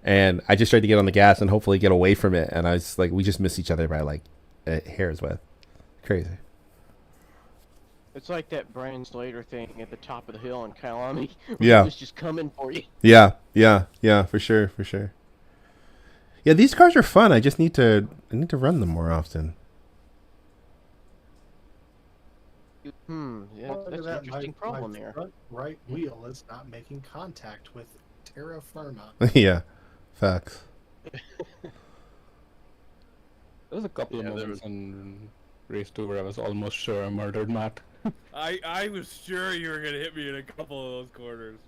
S1: And I just tried to get on the gas and hopefully get away from it, and I was like, we just missed each other by like a hair's width. Crazy.
S5: It's like that Brandon Slater thing at the top of the hill in Kyalami.
S1: Yeah.
S5: It was just coming for you.
S1: Yeah, for sure. Yeah, these cars are fun. I need to run them more often.
S5: Yeah, that's an interesting problem there.
S3: Front right wheel is not making contact with terra firma.
S1: Yeah, facts.
S6: There was a couple of moments in race 2 where I was almost sure I murdered Matt.
S10: I was sure you were gonna hit me in a couple of those corners.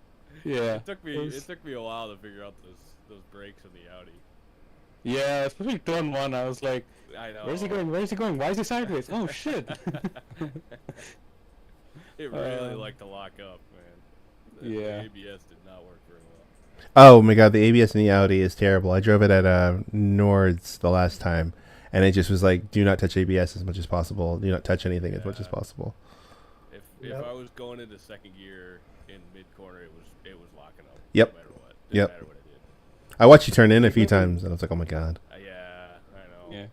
S6: Yeah.
S10: It took me a while to figure out those brakes in the Audi.
S6: Yeah, especially turn 1, I was like,
S10: I know.
S6: Where's he going? Why is he sideways? Oh shit.
S10: It really liked to lock up, man. The ABS did not work very well.
S1: Oh my God, the ABS in the Audi is terrible. I drove it at NASRS the last time, and it just was like, do not touch ABS as much as possible. Do not touch anything as much as possible.
S10: If I was going into second gear in mid corner, it was locking up.
S1: Yep.
S10: No matter what. Didn't matter what I did.
S1: I watched you turn in a few times, and I was like, oh my God.
S10: Yeah, I know.
S6: Yeah.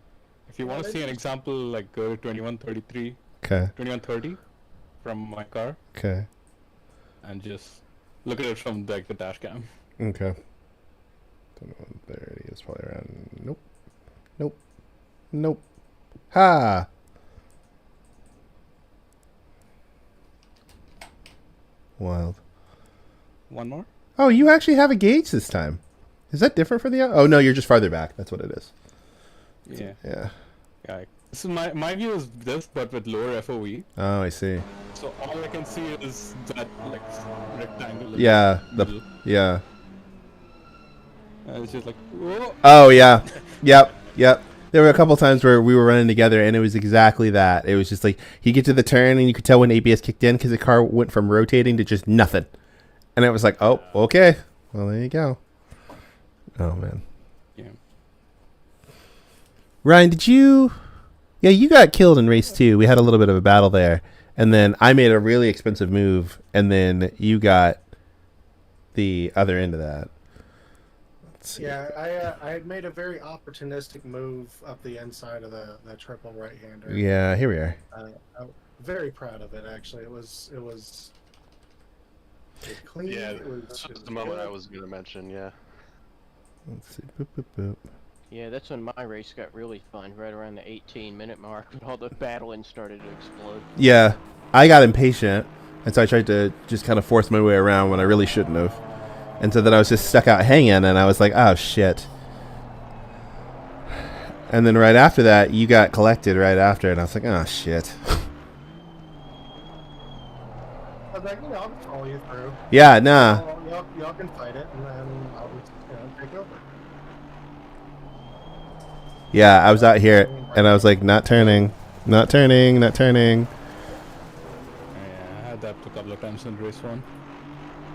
S6: If you want to see an example, like go to 2133.
S1: Okay.
S6: 2130 from my car.
S1: Okay.
S6: And just look at it from like the dash cam.
S1: Okay. 2130 is probably around. Nope. Ha! Wild.
S6: One more?
S1: Oh, you actually have a gauge this time. Is that different for the... Oh, no, you're just farther back. That's what it is.
S6: Yeah.
S1: Yeah.
S6: So my view is this, but with lower FOV.
S1: Oh, I see.
S6: So all I can see is that like rectangle.
S1: Yeah. Yeah.
S6: And it's just like, whoa.
S1: Oh, yeah. Yep. There were a couple times where we were running together, and it was exactly that. It was just like, you get to the turn, and you could tell when ABS kicked in, because the car went from rotating to just nothing. And it was like, oh, okay. Well, there you go. Oh, man.
S6: Yeah.
S1: Ryan, did you... Yeah, you got killed in race 2. We had a little bit of a battle there. And then I made a really expensive move, and then you got the other end of that.
S3: Yeah, I had made a very opportunistic move up the inside of the triple right-hander.
S1: Yeah, here we are.
S3: I'm very proud of it, actually. It was clean.
S8: Yeah,
S3: it was
S8: that's the moment I was going to mention, yeah.
S1: Let's see. Boop, boop, boop.
S5: Yeah, that's when my race got really fun, right around the 18-minute mark when all the battling started to explode.
S1: Yeah, I got impatient, and so I tried to just kind of force my way around when I really shouldn't have. And so then I was just stuck out hanging, and I was like, oh, shit. And then right after that, you got collected right after, and I was like, oh shit.
S3: I was like, I'll just follow you through.
S1: Yeah, nah.
S3: Y'all can fight it, and then I'll just take over.
S1: Yeah, I was out here, and I was like, not turning, not turning, not turning.
S6: Yeah, I had that a couple of times in race 1.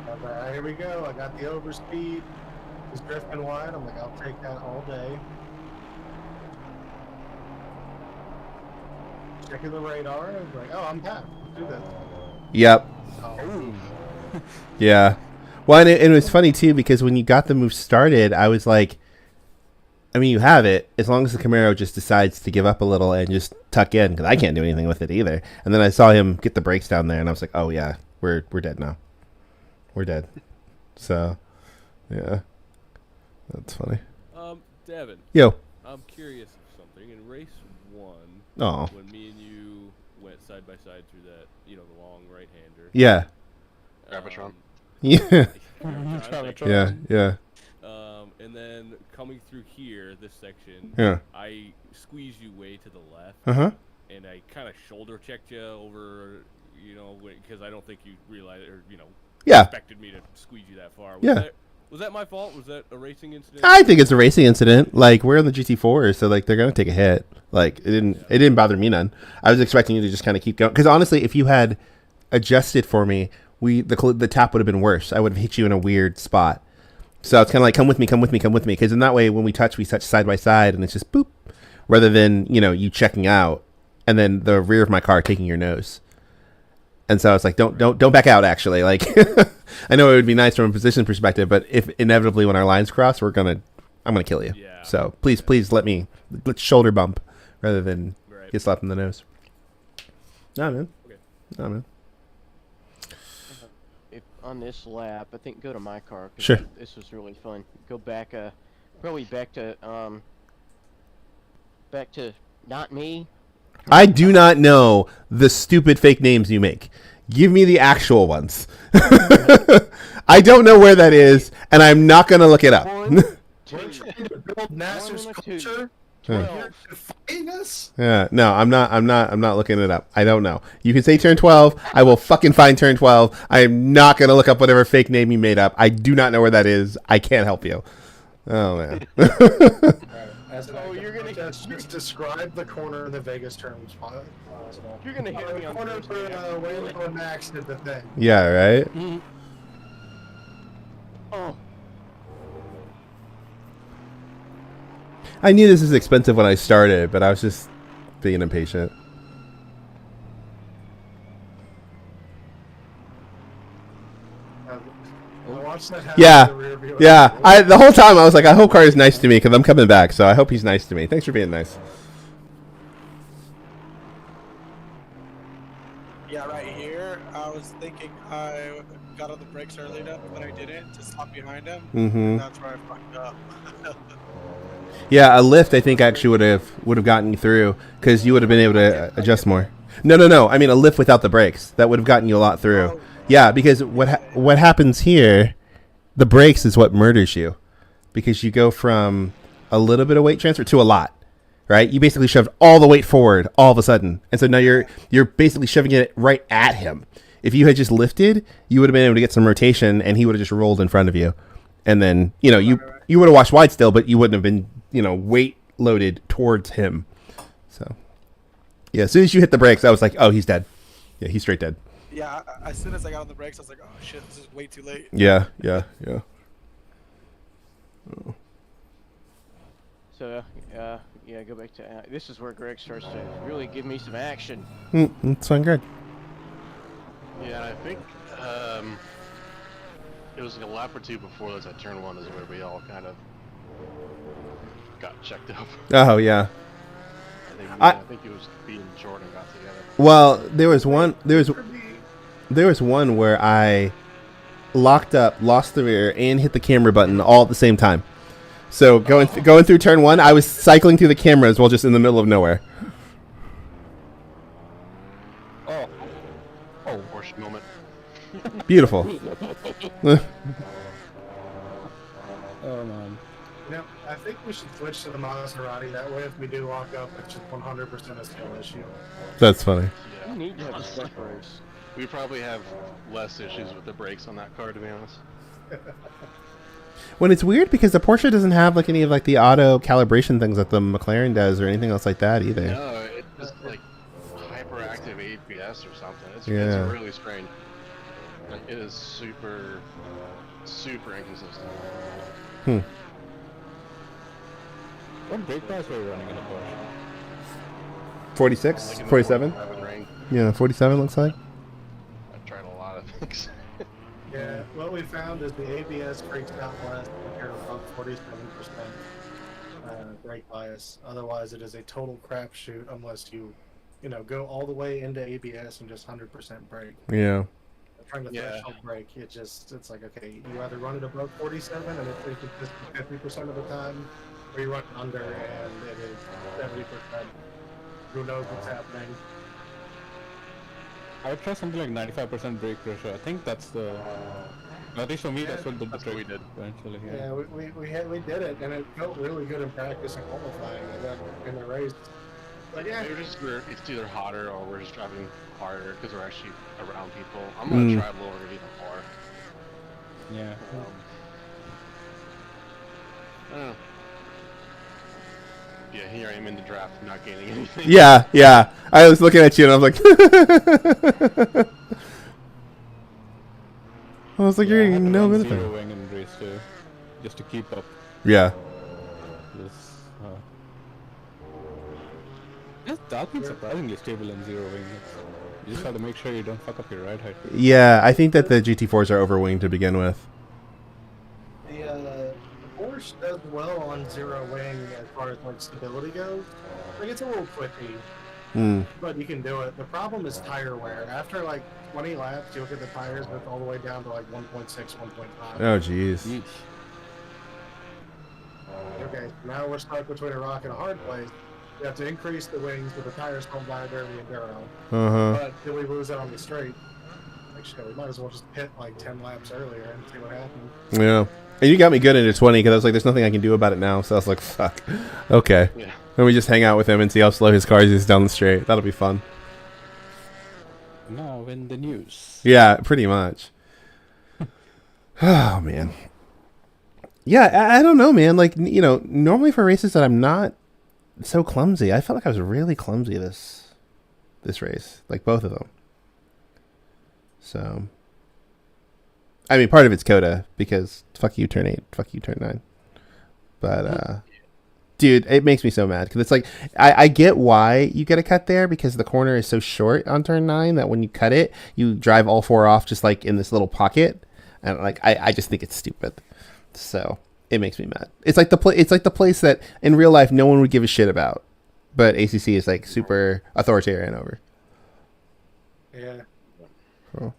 S3: Alright, here we go. I got the overspeed. He's drifting wide. I'm like, I'll take that all day. Checking the radar. I was like, oh, I'm back. Let's do this.
S1: Yep.
S3: Oh.
S1: Yeah. Well, and it was funny, too, because when you got the move started, I was like, I mean, you have it, as long as the Camaro just decides to give up a little and just tuck in, because I can't do anything with it either. And then I saw him get the brakes down there, and I was like, oh, yeah, we're dead now. We're dead. So, yeah. That's funny.
S10: Devin.
S1: Yo.
S10: I'm curious of something. In race 1, when me and you went side by side through that, the long right-hander.
S1: Yeah.
S8: Gravitron.
S1: Yeah.
S10: Gravitron.
S1: Yeah.
S10: And then coming through here, this section,
S1: Yeah.
S10: I squeezed you way to the left.
S1: Uh-huh.
S10: And I kind of shoulder checked you over, because I don't think you realized, or,
S1: Yeah.
S10: expected me to squeeze you that far. Was that my fault? Was that a racing incident?
S1: I think it's a racing incident. Like, we're in the GT4, so like they're gonna take a hit. Like, it didn't bother me none. I was expecting you to just kind of keep going. Because honestly, if you had adjusted for me, the tap would have been worse. I would have hit you in a weird spot. So it's kind of like, come with me. Because in that way, when we touch side by side, and it's just boop, rather than you checking out, and then the rear of my car taking your nose. And so I was like, don't back out. Actually, like, I know it would be nice from a position perspective, but if inevitably when our lines cross, I'm gonna kill you.
S10: Yeah.
S1: So please let's shoulder bump rather than get slapped in the nose. Nah, man.
S10: Okay.
S1: Nah, man.
S5: If on this lap, I think go to my car. 'Cause
S1: Sure.
S5: This was really fun. Go back, probably back to not me.
S1: I do not know the stupid fake names you make. Give me the actual ones. I don't know where that is, and I'm not going to look it up.
S3: We're trying to build NASR's culture. You're defying us?
S1: Yeah, no, I'm not looking it up. I don't know. You can say turn 12. I will fucking find turn 12. I am not going to look up whatever fake name you made up. I do not know where that is. I can't help you. Oh, man.
S3: You're gonna just describe the corner of the Vegas turn spot.
S5: You're gonna hit me
S3: the
S5: on
S3: corner
S5: Thursday.
S3: where Wayland and Max did the thing.
S1: Yeah, right?
S5: Mm-hmm. Oh.
S1: I knew this was expensive when I started, but I was just being impatient. Yeah. The whole time I was like, I hope Carter's nice to me because I'm coming back, so I hope he's nice to me. Thanks for being nice.
S2: Yeah, right here, I was thinking I got on the brakes early enough, but I didn't to stop behind him.
S1: Mm-hmm.
S2: That's where I fucked up.
S1: Yeah, a lift I think actually would have gotten you through because you would have been able to adjust more. No. I mean a lift without the brakes that would have gotten you a lot through.
S2: Oh.
S1: Yeah, because what happens here, the brakes is what murders you, because you go from a little bit of weight transfer to a lot, right? You basically shoved all the weight forward all of a sudden, and so now you're basically shoving it right at him. If you had just lifted, you would have been able to get some rotation, and he would have just rolled in front of you, and then you would have watched wide still, but you wouldn't have been weight loaded towards him. So yeah, as soon as you hit the brakes, I was like, oh, he's dead. Yeah, he's straight dead.
S2: Yeah, as soon as I got on the brakes, I was like, oh shit, this is way too late.
S1: Yeah.
S5: So, go back to... this is where Greg starts to really give me some action.
S1: It's fine, Greg.
S8: Yeah, I think it was like a lap or two before this at turn 1 is where we all kind of got checked up.
S1: Oh, yeah.
S8: I think it was being short and got together.
S1: Well, there was one where I locked up, lost the rear, and hit the camera button all at the same time. So going through turn 1, I was cycling through the cameras while just in the middle of nowhere.
S8: Oh, horseshit moment.
S1: Beautiful.
S6: Oh man.
S3: I think we should switch to the Maserati. That way, if we do lock up, it's just 100% a skill issue.
S1: That's funny.
S5: You need to have a stuff race.
S8: We probably have less issues with the brakes on that car, to be honest.
S1: When it's weird because the Porsche doesn't have like any of like the auto calibration things that the McLaren does or anything else like that either.
S8: No, it's just like hyperactive ABS or something. It's really strange. Like, it is super inconsistent.
S6: What brake pads were you running in the Porsche?
S1: 46? 47? Yeah, 47 looks like.
S8: I've tried a lot of things.
S3: Yeah, what we found is the ABS breaks out less compared to about 47% brake bias. Otherwise, it is a total crapshoot unless you go all the way into ABS and just 100% brake.
S1: Yeah.
S3: Trying to threshold brake, it's like, okay, you either run it above 47 and it's inconsistent 50% of the time, or you run it under and it is 70%. Who knows what's happening?
S6: I would try something like 95% brake pressure. I think that's the. At least for me, that's what we did eventually.
S3: Yeah, we did it, and it felt really good in practice and qualifying, and then in the race. But yeah,
S8: maybe it's either hotter or we're just driving harder because we're actually around people. I'm gonna try lowering it even more.
S6: Yeah.
S8: I don't know. Yeah, here I am in the draft, not gaining anything.
S1: Yeah. I was looking at you and I was like, you're getting no benefit.
S6: Zero wing in race 2, just to keep up.
S1: Yeah.
S6: That's been surprisingly stable in zero wing. You just have to make sure you don't fuck up your ride height.
S1: Yeah, I think that the GT4s are overwinged to begin with.
S3: The Porsche does well on zero wing as far as like stability goes. Like, it's a little quicky, but you can do it. The problem is tire wear. After like 20 laps, you'll get the tires all the way down to like 1.6, 1.5.
S1: Oh, jeez.
S3: Okay, now we're stuck between a rock and a hard place. We have to increase the wings, but the tires don't die during the enduro. But then we lose it on the straight. Like, shit, we might as well just pit like 10 laps earlier and see what happens.
S1: Yeah. And you got me good into 20 because I was like, there's nothing I can do about it now. So I was like, fuck. Okay.
S8: Yeah.
S1: Then we just hang out with him and see how slow his car is down the straight. That'll be fun.
S6: Now in the news.
S1: Yeah, pretty much. Oh, man. Yeah, I don't know, man. Like, normally for races that I'm not so clumsy, I felt like I was really clumsy this race. Like, both of them. So, I mean, part of it's COTA because fuck you, turn 8, fuck you, turn 9. But, dude, it makes me so mad because it's like, I get why you get a cut there because the corner is so short on turn 9 that when you cut it, you drive all 4 off just like in this little pocket. And like, I just think it's stupid. So it makes me mad. It's like the place that in real life no one would give a shit about, but ACC is like super authoritarian over.
S3: Yeah.
S1: Cool.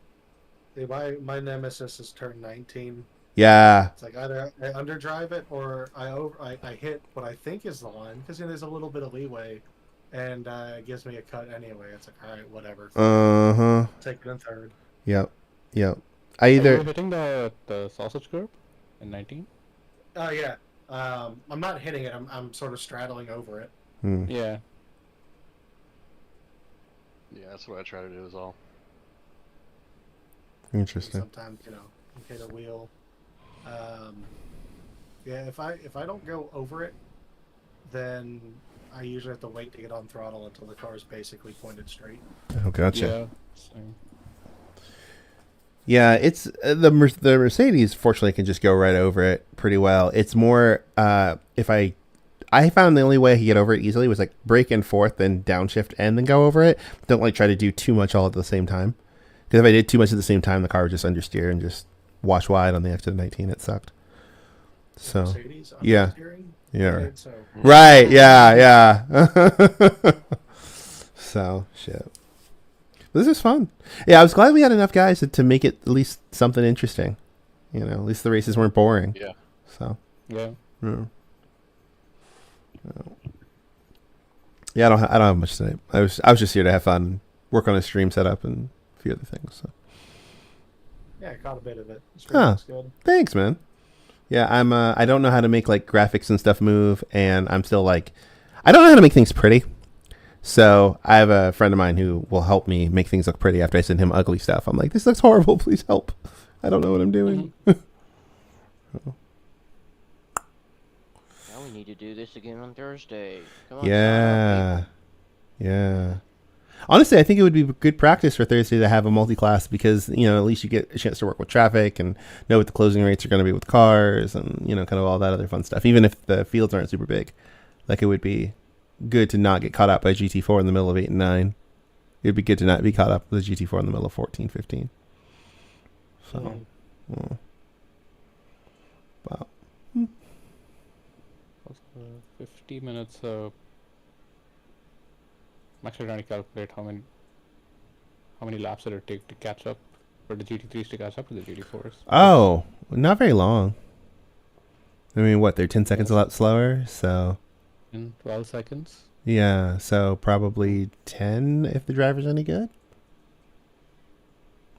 S3: See, my nemesis is turn 19.
S1: Yeah.
S3: It's like either I underdrive it or I hit what I think is the line because there's a little bit of leeway, and it gives me a cut anyway. It's like, all right, whatever. Take it in third.
S1: Yep.
S6: Are you hitting the sausage curb in 19?
S3: Oh yeah. I'm not hitting it. I'm sort of straddling over it.
S6: Yeah.
S8: Yeah, that's what I try to do as well.
S1: Interesting.
S3: Sometimes hit a wheel. Yeah, if I don't go over it, then I usually have to wait to get on throttle until the car is basically pointed straight.
S1: Oh, gotcha.
S6: Yeah.
S1: Yeah, it's the Mercedes. Fortunately, can just go right over it pretty well. It's more if I found the only way I could get over it easily was like brake in fourth, then downshift, and then go over it. Don't like try to do too much all at the same time. Because if I did too much at the same time, the car would just understeer and just wash wide on the exit of 19. It sucked. So
S3: Mercedes,
S1: yeah,
S3: right, so.
S1: Right, yeah. So shit. This is fun. Yeah, I was glad we had enough guys to make it at least something interesting. At least the races weren't boring.
S8: Yeah.
S1: So.
S6: Yeah.
S1: Yeah, I don't have much to say. I was just here to have fun, work on a stream setup and a few other things. So.
S3: Yeah, I caught a bit of it. It's
S1: good. Thanks, man. Yeah, I'm. I don't know how to make like graphics and stuff move, and I'm still like, I don't know how to make things pretty. So I have a friend of mine who will help me make things look pretty after I send him ugly stuff. I'm like, this looks horrible. Please help. I don't know what I'm doing.
S5: Now we need to do this again on Thursday. Come on,
S1: Yeah. Yeah. Honestly, I think it would be good practice for Thursday to have a multi-class because, you know, at least you get a chance to work with traffic and know what the closing rates are going to be with cars and, you know, kind of all that other fun stuff. Even if the fields aren't super big, like it would be good to not get caught up by GT4 in the middle of 8 and 9. It'd be good to not be caught up with GT4 in the middle of 14, 15. So, wow.
S6: 50 minutes. I'm actually trying to calculate how many laps did it take to catch up for the GT3s to catch up to the GT4s.
S1: Oh, not very long. I mean, what? They're 10 seconds a lot slower, so.
S6: In 12 seconds.
S1: Yeah, so probably 10 if the driver's any good.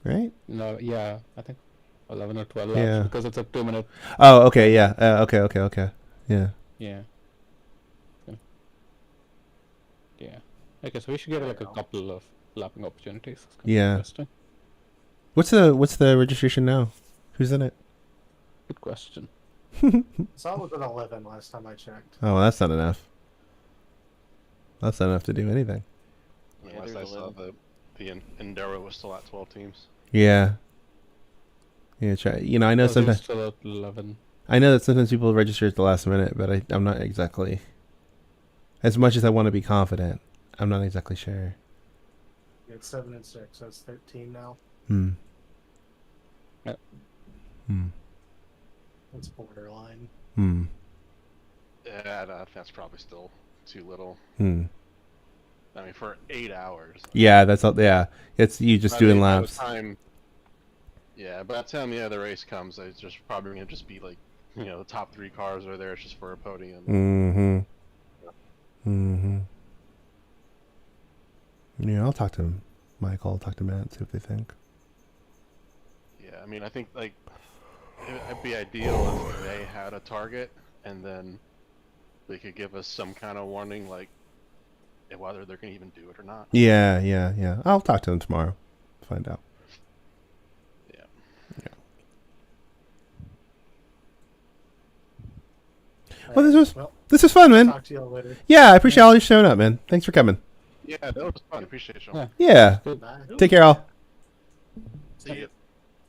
S1: Right?
S6: No, yeah, I think 11 or 12 laps
S1: Yeah.
S6: because it's a 2 minute.
S1: Oh, okay, yeah. Okay. Yeah.
S6: Yeah. Yeah. Okay, so we should get like a couple of lapping opportunities. It's gonna be
S1: Yeah.
S6: interesting.
S1: What's the registration now? Who's in it?
S6: Good question.
S3: Saw it was at 11 last time I checked.
S1: Oh, well, that's not enough. That's not enough to do anything.
S5: Yeah,
S8: Unless I
S5: there's
S8: saw
S5: 11.
S8: the Enduro was still at 12 teams.
S1: Yeah. Yeah, try. You know, I know
S6: Oh, so it's
S1: sometimes.
S6: still at 11.
S1: I know that sometimes people register at the last minute, but I'm not exactly. As much as I want to be confident, I'm not exactly sure.
S3: It's 7 and 6, so it's 13 now.
S6: Yep.
S3: That's borderline.
S8: Yeah, that's probably still too little. I mean, for 8 hours.
S1: Yeah, that's all. Yeah, it's you just doing
S8: by the
S1: laps.
S8: time the time the race comes, it's just probably gonna just be like, you know, the top 3 cars are there just for a podium.
S1: Yeah, I'll talk to Michael. I'll talk to Matt. See what they think.
S8: Yeah, I mean, I think like it'd be ideal if they had a target and then they could give us some kind of warning, like whether they're gonna even do it or not.
S1: Yeah. I'll talk to them tomorrow. Find out.
S8: Yeah.
S1: Well, this was fun, man.
S3: Talk to you all later.
S1: Yeah, I appreciate all you showing up, man. Thanks for coming.
S8: Yeah, that was fun. Appreciate you.
S1: Yeah.
S3: Bye.
S1: Take care, all.
S7: See ya.